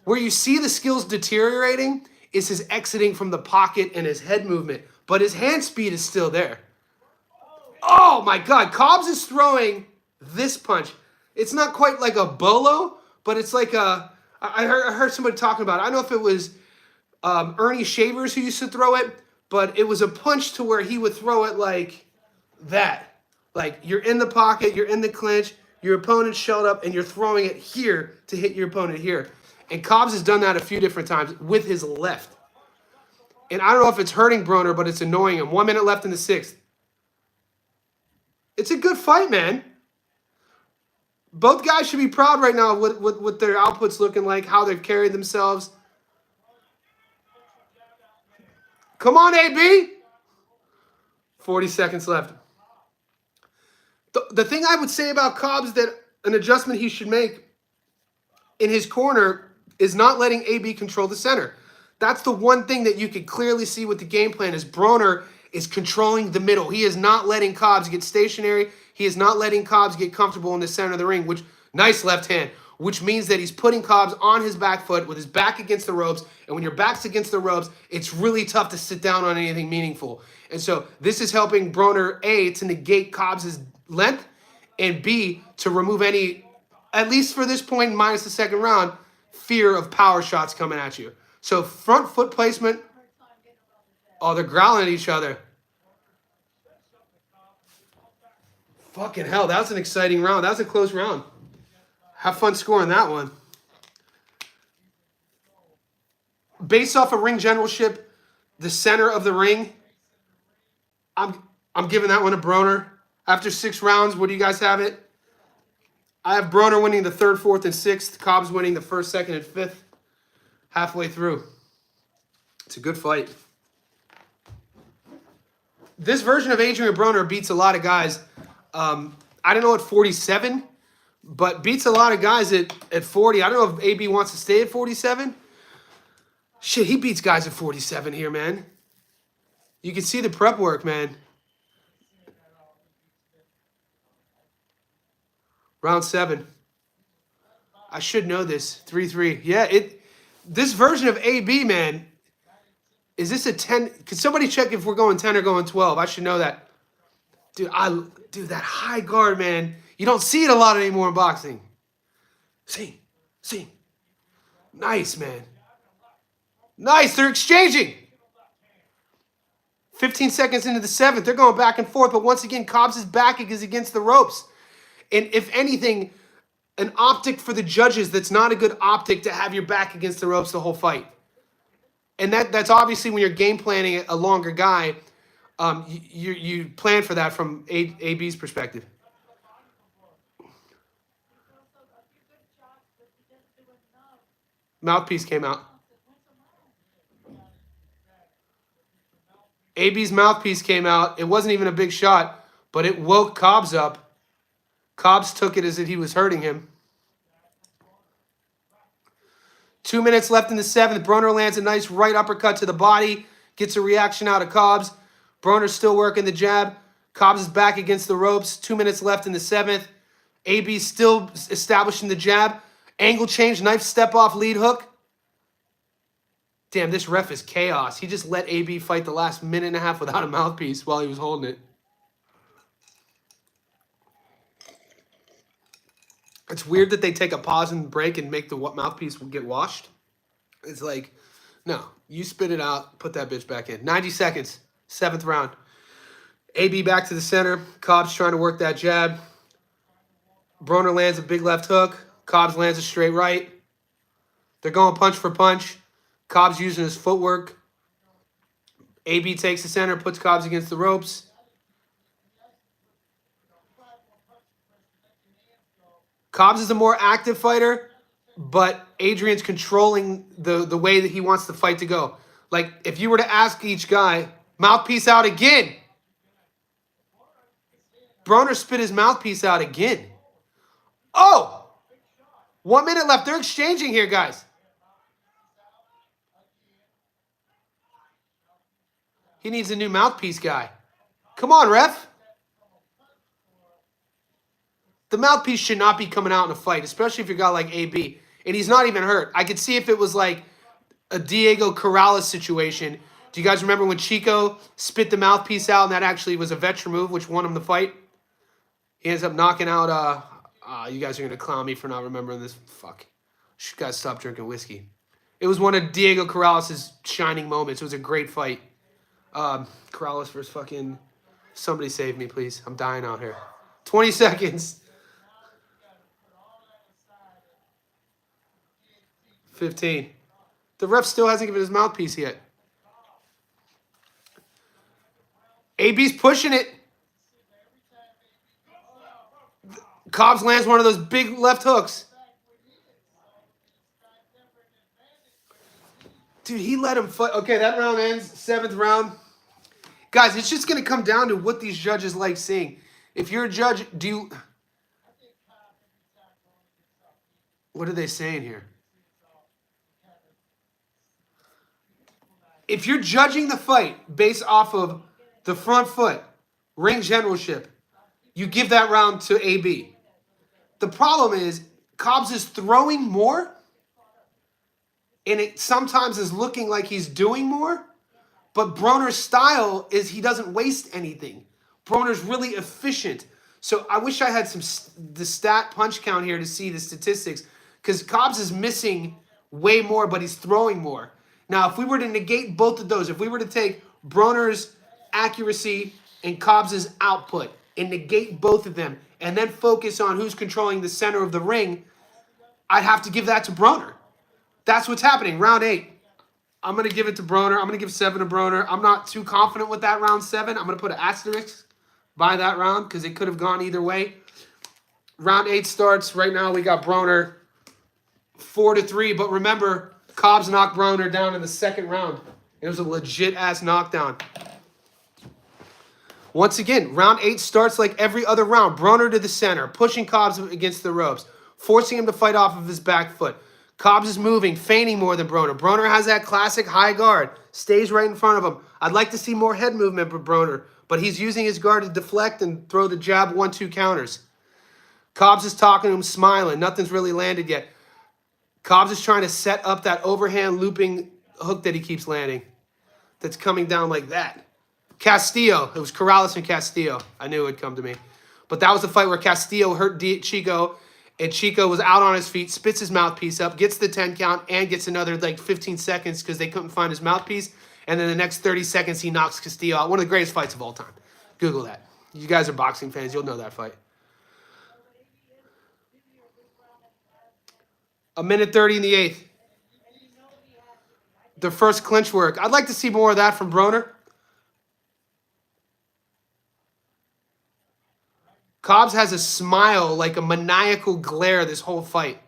Where you see the skills deteriorating is his exiting from the pocket and his head movement, but his hand speed is still there. Oh, my God. Cobbs is throwing this punch. It's not quite like a bolo, but it's like a... I heard somebody talking about it. I don't know if it was Ernie Shavers who used to throw it, but it was a punch to where he would throw it like that. Like, you're in the pocket, you're in the clinch, your opponent's shelled up, and you're throwing it here to hit your opponent here. And Cobbs has done that a few different times with his left. And I don't know if it's hurting Broner, but it's annoying him. 1 minute left in the 6th. It's a good fight, man. Both guys should be proud right now with what their outputs looking like, how they've carried themselves. Come on, AB. 40 seconds left. The thing I would say about Cobbs that an adjustment he should make in his corner is not letting AB control the center. That's the one thing that you could clearly see with the game plan is Broner is controlling the middle. He is not letting Cobbs get stationary. He is not letting Cobbs get comfortable in the center of the ring, which, nice left hand, which means that he's putting Cobbs on his back foot with his back against the ropes. And when your back's against the ropes, it's really tough to sit down on anything meaningful. And so this is helping Broner, A, to negate Cobbs' length, and B, to remove any, at least for this point, minus the 2nd round, fear of power shots coming at you. So front foot placement. Oh, they're growling at each other. Fucking hell, that was an exciting round. That was a close round. Have fun scoring that one. Based off of ring generalship, the center of the ring, I'm giving that one to Broner. After 6 rounds, what do you guys have it? I have Broner winning the 3rd, 4th, and 6th. Cobbs winning the 1st, 2nd, and 5th. Halfway through. It's a good fight. This version of Adrien Broner beats a lot of guys. I don't know at 47, but beats a lot of guys at 40. I don't know if AB wants to stay at 47. Shit, he beats guys at 47 here, man. You can see the prep work, man. Round 7. I should know this. 3-3. Yeah, this version of AB, man, is this a 10? Can somebody check if we're going 10 or going 12? I should know that. Dude, that high guard, man. You don't see it a lot anymore in boxing. See. Nice, man. Nice, they're exchanging. 15 seconds into the 7th, they're going back and forth, but once again, Cobbs' back is against the ropes. And if anything, an optic for the judges that's not a good optic to have your back against the ropes the whole fight. And that's obviously when you're game planning a longer guy, you plan for that from AB's perspective. Mouthpiece came out. AB's mouthpiece came out. It wasn't even a big shot, but it woke Cobbs up. Cobbs took it as if he was hurting him. 2 minutes left in the 7th. Broner lands a nice right uppercut to the body. Gets a reaction out of Cobbs. Broner's still working the jab. Cobbs is back against the ropes. 2 minutes left in the 7th. AB still establishing the jab. Angle change, knife step off, lead hook. Damn, this ref is chaos. He just let AB fight the last minute and a half without a mouthpiece while he was holding it. It's weird that they take a pause and break and make the mouthpiece get washed. It's like, no, you spit it out, put that bitch back in. 90 seconds, 7th round. AB back to the center. Cobbs trying to work that jab. Broner lands a big left hook. Cobbs lands a straight right. They're going punch for punch. Cobbs using his footwork. AB takes the center, puts Cobbs against the ropes. Cobbs is a more active fighter, but Adrien's controlling the way that he wants the fight to go. Like, if you were to ask each guy, mouthpiece out again. Broner spit his mouthpiece out again. Oh! 1 minute left. They're exchanging here, guys. He needs a new mouthpiece guy. Come on, ref. The mouthpiece should not be coming out in a fight, especially if you're a guy like AB. And he's not even hurt. I could see if it was like a Diego Corrales situation. Do you guys remember when Chico spit the mouthpiece out and that actually was a veteran move which won him the fight? He ends up knocking out... you guys are going to clown me for not remembering this. Fuck. You guys stop drinking whiskey. It was one of Diego Corrales' shining moments. It was a great fight. Corrales versus fucking... Somebody save me, please. I'm dying out here. 20 seconds. 15. The ref still hasn't given his mouthpiece yet. AB's pushing it. Cobbs lands one of those big left hooks. Dude, he let him fight. Okay, that round ends. 7th round. Guys, it's just going to come down to what these judges like seeing. If you're a judge, what are they saying here? If you're judging the fight based off of the front foot, ring generalship, you give that round to AB. The problem is Cobbs is throwing more, and it sometimes is looking like he's doing more, but Broner's style is he doesn't waste anything. Broner's really efficient. So I wish I had the stat punch count here to see the statistics, because Cobbs is missing way more, but he's throwing more. Now, if we were to negate both of those, if we were to take Broner's accuracy and Cobbs' output and negate both of them and then focus on who's controlling the center of the ring, I'd have to give that to Broner. That's what's happening. Round 8. I'm going to give it to Broner. I'm going to give 7 to Broner. I'm not too confident with that round 7. I'm going to put an asterisk by that round because it could have gone either way. Round 8 starts. Right now we got Broner 4-3. But remember, Cobbs knocked Broner down in the 2nd round. It was a legit-ass knockdown. Once again, round 8 starts like every other round. Broner to the center, pushing Cobbs against the ropes, forcing him to fight off of his back foot. Cobbs is moving, feigning more than Broner. Broner has that classic high guard, stays right in front of him. I'd like to see more head movement from Broner, but he's using his guard to deflect and throw the jab 1-2 counters. Cobbs is talking to him, smiling. Nothing's really landed yet. Cobbs is trying to set up that overhand looping hook that he keeps landing. That's coming down like that. Castillo. It was Corrales and Castillo. I knew it would come to me. But that was the fight where Castillo hurt Chico, and Chico was out on his feet, spits his mouthpiece up, gets the 10 count, and gets another like 15 seconds because they couldn't find his mouthpiece. And then the next 30 seconds, he knocks Castillo out. One of the greatest fights of all time. Google that. You guys are boxing fans. You'll know that fight. A minute 30 in the 8th. The first clinch work. I'd like to see more of that from Broner. Cobbs has a smile, like a maniacal glare this whole fight.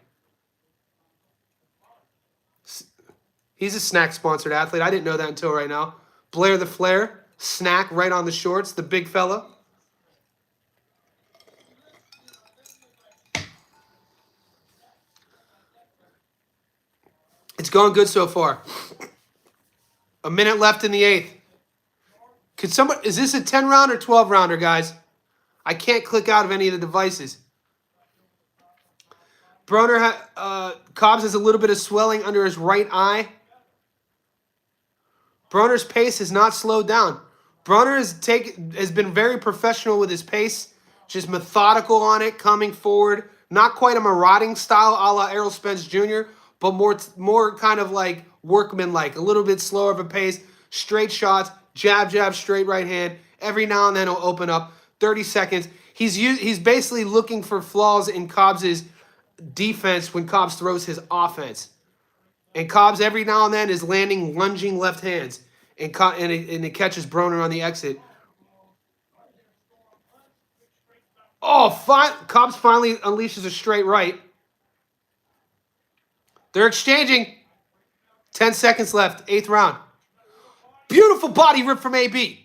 He's a snack-sponsored athlete. I didn't know that until right now. Blair the Flair, snack right on the shorts, the big fella. It's going good so far. A minute left in the 8th. Could somebody, is this a 10-round or 12-rounder, guys? I can't click out of any of the devices. Broner, Cobbs has a little bit of swelling under his right eye. Broner's pace has not slowed down. Broner has been very professional with his pace, just methodical on it, coming forward. Not quite a marauding style a la Errol Spence Jr., but more kind of like workman-like, a little bit slower of a pace, straight shots, jab, jab, straight right hand. Every now and then he'll open up. 30 seconds. He's basically looking for flaws in Cobbs' defense when Cobbs throws his offense. And Cobbs every now and then is landing lunging left hands. And it catches Broner on the exit. Oh, Cobbs finally unleashes a straight right. They're exchanging. 10 seconds left. 8th round. Beautiful body rip from AB.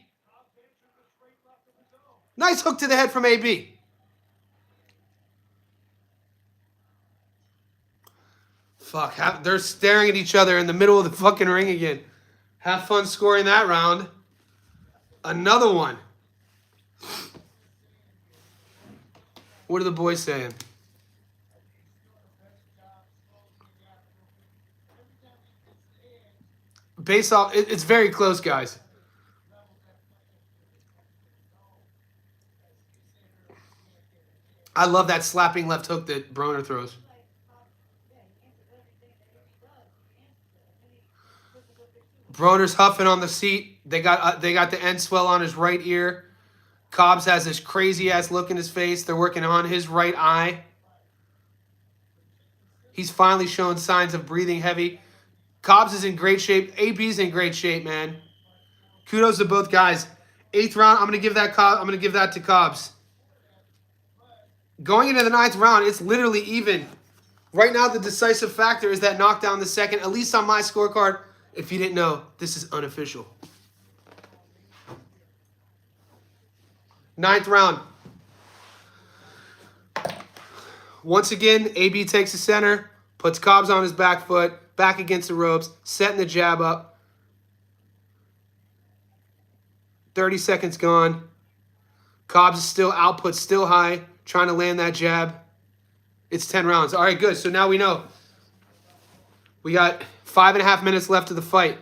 Nice hook to the head from AB. Fuck, they're staring at each other in the middle of the fucking ring again. Have fun scoring that round. Another one. What are the boys saying? Based off, it's very close, guys. I love that slapping left hook that Broner throws. Broner's huffing on the seat. They got the end swell on his right ear. Cobbs has this crazy ass look in his face. They're working on his right eye. He's finally showing signs of breathing heavy. Cobbs is in great shape. AB's in great shape, man. Kudos to both guys. 8th round. I'm gonna give that to Cobbs. Going into the 9th round, it's literally even. Right now, the decisive factor is that knockdown in the second, at least on my scorecard. If you didn't know, this is unofficial. 9th round. Once again, AB takes the center, puts Cobbs on his back foot, back against the ropes, setting the jab up. 30 seconds gone. Cobbs is still output, still high, trying to land that jab. It's 10 rounds. All right, good. So now we know. We got 5.5 minutes left of the fight.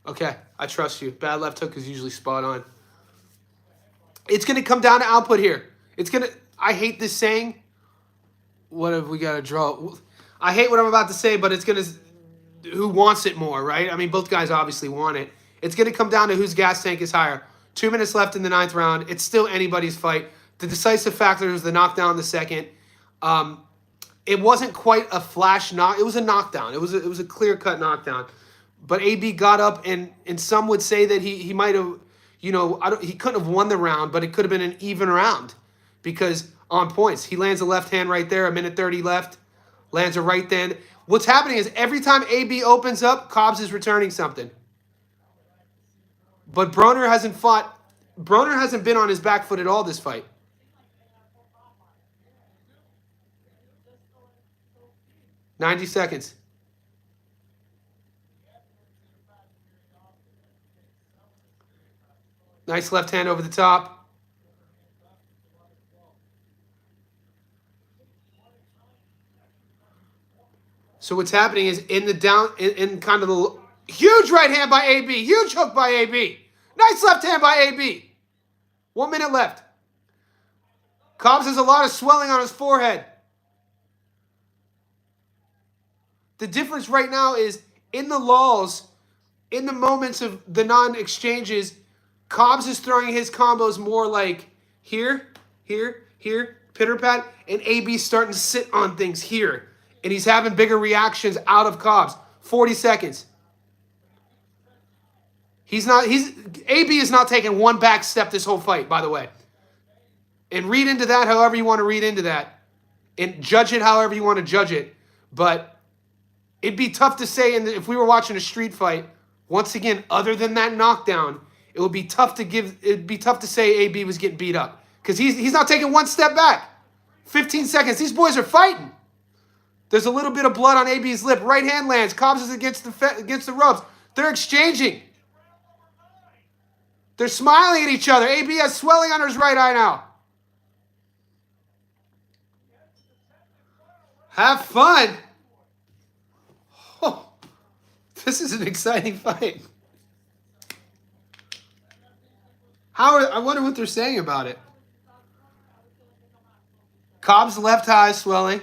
Okay, I trust you. Bad left hook is usually spot on. It's going to come down to output here. I hate this saying. What have we got to draw? I hate what I'm about to say, but it's going to, who wants it more, right? I mean, both guys obviously want it. It's going to come down to whose gas tank is higher. 2 minutes left in the 9th round. It's still anybody's fight. The decisive factor is the knockdown in the second. It wasn't quite a flash knock. It was a knockdown. It was a clear-cut knockdown. But AB got up, and some would say that he might have, he couldn't have won the round, but it could have been an even round because on points. He lands a left hand right there, a minute 30 left, lands a right hand. What's happening is every time AB opens up, Cobbs is returning something. But Broner hasn't fought. Broner hasn't been on his back foot at all this fight. "90 seconds. Nice left hand over the top. So what's happening is in the down, in kind of the huge right hand by AB. Huge hook by AB. Nice left hand by AB. 1 minute left. Cobbs has a lot of swelling on his forehead. The difference right now is in the lulls, in the moments of the non-exchanges, Cobbs is throwing his combos more like here, here, here, pitter-pat, and AB's starting to sit on things here. And he's having bigger reactions out of Cobbs. 40 seconds. AB is not taking one back step this whole fight, by the way. And read into that however you want to read into that. And judge it however you want to judge it. But it'd be tough to say, if we were watching a street fight, once again, other than that knockdown, it'd be tough to say AB was getting beat up. Because he's not taking one step back. 15 seconds. These boys are fighting. There's a little bit of blood on AB's lip. Right hand lands. Cobbs is against the ropes. They're exchanging. They're smiling at each other. AB has swelling under his right eye now. Have fun. Oh, this is an exciting fight. I wonder what they're saying about it. Cobb's left eye is swelling.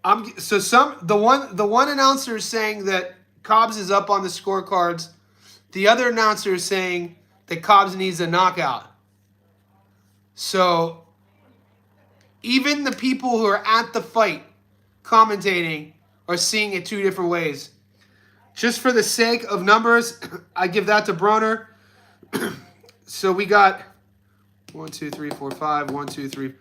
The one announcer is saying that Cobbs is up on the scorecards. The other announcer is saying that Cobbs needs a knockout. So even the people who are at the fight commentating are seeing it two different ways. Just for the sake of numbers, I give that to Broner. So we got 1, 2, 3, 4, 5, 1, 2, 3.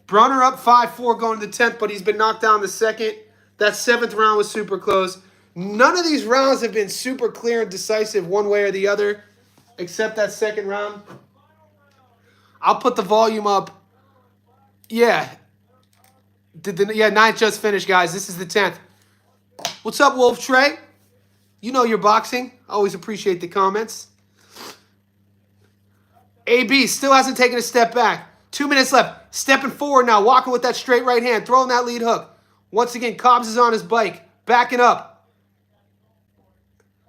Broner up 5-4 going to the 10th, but he's been knocked down the second. That 7th round was super close. None of these rounds have been super clear and decisive one way or the other, except that second round. I'll put the volume up. Yeah. 9th just finished, guys. This is the 10th. What's up, Wolf Trey? You know your boxing. Always appreciate the comments. AB still hasn't taken a step back. 2 minutes left. Stepping forward now. Walking with that straight right hand. Throwing that lead hook. Once again, Cobbs is on his bike. Backing up.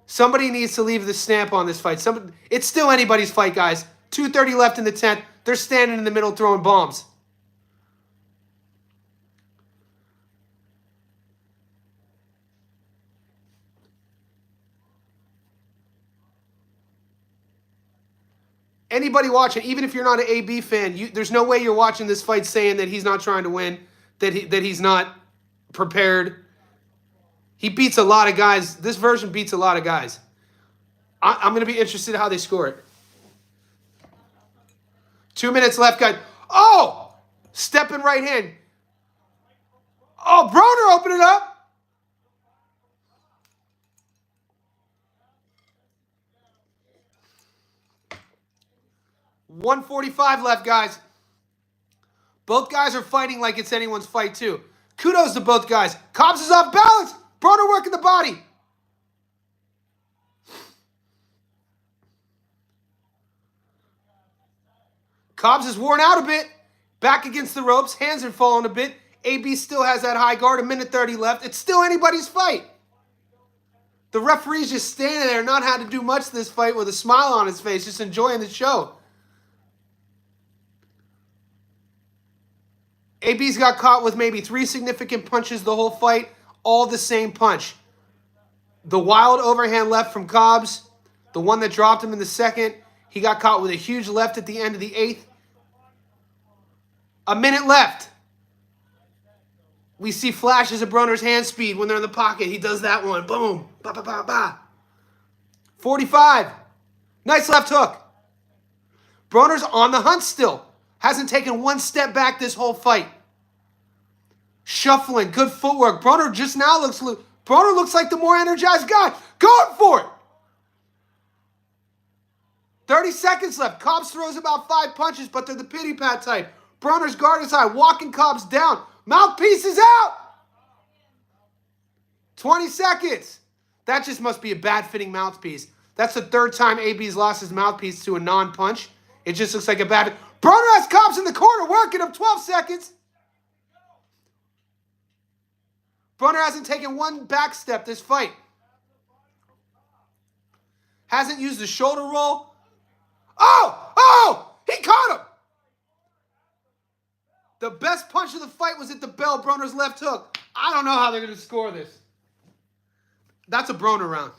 Somebody needs to leave the stamp on this fight. It's still anybody's fight, guys. 2:30 left in the 10th. They're standing in the middle throwing bombs. Anybody watching, even if you're not an AB fan, there's no way you're watching this fight saying that he's not trying to win, that he's not prepared. He beats a lot of guys. This version beats a lot of guys. I'm going to be interested in how they score it. 2 minutes left, guys. Oh! Stepping right hand. Oh, Broner opened it up. 1:45 left, guys. Both guys are fighting like it's anyone's fight, too. Kudos to both guys. Cobbs is off balance. Broner working the body. Cobbs is worn out a bit. Back against the ropes. Hands are falling a bit. AB still has that high guard. 1:30 left. It's still anybody's fight. The referee's just standing there, not had to do much this fight with a smile on his face, just enjoying the show. AB's got caught with maybe 3 significant punches the whole fight, all the same punch. The wild overhand left from Cobbs, the one that dropped him in the second. He got caught with a huge left at the end of the 8th. A minute left. We see flashes of Broner's hand speed when they're in the pocket. He does that one. Boom. Ba, ba, ba, ba. 45. Nice left hook. Broner's on the hunt still. Hasn't taken one step back this whole fight. Shuffling, good footwork. Broner just now Broner looks like the more energized guy. Going for it. 30 seconds left. Cobbs throws about 5 punches, but they're the pity pat type. Broner's guard is high, walking Cobbs down. Mouthpiece is out. 20 seconds. That just must be a bad fitting mouthpiece. That's the 3rd time AB's lost his mouthpiece to a non-punch. It just looks like a bad... Broner has Cobbs in the corner, working him. 12 seconds. Broner hasn't taken one back step this fight. Hasn't used the shoulder roll. Oh! He caught him! The best punch of the fight was at the bell, Broner's left hook. I don't know how they're going to score this. That's a Broner round.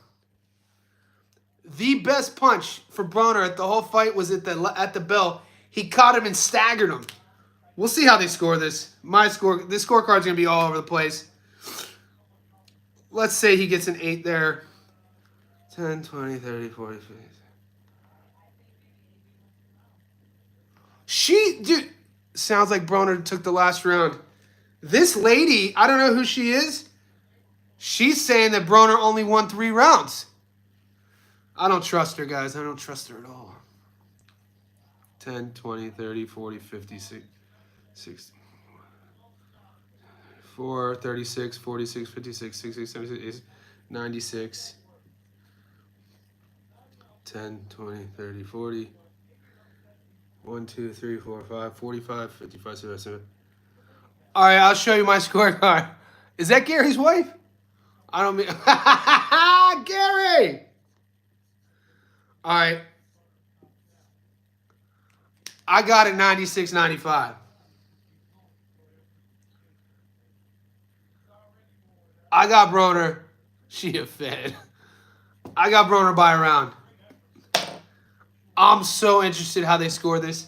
The best punch for Broner at the whole fight was at the bell. He caught him and staggered him. We'll see how they score this. This scorecard's going to be all over the place. Let's say he gets an 8 there. 10, 20, 30, 40, 50. Dude, sounds like Broner took the last round. This lady, I don't know who she is. She's saying that Broner only won 3 rounds. I don't trust her, guys. I don't trust her at all. 10, 20, 30, 40, 50, 60. 4, 36, 46, 56, 66, 76, 96. 10, 20, 30, 40. 1, 2, 3, 4, 5, 45, 55, 57. All right, I'll show you my scorecard. Is that Gary's wife? I don't mean... Gary! All right. I got it 96-95. I got Broner. She a fed. I got Broner by a round. I'm so interested how they score this.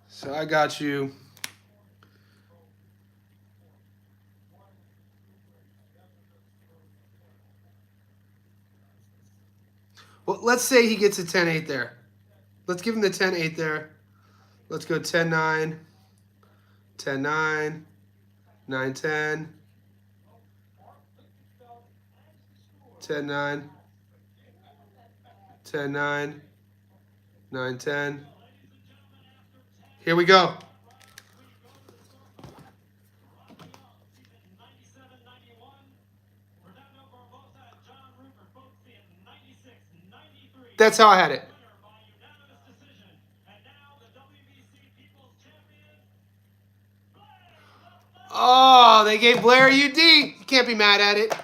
So I got you. Well, let's say he gets a 10-8 there. Let's give him the 10-8 there. Let's go 10-9, 10-9, 9-10, 10-9, 10-9, 9-10. Here we go. That's how I had it. Oh, they gave Blair a UD. You can't be mad at it.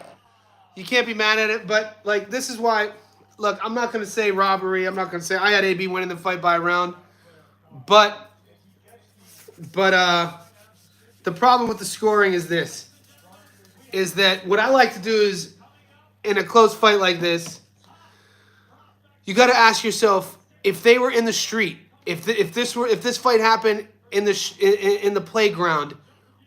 You can't be mad at it, but, like, this is why... Look, I'm not going to say robbery. I'm not going to say... I had AB winning the fight by a round. But the problem with the scoring is this. Is that what I like to do is, in a close fight like this, you got to ask yourself, if they were in the street, if this fight happened in the playground,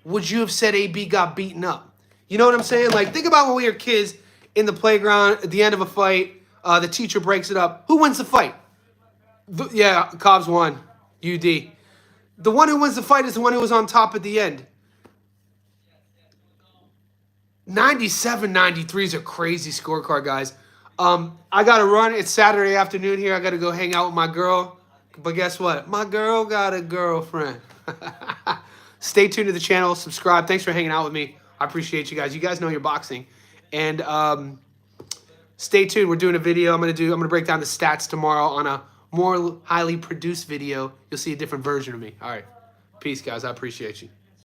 would you have said AB got beaten up? You know what I'm saying? Like, think about when we were kids in the playground at the end of a fight, the teacher breaks it up. Who wins the fight? Yeah, Cobbs won. UD. The one who wins the fight is the one who was on top at the end. 97-93 is a crazy scorecard, guys. I got to run. It's Saturday afternoon here. I got to go hang out with my girl. But guess what? My girl got a girlfriend. Stay tuned to the channel. Subscribe. Thanks for hanging out with me. I appreciate you guys. You guys know your boxing. And stay tuned. We're doing a video. I'm gonna break down the stats tomorrow on a more highly produced video. You'll see a different version of me. All right. Peace, guys. I appreciate you.